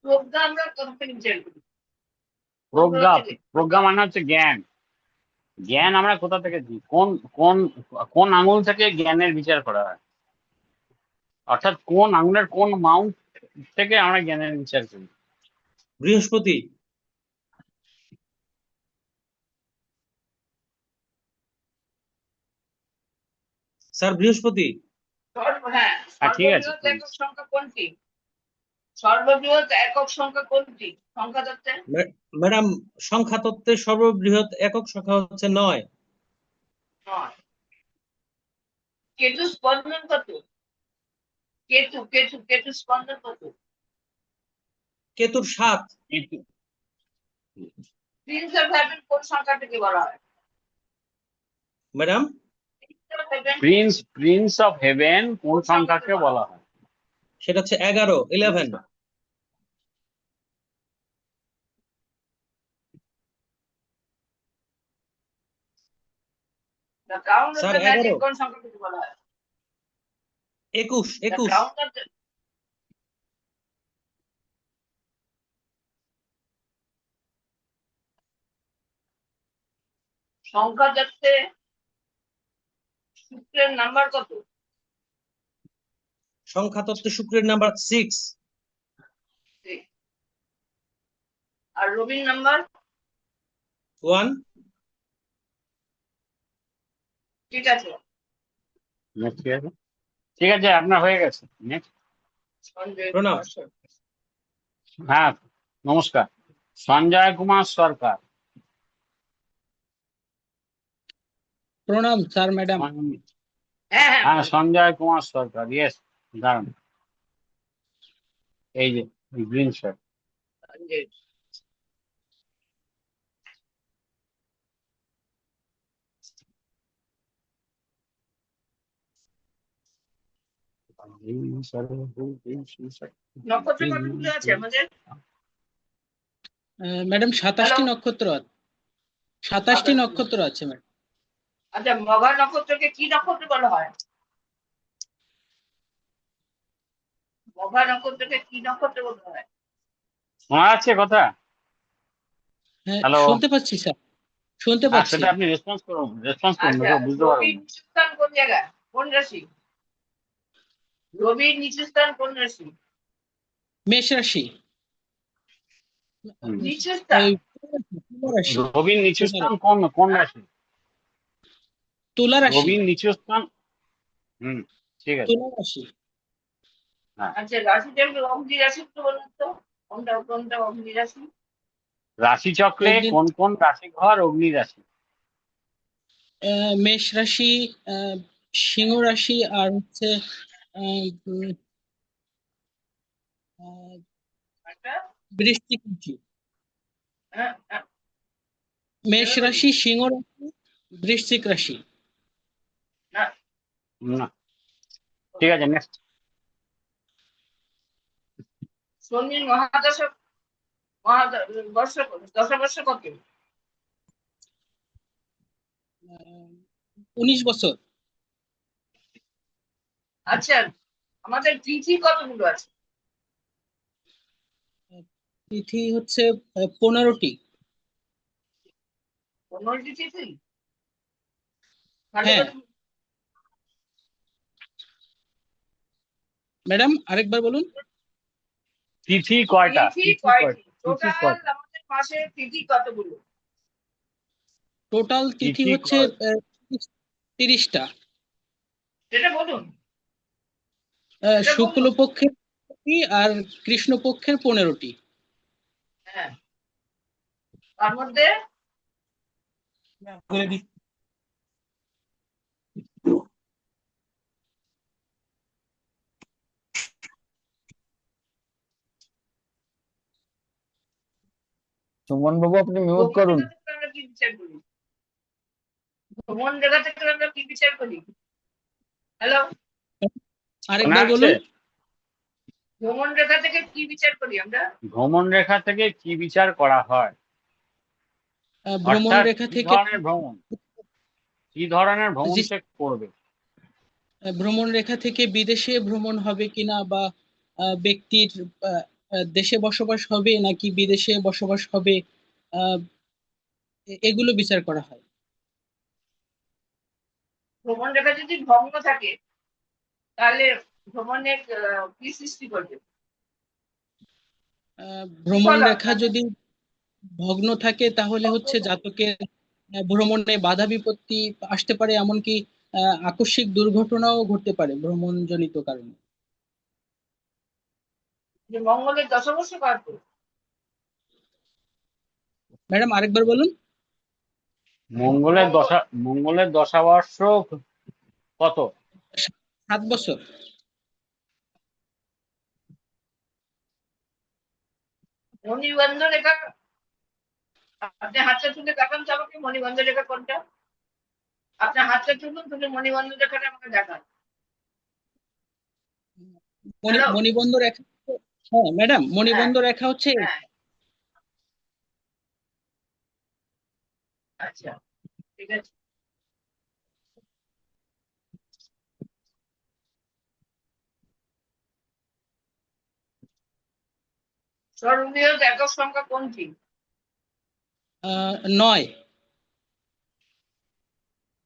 প্রজ্ঞা আমরা কোথা থেকে বিচার করি? প্রজ্ঞা মানে হচ্ছে জ্ঞান। জ্ঞান আমরা কোথা থেকে দিই? কোন কোন কোন আঙুল থেকে জ্ঞানের বিচার করা হয়? অর্থাৎ কোন আঙুলের কোন মাউন্ট থেকে আমরা জ্ঞানের বিচার করি? বৃহস্পতি। স্যার বৃহস্পতি। হ্যাঁ, ঠিক আছে। সর্ববৃহৎ একক সংখ্যা কোনটি? সর্ববৃহৎ একক সংখ্যা কোনটি সংখ্যা তত্ত্বে? ম্যাডাম, সংখ্যা তত্ত্বে সর্ববৃহৎ একক সংখ্যা হচ্ছে 9। কেতু স্পন্দন কত? কেতু কেতু কেতু স্পন্দন কত? কেতুর 7। প্রিন্স অফ হেভেন কোন সংখ্যাটাকে বলা হয়? ম্যাডাম, প্রিন্স অফ হেভেন কোন সংখ্যাকে বলা হয়? সেটা হচ্ছে 11। The crown of sir the magic 11। কোন সংখ্যাটাকে বলা হয়? 21। The crown of the সংখ্যা তত্ত্বে শুক্রের নাম্বার কত? সংখ্যা তত্ত্বে শুক্রের নাম্বার 6। আর রবির নাম্বার 1। ঠিক আছে। ঠিক আছে, আপনার হয়ে গেছে। নেক্সট। প্রণাম। হ্যাঁ, নমস্কার। সঞ্জয় কুমার সরকার। প্রণাম স্যার ম্যাডাম। হ্যাঁ, সঞ্জয় কুমার সরকার, ইয়েস। দাঁড়ান, এই যে গ্রিন শার্ট। নক্ষত্র কতগুলো আছে আমাদের? ম্যাডাম 27টি নক্ষত্র আছে। 27টি নক্ষত্র আছে ম্যাডাম। আচ্ছা, মঘা নক্ষত্রকে কি নক্ষত্র বলা হয়? মঘা নক্ষত্রকে কি নক্ষত্র বলা হয়? শোনা যাচ্ছে কথা? হ্যাঁ, হ্যালো, শুনতে পাচ্ছি স্যার, শুনতে পাচ্ছি। সেটা আপনি রেসপন্স করুন, আচ্ছা, বুঝতে রবির পারবেন। নিচু স্থান কোন জায়গায়, কোন রাশি? রবির নিচু স্থান কোন রাশি? মেষ রাশি। নিচু স্থান তুলা রাশি। রবির নিচু স্থান কোন রাশি? তুলা রাশি। রবির নিচু স্থান, ঠিক আছে। তুলা রাশি। আচ্ছা, রাশিটাকে অগ্নি রাশি তো বলুন তো, কোনটা কোনটা অগ্নি রাশি? রাশি চক্রে কোন কোন রাশি ঘর অগ্নি রাশি? মেষ রাশি, সিংহ রাশি আর হচ্ছে উম, আহ, বৃশ্চিক রাশি। হ্যাঁ, হ্যাঁ, মেষ রাশি, সিংহ রাশি, বৃশ্চিক রাশি। না, না, ঠিক আছে, নেক্সট। শনির দশা বর্ষ কত? 19 বছর। আচ্ছা, আমাদের তিথি কতগুলো আছে? তিথি হচ্ছে 15টি। 15টি তিথি? ভালো হ্যাঁ করে ম্যাডাম, আরেকবার বলুন। তিথি কয়টা? তিথি কয়টি? তিথি টোটাল কয়টা? আমাদের মাসে তিথি কতগুলো? টোটাল তিথি তিথি হচ্ছে 30টা। সেটা বলুন, সেটা বলুন। শুক্লপক্ষের 30টি আর কৃষ্ণপক্ষের 15টি। হ্যাঁ, তার মধ্যে সুমন বাবু আপনি মিউট করুন। আমরা কি বিচার করি? ভ্রমণ রেখা থেকে আমরা কি বিচার করি? হ্যালো, আরেকবার বলুন। ভ্রমণ রেখা থেকে কি বিচার করি আমরা? ভ্রমণ রেখা থেকে কি বিচার করা হয়? ভ্রমণ অর্থাৎ রেখা কি থেকে ধরনের ভ্রমণ, কি ধরনের ভ্রমণ জি, সে করবে? ভ্রমণ রেখা থেকে বিদেশে ভ্রমণ হবে কিনা, বা ব্যক্তির দেশে বসবাস হবে নাকি বিদেশে বসবাস হবে, আহ, এগুলো বিচার করা হয়। ভ্রমণ রেখা যদি ভগ্ন থাকে তাহলে ভ্রমণের কি সৃষ্টি করবে? ভ্রমণ ফল রেখা যদি ভগ্ন থাকে তাহলে হচ্ছে জাতকের ভ্রমণে বাধা বিপত্তি আসতে পারে, এমনকি আকস্মিক দুর্ঘটনাও ঘটতে পারে ভ্রমণজনিত কারণে। যে মঙ্গলের দশবর্ষ কত? ম্যাডাম, আরেকবার বলুন। মঙ্গলের দশাবর্ষ কত? 7 বছর। মণিবন্ধ রেখা, আপনি হাতটা তুলে দেখান তো আমাকে মণিবন্ধ রেখা কোনটা? আপনার হাতটা তুলুন, তুলে মণিবন্ধ রেখাটা আমাকে দেখান। হ্যালো, মণিবন্ধ রেখা, হ্যাঁ ম্যাডাম, হ্যাঁ, মণিবন্ধ রেখা হচ্ছে হ্যাঁ, আচ্ছা, ঠিক আছে। সর্ববৃহৎ একক সংখ্যা কোনটি? 9।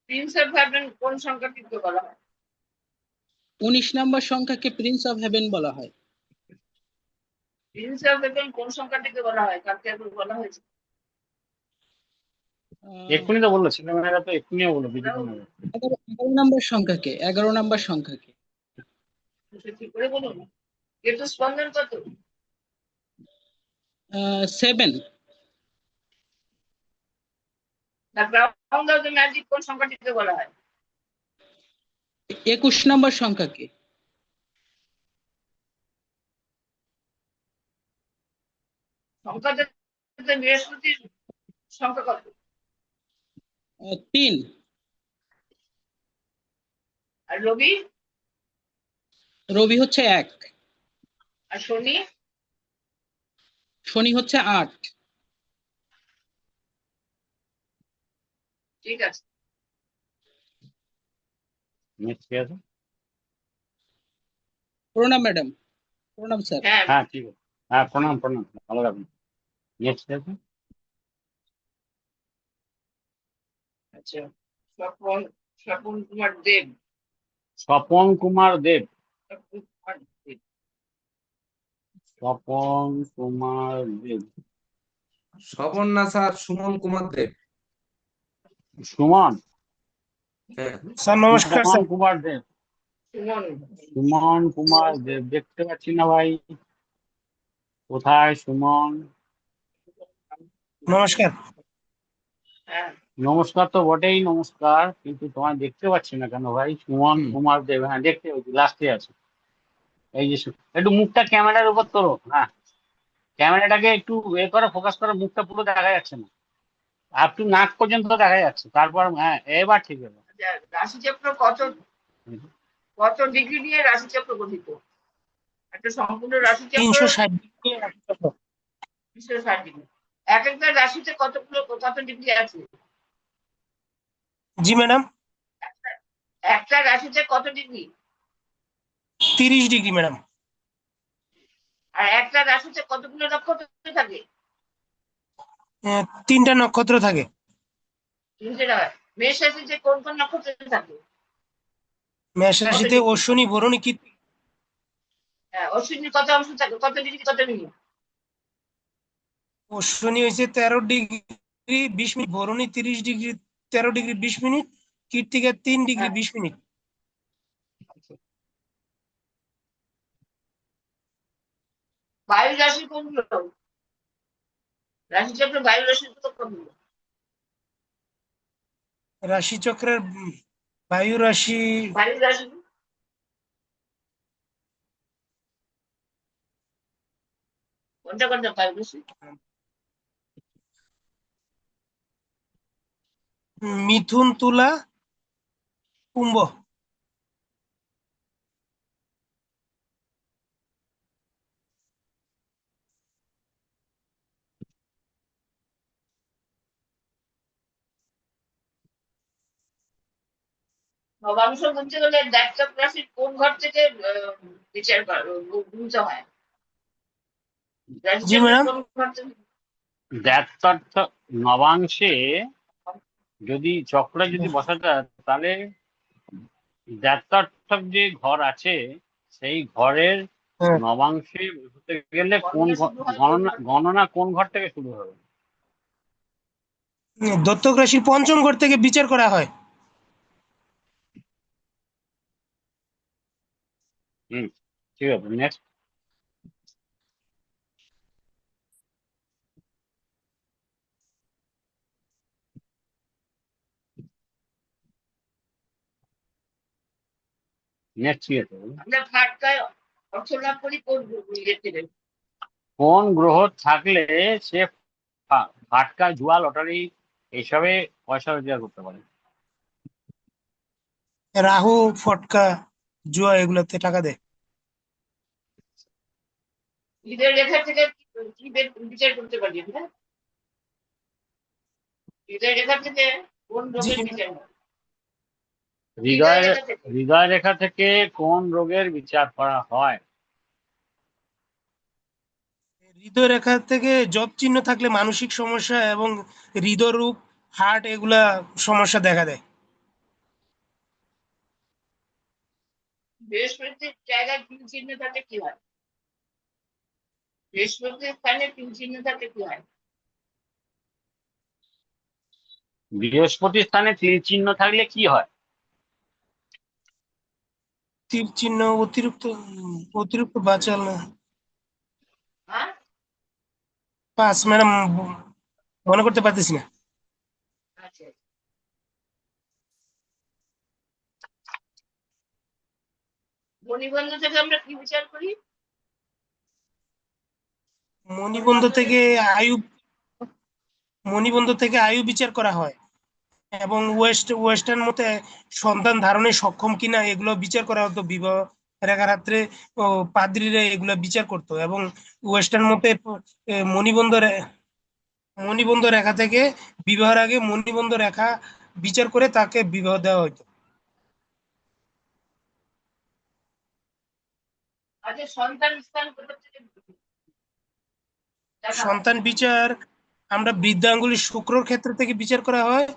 প্রিন্স অফ হেভেন কোন সংখ্যাটিকে বলা হয়? 19 নম্বর সংখ্যাকে প্রিন্স অফ হেভেন বলা হয়। প্রিন্স অফ হেভেন কোন সংখ্যাটিকে বলা হয়? কাকে একবার বলা হয়েছে? এক্ষুনি তো বললো, ছেলেমেয়েরা তো এক্ষুনি বললো কিছুক্ষণ আগে। 11 নম্বর সংখ্যাকে, 11 নম্বর সংখ্যাকে। ঠিক করে বলুন। কেতু স্পন্দন কত? 7। The ground of the magic কোন সংখ্যাটিকে বলা হয়? 21 নম্বর সংখ্যাকে। সংখ্যাতে বৃহস্পতির সংখ্যা কত? 3। আর রবি? রবি হচ্ছে 1। আর শনি? শনি হচ্ছে 8। ঠিক আছে। নেক্সট কি আছে? প্রণাম ম্যাডাম, প্রণাম স্যার। হ্যাঁ, হ্যাঁ, ঠিক আছে। হ্যাঁ, প্রণাম প্রণাম, ভালো থাকবেন। নেক্সট কি আছে? আচ্ছা, স্বপন স্বপন কুমার দেব। স্বপন কুমার দেব। স্বপন কুমার দেব। স্বপন কুমার দেব। স্বপন না স্যার, সুমন কুমার দেব। সুমন। হ্যাঁ স্যার নমস্কার সুমন স্যার। কুমার দেব। সুমন। সুমন কুমার দেব দেখতে পাচ্ছি না ভাই, কোথায় সুমন? নমস্কার। হ্যাঁ, নমস্কার তো বটেই নমস্কার, কিন্তু তোমায় দেখতে পাচ্ছি না কেন ভাই? সুমন কুমার দেব, হ্যাঁ দেখতে পাচ্ছি, লাস্টে আছে। এই যে একটু মুখটা ক্যামেরার উপর তোলো, হ্যাঁ ক্যামেরাটাকে একটু এ করো, ফোকাস করো, মুখটা পুরো দেখা যাচ্ছে না, আপ টু নাক পর্যন্ত দেখা যাচ্ছে, তারপর হ্যাঁ এবার ঠিক হলো। আচ্ছা, রাশিচক্র কত কত ডিগ্রি নিয়ে রাশিচক্র গঠিত? একটা সম্পূর্ণ রাশিচক্র 360 ডিগ্রি রাশিচক্র। 360 ডিগ্রি। এক একটা রাশিতে কত ডিগ্রি আছে? জি ম্যাডাম, একটা রাশিতে কত ডিগ্রি? 30 degree madam. আর একটা রাশিতে কতগুলো নক্ষত্র থাকে? 3টা নক্ষত্র থাকে। তিনটে নয়। মেষ রাশিতে কোন কোন নক্ষত্র থাকে? মেষ কত রাশিতে ডিগ্রি? অশ্বিনী, ভরণী, কৃত্তিকা। হ্যাঁ, অশ্বিনী কত অংশ থাকে, কত ডিগ্রি কত মিনিট? অশ্বিনী হয়েছে 13 degree 20 minute, Bharani 30 degree 13 degree 20 minute, Krittika 3 degree 20 minute. বায়ু রাশি কোনগুলো? রাশিচক্র বায়ু রাশি কোনগুলো? রাশিচক্রের বায়ু রাশি বায়ু রাশি কোনটা কোনটা বায়ু রাশি? মিথুন, তুলা, কুম্ভ। নবাংশ বলতে গেলে জাতক রাশির কোন ঘর থেকে বিচার গুনতে হয়? জি রাশিচক্রের ম্যাডাম, কোন ঘর থেকে? দ্ব্যাৎতর্থ নবাংশে যদি চক্রে যদি বসাতে হয়, তাহলে দ্ব্যাৎতর্থক যে ঘর আছে সেই ঘরের হ্যাঁ, নবাংশে বসাতে গেলে কোন গণনা শুরু হয় কোন গণনা ঘর থেকে? গণনা কোন ঘর থেকে শুরু হবে? দত্তক রাশির পঞ্চম ঘর থেকে বিচার করা হয়। হুম, ঠিক আছে, নেক্সট। নেক্সট কি আছে? আমরা ফাটকায় অর্থ লাভ করি কোন ইয়ে থেকে? কোন গ্রহ থাকলে সে ফাটকা, জুয়া, লটারি এইসবে পয়সা রোজগার করতে পারে? রাহু, ফটকা, জুয়া এগুলোতে টাকা দেয়। হৃদয় রেখা থেকে কি বিচার করতে পারি আমরা? হৃদয় রেখা থেকে কোন জি, রোগের বিচার হয়? হৃদয় হৃদয় রেখা থেকে হৃদয় রেখা থেকে কোন রোগের বিচার করা হয়? হৃদয় রেখা থেকে জব চিহ্ন থাকলে মানসিক সমস্যা এবং হৃদরোগ, হার্ট এগুলা সমস্যা দেখা দেয়। বৃহস্পতির জায়গায় তিন চিহ্ন থাকলে কি হয়? বৃহস্পতির স্থানে তিন চিহ্ন থাকলে কি হয়? বৃহস্পতির স্থানে তীর চিহ্ন থাকলে কি হয়? তীর চিহ্ন অতিরিক্ত বাচাল হ্যাঁ, পাস ম্যাডাম, মনে করতে পারতেছি না। আচ্ছা। মণিবন্ধ থেকে আমরা কি বিচার করি? মণিবন্ধ থেকে আয়ু মণিবন্ধ থেকে আয়ু বিচার করা হয় এবং ওয়েস্টার্ন মতে সন্তান ধারণে সক্ষম কিনা এগুলো বিচার করা হতো বিবাহ রেখার ক্ষেত্রে। পাদ্রীরা এগুলো বিচার করতো এবং ওয়েস্টার্ন মতে এ, মণিবন্ধ মণিবন্ধ রেখা থেকে বিবাহের আগে মণিবন্ধ রেখা বিচার করে তাকে বিবাহ দেওয়া হতো। আচ্ছা, সন্তান স্থান কোথা থেকে দেখা হয়? সন্তান বিচার আমরা বৃদ্ধাঙ্গুলি শুক্রর ক্ষেত্র থেকে বিচার করা হয়,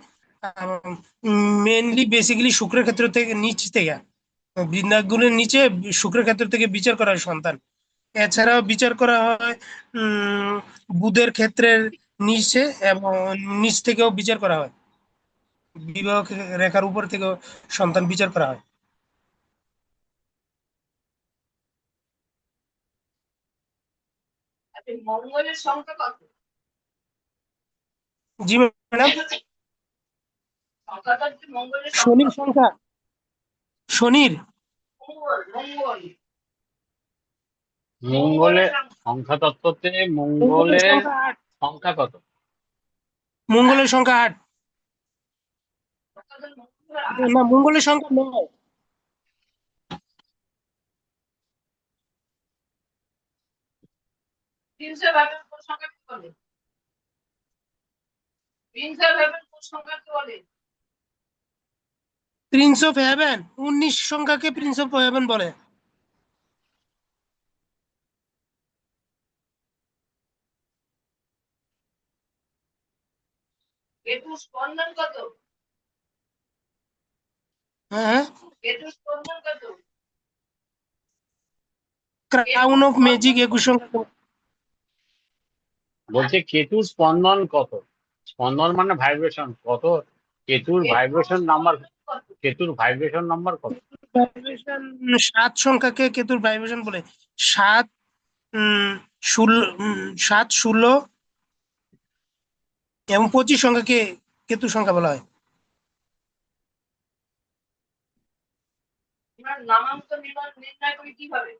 মেনলি বেসিক্যালি শুক্রের ক্ষেত্র থেকে নিচ থেকে, বৃদ্ধাঙ্গুলির নিচে শুক্রের ক্ষেত্র থেকে বিচার করা হয় সন্তান। এছাড়াও বিচার করা হয় বুধের ক্ষেত্রের নিচে এবং নিচ থেকেও বিচার করা হয়, বিবাহ রেখার উপর থেকেও সন্তান বিচার করা হয়। আচ্ছা, মঙ্গলের সংখ্যা কত? জি ম্যাডাম, সংখ্যাটা হচ্ছে মঙ্গলের শনির সংখ্যা, শনির মঙ্গল মঙ্গল মঙ্গলের সংখ্যা তত্ত্বতে মঙ্গলের মঙ্গলের সংখ্যা 8, সংখ্যা কত? মঙ্গলের সংখ্যা 8, সংখ্যাটা মঙ্গলের না মঙ্গলের সংখ্যা 9, প্রিন্সেপ হ্যাভেন কোন সংখ্যাকে বলে? প্রিন্সেপ হ্যাভেন কোন সংখ্যাকে বলে? প্রিন্স অফ হেভেন 19 সংখ্যাকে প্রিন্স অফ হেভেন বলে। কেতুর স্পন্দন কত? হ্যাঁ, কেতুর স্পন্দন কত? ক্রাউন অফ ম্যাজিক 21 সংখ্যা। বলছে কেতুর স্পন্দন কত? স্পন্দন মানে ভাইব্রেশন কত? কেতুর ভাইব্রেশন নাম্বার, কেতুর ভাইব্রেশন নাম্বার কত? ভাইব্রেশন 7 সংখ্যাকে কেতুর ভাইব্রেশন বলে। 7, 7, 16 এবং 25 সংখ্যাকে কেতুর সংখ্যা বলা হয়। এবার নামাঙ্ক নির্ণয় করি কিভাবে?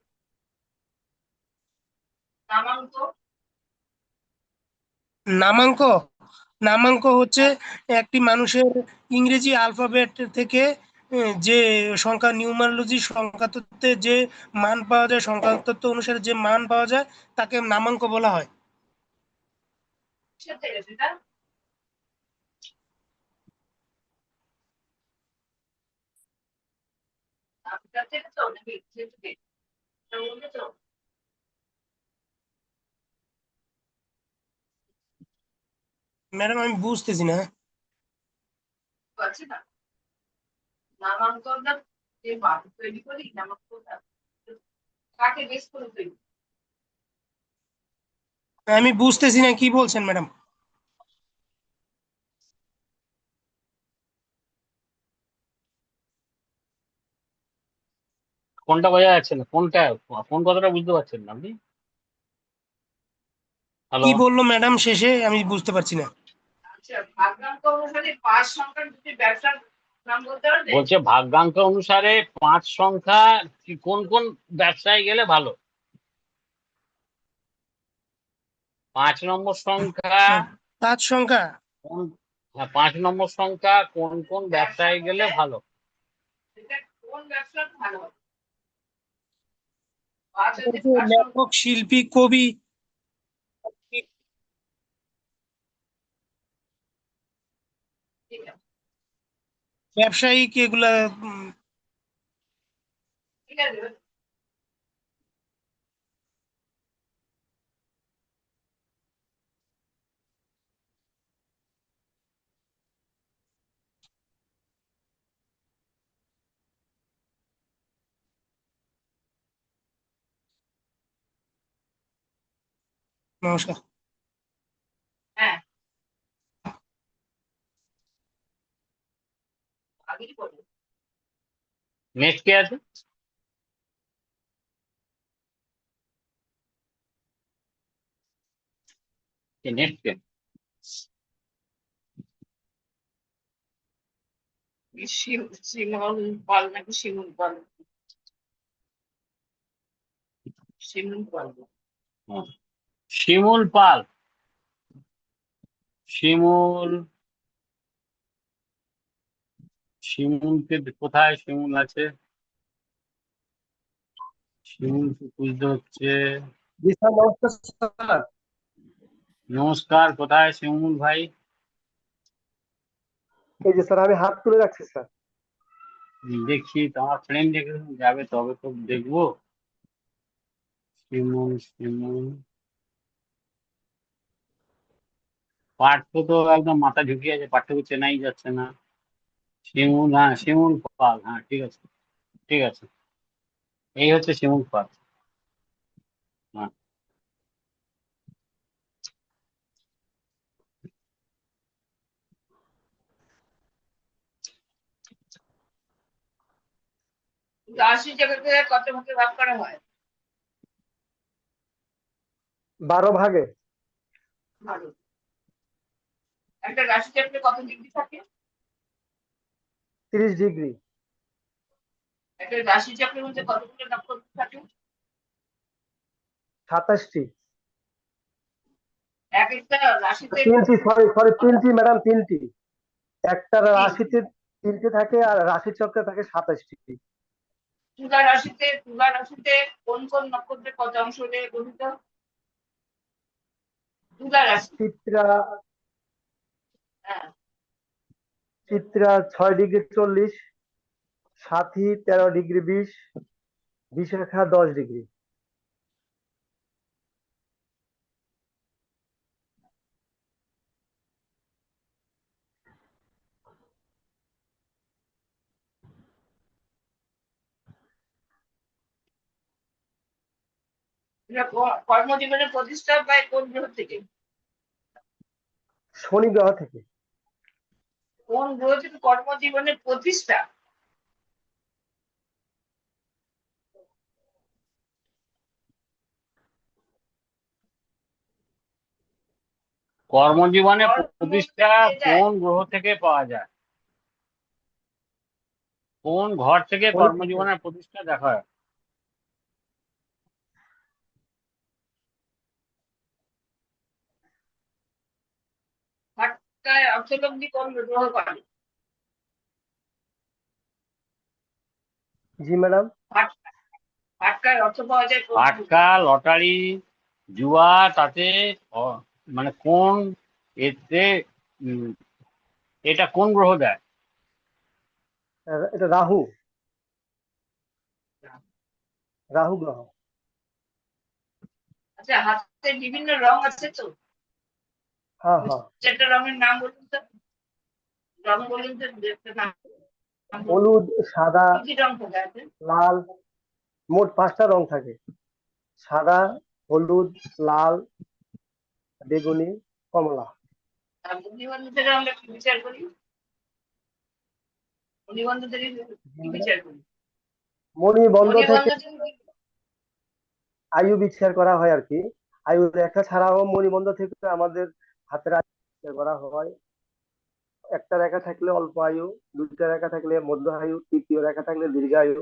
নামাঙ্ক নামাঙ্ক, নামাঙ্ক হচ্ছে একটি মানুষের ইংরেজি অ্যালফাবেট থেকে যে সংখ্যা, নিউমারোলজি সংখ্যা তত্ত্বে যে মান পাওয়া যায়, সংখ্যা তত্ত্ব অনুসারে যে মান পাওয়া যায় তাকে নামাঙ্ক বলা হয়। কিসের থেকে সেটা? আপনার থেকে তো নাকি কিসের থেকে? এটা বলবে তো? ম্যাডাম আমি বুঝতেছি না। পারছি না। নামাঙ্কটা যে মান তৈরি করি, নামাঙ্কটা কাকে বেস করে তৈরি? আমি বুঝতেছি না কি বলছেন ম্যাডাম। কোনটা বোঝা যাচ্ছে না? কোনটা, কোন কথাটা বুঝতে পারছেন না আপনি? হ্যালো, কি বললো ম্যাডাম শেষে আমি বুঝতে পারছি না। আচ্ছা, ভাগ্যাঙ্ক অনুসারে 5 সংখ্যার দুটি ব্যবসার নাম বলতে পারবে? বলছে ভাগ্যাঙ্ক অনুসারে 5 সংখ্যা কোন কোন ব্যবসায় গেলে ভালো? 5 নম্বর সংখ্যা 5 সংখ্যা, কোন, হ্যাঁ 5 নম্বর সংখ্যা কোন কোন ব্যবসায় গেলে ভালো? সেটা কোন ব্যবসা ভালো হবে? 5 আছে বলছে 5 সংখ্যা। লেখক, শিল্পী, কবি, ঠিক আছে, ব্যবসায়িক এগুলা। ঠিক আছে। নমস্কার। হ্যাঁ, আগেই বলো। নেক্সট কে আছে? নেক্সট কে? শিমুল পাল নাকি শিমুল পাল? শিমুল পাল। শিমুল পাল। শিমুল, শিমুলকে কোথায় শিমুল আছে? শিমুল খুঁজতে হচ্ছে। জি স্যার, নমস্কার স্যার। নমস্কার, কোথায় শিমুল ভাই? এই যে স্যার আমি হাত তুলে রাখছি স্যার। দেখছি তোমার ফ্রেন্ড যাবে তবে তো দেখবো। শিমুল, শিমুল পার্থ তো একদম মাথা ঢুকিয়ে আছে, পার্থকে চেনাই যাচ্ছে না। শিমুল, হ্যাঁ শিমুল পাল, হ্যাঁ ঠিক আছে, ঠিক আছে, এই হচ্ছে শিমুল পাল। হ্যাঁ, রাশি জগতে কত ভাগে ভাগ করা হয়? 12 ভাগে। ভালো। একটা রাশি চক্রে কত ডিগ্রি থাকে? 30 ডিগ্রি। একটা রাশি চক্রের মধ্যে কতগুলো নক্ষত্র থাকে? 27টি। এক একটা রাশিতে 3টি, সরি 3টি ম্যাডাম, 3টি। একটা রাশিতে 3টে থাকে আর রাশি চক্রে থাকে 27টি। তুলা রাশিতে কোন কোন নক্ষত্রের কত অংশ নিয়ে গঠিত? তুলা রাশি। হ্যাঁ, চিত্রা 6 ডিগ্রি 40, সাথী 13 ডিগ্রি 20, বিশাখা 10 ডিগ্রি। কর্মজীবনের প্রতিষ্ঠা পায় কোন গ্রহ থেকে? শনি গ্রহ থেকে। কোন গ্রহ থেকে কর্মজীবনের প্রতিষ্ঠা? কর্মজীবনে প্রতিষ্ঠা কোন গ্রহ থেকে পাওয়া যায়? কোন ঘর থেকে কর্মজীবনের প্রতিষ্ঠা দেখা হয়? ফাটকায় অর্থলব্ধি কোন গ্রহ করে? জি ম্যাডাম। ফাটকায় অর্থ পাওয়া যায় কোন? ফাটকা, লটারি, জুয়া, তাতে মানে কোন এতে এটা কোন গ্রহ দেয়? এটা রাহু গ্রহ। আচ্ছা, হাতে বিভিন্ন রং আছে তো? হ্যাঁ। চারটা রঙের নাম বলুন তো। রং বলুন তো, হলুদ, সাদা, কি রং থাকে আছে? লাল, মোট 5টা রং থাকে। সাদা, হলুদ, লাল, বেগুনি, কমলা। আর নিবন্ধ থেকে আমরা কি বিচার করি? নিবন্ধ থেকে কি বিচার করি? মণিবন্ধ থেকে আয়ু বিচার করা হয় আর কি। আয়ু রেখা ছাড়াও মণিবন্ধ থেকে আমাদের হাতের আয়ু বিচার করা হয়। একটা রেখা থাকলে অল্প আয়ু, 2টা রেখা থাকলে মধ্য আয়ু, 3য় রেখা থাকলে দীর্ঘায়ু।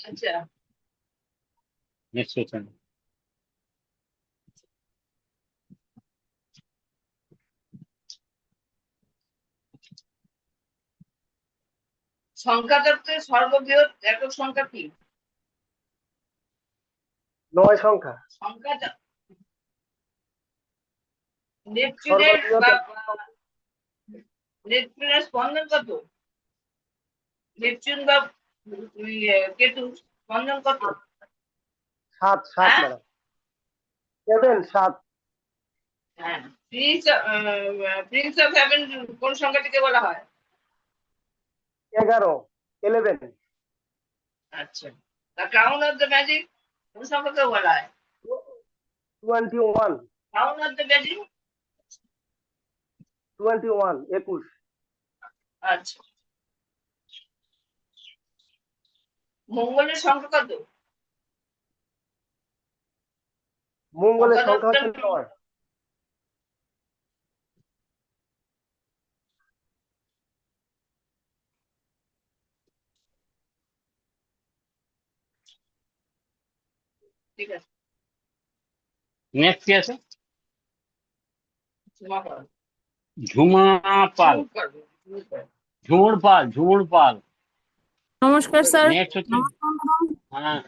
আচ্ছা, নেক্সট কোশ্চেন। সংখ্যা তত্ত্বের সর্ববৃহৎ একক সংখ্যা কি? 9 সংখ্যা। সংখ্যা নেপচুনের স্পন্দন কত? নেপচুন বা কেতু স্পন্দন কত? 7 ম্যাডাম। 7। হ্যাঁ। প্রিন্স অফ হেভেন কোন সংখ্যাটিকে বলা হয়? 11। আচ্ছা, the crown of the magic কোন সংখ্যাকে বলা হয়? 21। Crown of the magic 21। আচ্ছা, মঙ্গলের সংখ্যা কত? মঙ্গলের সংখ্যা হচ্ছে 9। ঠিক আছে। নেক্সট কি আছে? ঝুমা পাল। ঝুমুর পাল। নমস্কার স্যার। নেক্সট হচ্ছে, হ্যাঁ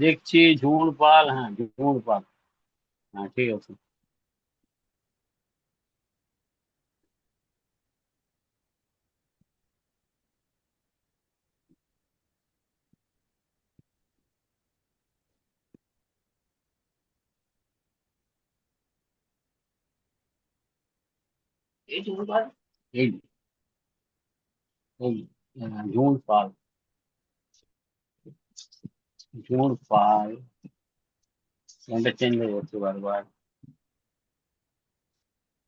দেখছি ঝুমুর পাল। হ্যাঁ, ঝুমুর পাল। হ্যাঁ, ঠিক আছে। এই ঝুমুর পাল। এই ঝুমুর পাল। ঝুমুর পাল এটা চেঞ্জ হয়ে যাচ্ছে বারবার।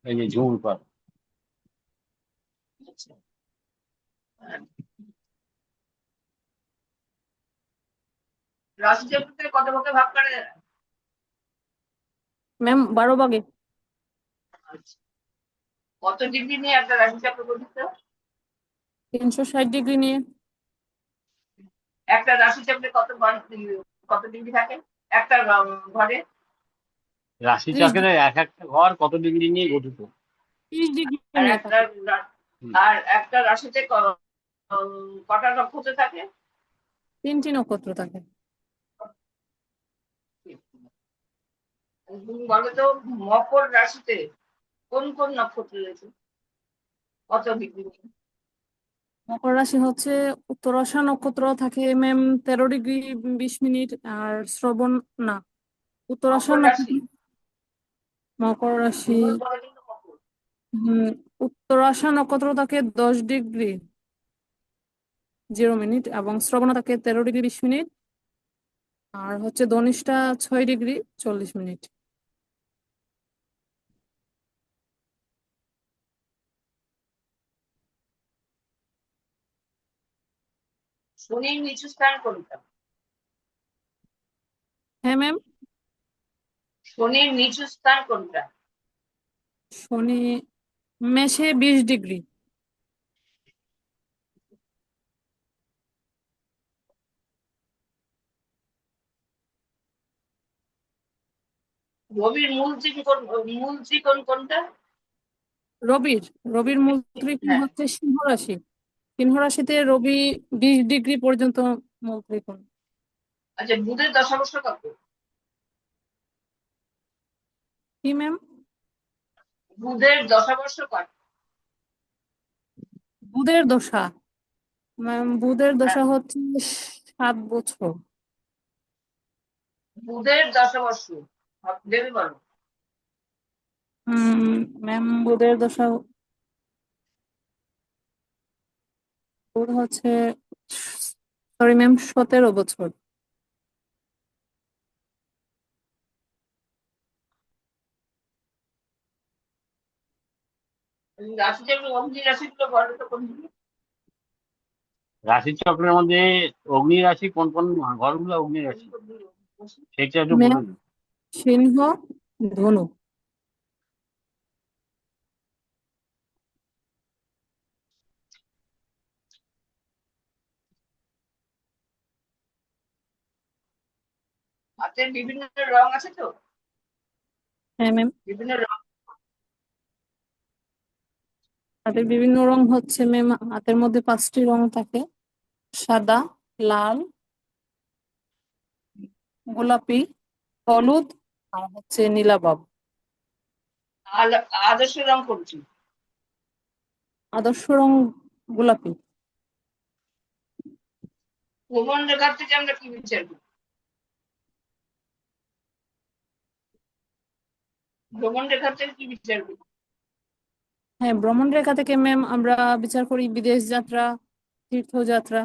এই যে ঝুমুর পাল। রাশিচক্রকে কত ভাগে ভাগ করে? ম্যাম 12 ভাগে। আচ্ছা, কত ডিগ্রি নিয়ে একটা রাশিচক্র গঠিত? 360 ডিগ্রি নিয়ে। একটা রাশিচক্রে কত ডিগ্রি থাকে একটা ঘরে? রাশি 30 চক্রের এক একটা ঘর কত ডিগ্রি নিয়ে গঠিত? 30 ডিগ্রি আর নিয়ে একটা থাকে। আর একটা রাশিতে কটা নক্ষত্র থাকে? 3টি নক্ষত্র থাকে। তুমি বলো তো, মকর রাশিতে কোন কোন নক্ষত্র রয়েছে, কত ডিগ্রি নিয়ে? মকর রাশি হচ্ছে উত্তরাষা নক্ষত্র থাকে ম্যাম 13 ডিগ্রি 20 মিনিট, আর শ্রবণ না, উত্তরাষা মকর রাশি, নক্ষত্র। মকর রাশি মকর বলে কিন্তু মকর। উত্তরাষা নক্ষত্র থাকে 10 ডিগ্রি 0 মিনিট, এবং শ্রবণা থাকে 13 ডিগ্রি 20 মিনিট, আর হচ্ছে ধনিষ্ঠা 6 ডিগ্রি 40 মিনিট। শনির নিচু স্থান কোনটা? হ্যাঁ ম্যাম। শনির নিচু স্থান কোনটা? শনি মেষে 20 ডিগ্রি। রবির মূল ত্রিকোণ কোনটা? রবির রবির মূল ত্রিকোণ হ্যাঁ, হচ্ছে সিংহ রাশি। সিংহ রাশিতে রবি 20 ডিগ্রি পর্যন্ত মূল ত্রিকোণ। আচ্ছা, বুধের দশাবর্ষ কত? কি ম্যাম? বুধের দশাবর্ষ কত? বুধের দশা ম্যাম, বুধের দশা হচ্ছে 7 বছর। বুধের দশাবর্ষ দেবে বলো। ম্যাম বুধের দশা বুধ হচ্ছে, সরি ম্যাম, 17 বছর। রাশি চক্র অগ্নি রাশিগুলো বলো তো কোন দিকে? রাশি চক্রের মধ্যে অগ্নি রাশি কোন কোন ঘরগুলো অগ্নি রাশি সেটা একটু ম্যাম বলুন। সিংহ, ধনু। হাতের বিভিন্ন রং আছে তো, হ্যাঁ ম্যাম। বিভিন্ন রং। হাতের বিভিন্ন রং হচ্ছে ম্যাম, হাতের মধ্যে 5টি রং থাকে: সাদা, লাল, গোলাপি, হলুদ, আর হচ্ছে নীলাভ। আদর্শ রং কোনটি? আদর্শ রং গোলাপি। ভ্রমণ রেখার থেকে আমরা কি বিচার করি? ভ্রমণ রেখার থেকে কি বিচার করি? হ্যাঁ, ভ্রমণ রেখা থেকে ম্যাম আমরা বিচার করি বিদেশ যাত্রা, তীর্থযাত্রা।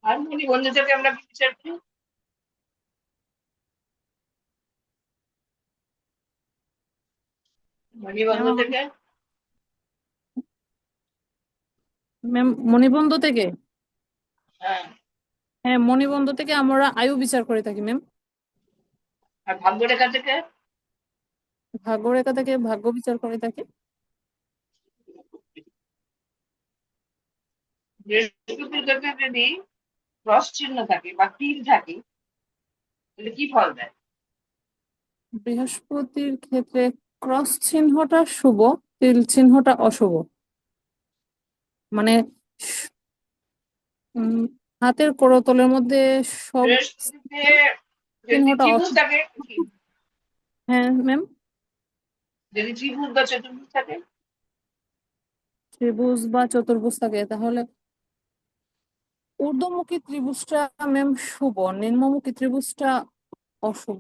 আর মণিবন্ধ থেকে আমরা কি বিচার করি? মণিবন্ধ থেকে ম্যাম মণিবন্ধ থেকে, হ্যাঁ, হ্যাঁ মণিবন্ধ থেকে আমরা আয়ু বিচার করে থাকি ম্যাম। আর ভাগ্য রেখা থেকে? ভাগ্য রেখা থেকে ভাগ্য বিচার করে থাকি। বৃহস্পতির ক্ষেত্রে যদি ক্রস চিহ্ন থাকে বা তীর থাকে তাহলে কি ফল দেয়? বৃহস্পতির ক্ষেত্রে ক্রস চিহ্নটা শুভ, তিল চিহ্নটা অশুভ। মানে উম, হাতের করতলের মধ্যে সব বৃহস্পতিতে যদি চিহ্নটা ত্রিভুজ অশুভ। থাকে হ্যাঁ ম্যাম। যদি ত্রিভুজ বা চতুর্ভুজ থাকে? ত্রিভুজ বা চতুর্ভুজ থাকে তাহলে ঊর্ধ্বমুখী ত্রিভুজটা ম্যাম শুভ, নিম্নমুখী ত্রিভুজটা অশুভ।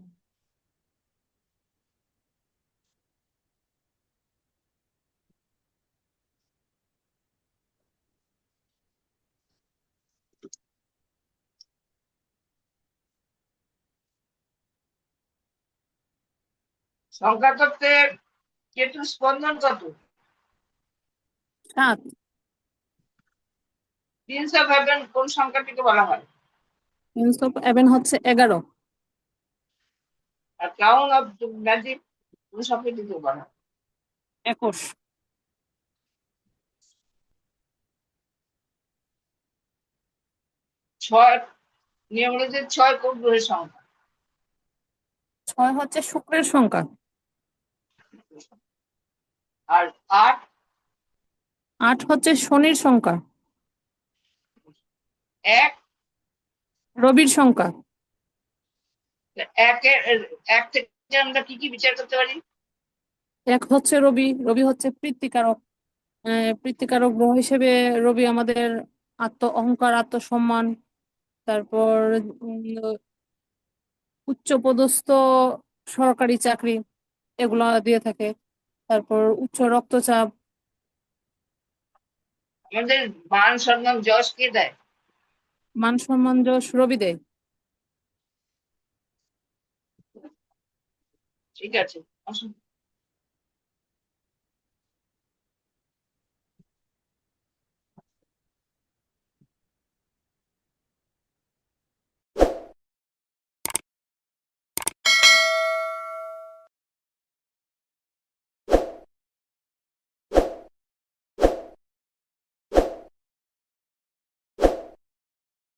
সংখ্যা তত্ত্বে কেতুর স্পন্দন কত? 7। প্রিন্স অফ হেভেন কোন সংখ্যাটিকে বলা হয়? প্রিন্স অফ হেভেন হচ্ছে 11। আর ক্রাউন অফ ম্যাজিক সবকে দিতে পারো। 21। 6 নিউমারোলজির 6 কোন গ্রহের সংখ্যা? 6 হচ্ছে শুক্রের সংখ্যা। আর 8 8 হচ্ছে শনির সংখ্যা। 1 রবির সংখ্যা। 1 থেকে আমরা কি কি বিচার করতে পারি? 1 হচ্ছে রবি। রবি হচ্ছে প্রীতিকারক। প্রীতিকারক গ্রহ হিসেবে রবি আমাদের অহংকার, আত্মসম্মান, তারপর উচ্চপদস্থ সরকারি চাকরি এগুলো দিয়ে থাকে। তারপর উচ্চ রক্তচাপ। আমাদের মান সম্মান যশ কে দেয়? মান সম্মান যশ রবি দেয়। ঠিক আছে, অসংখ্য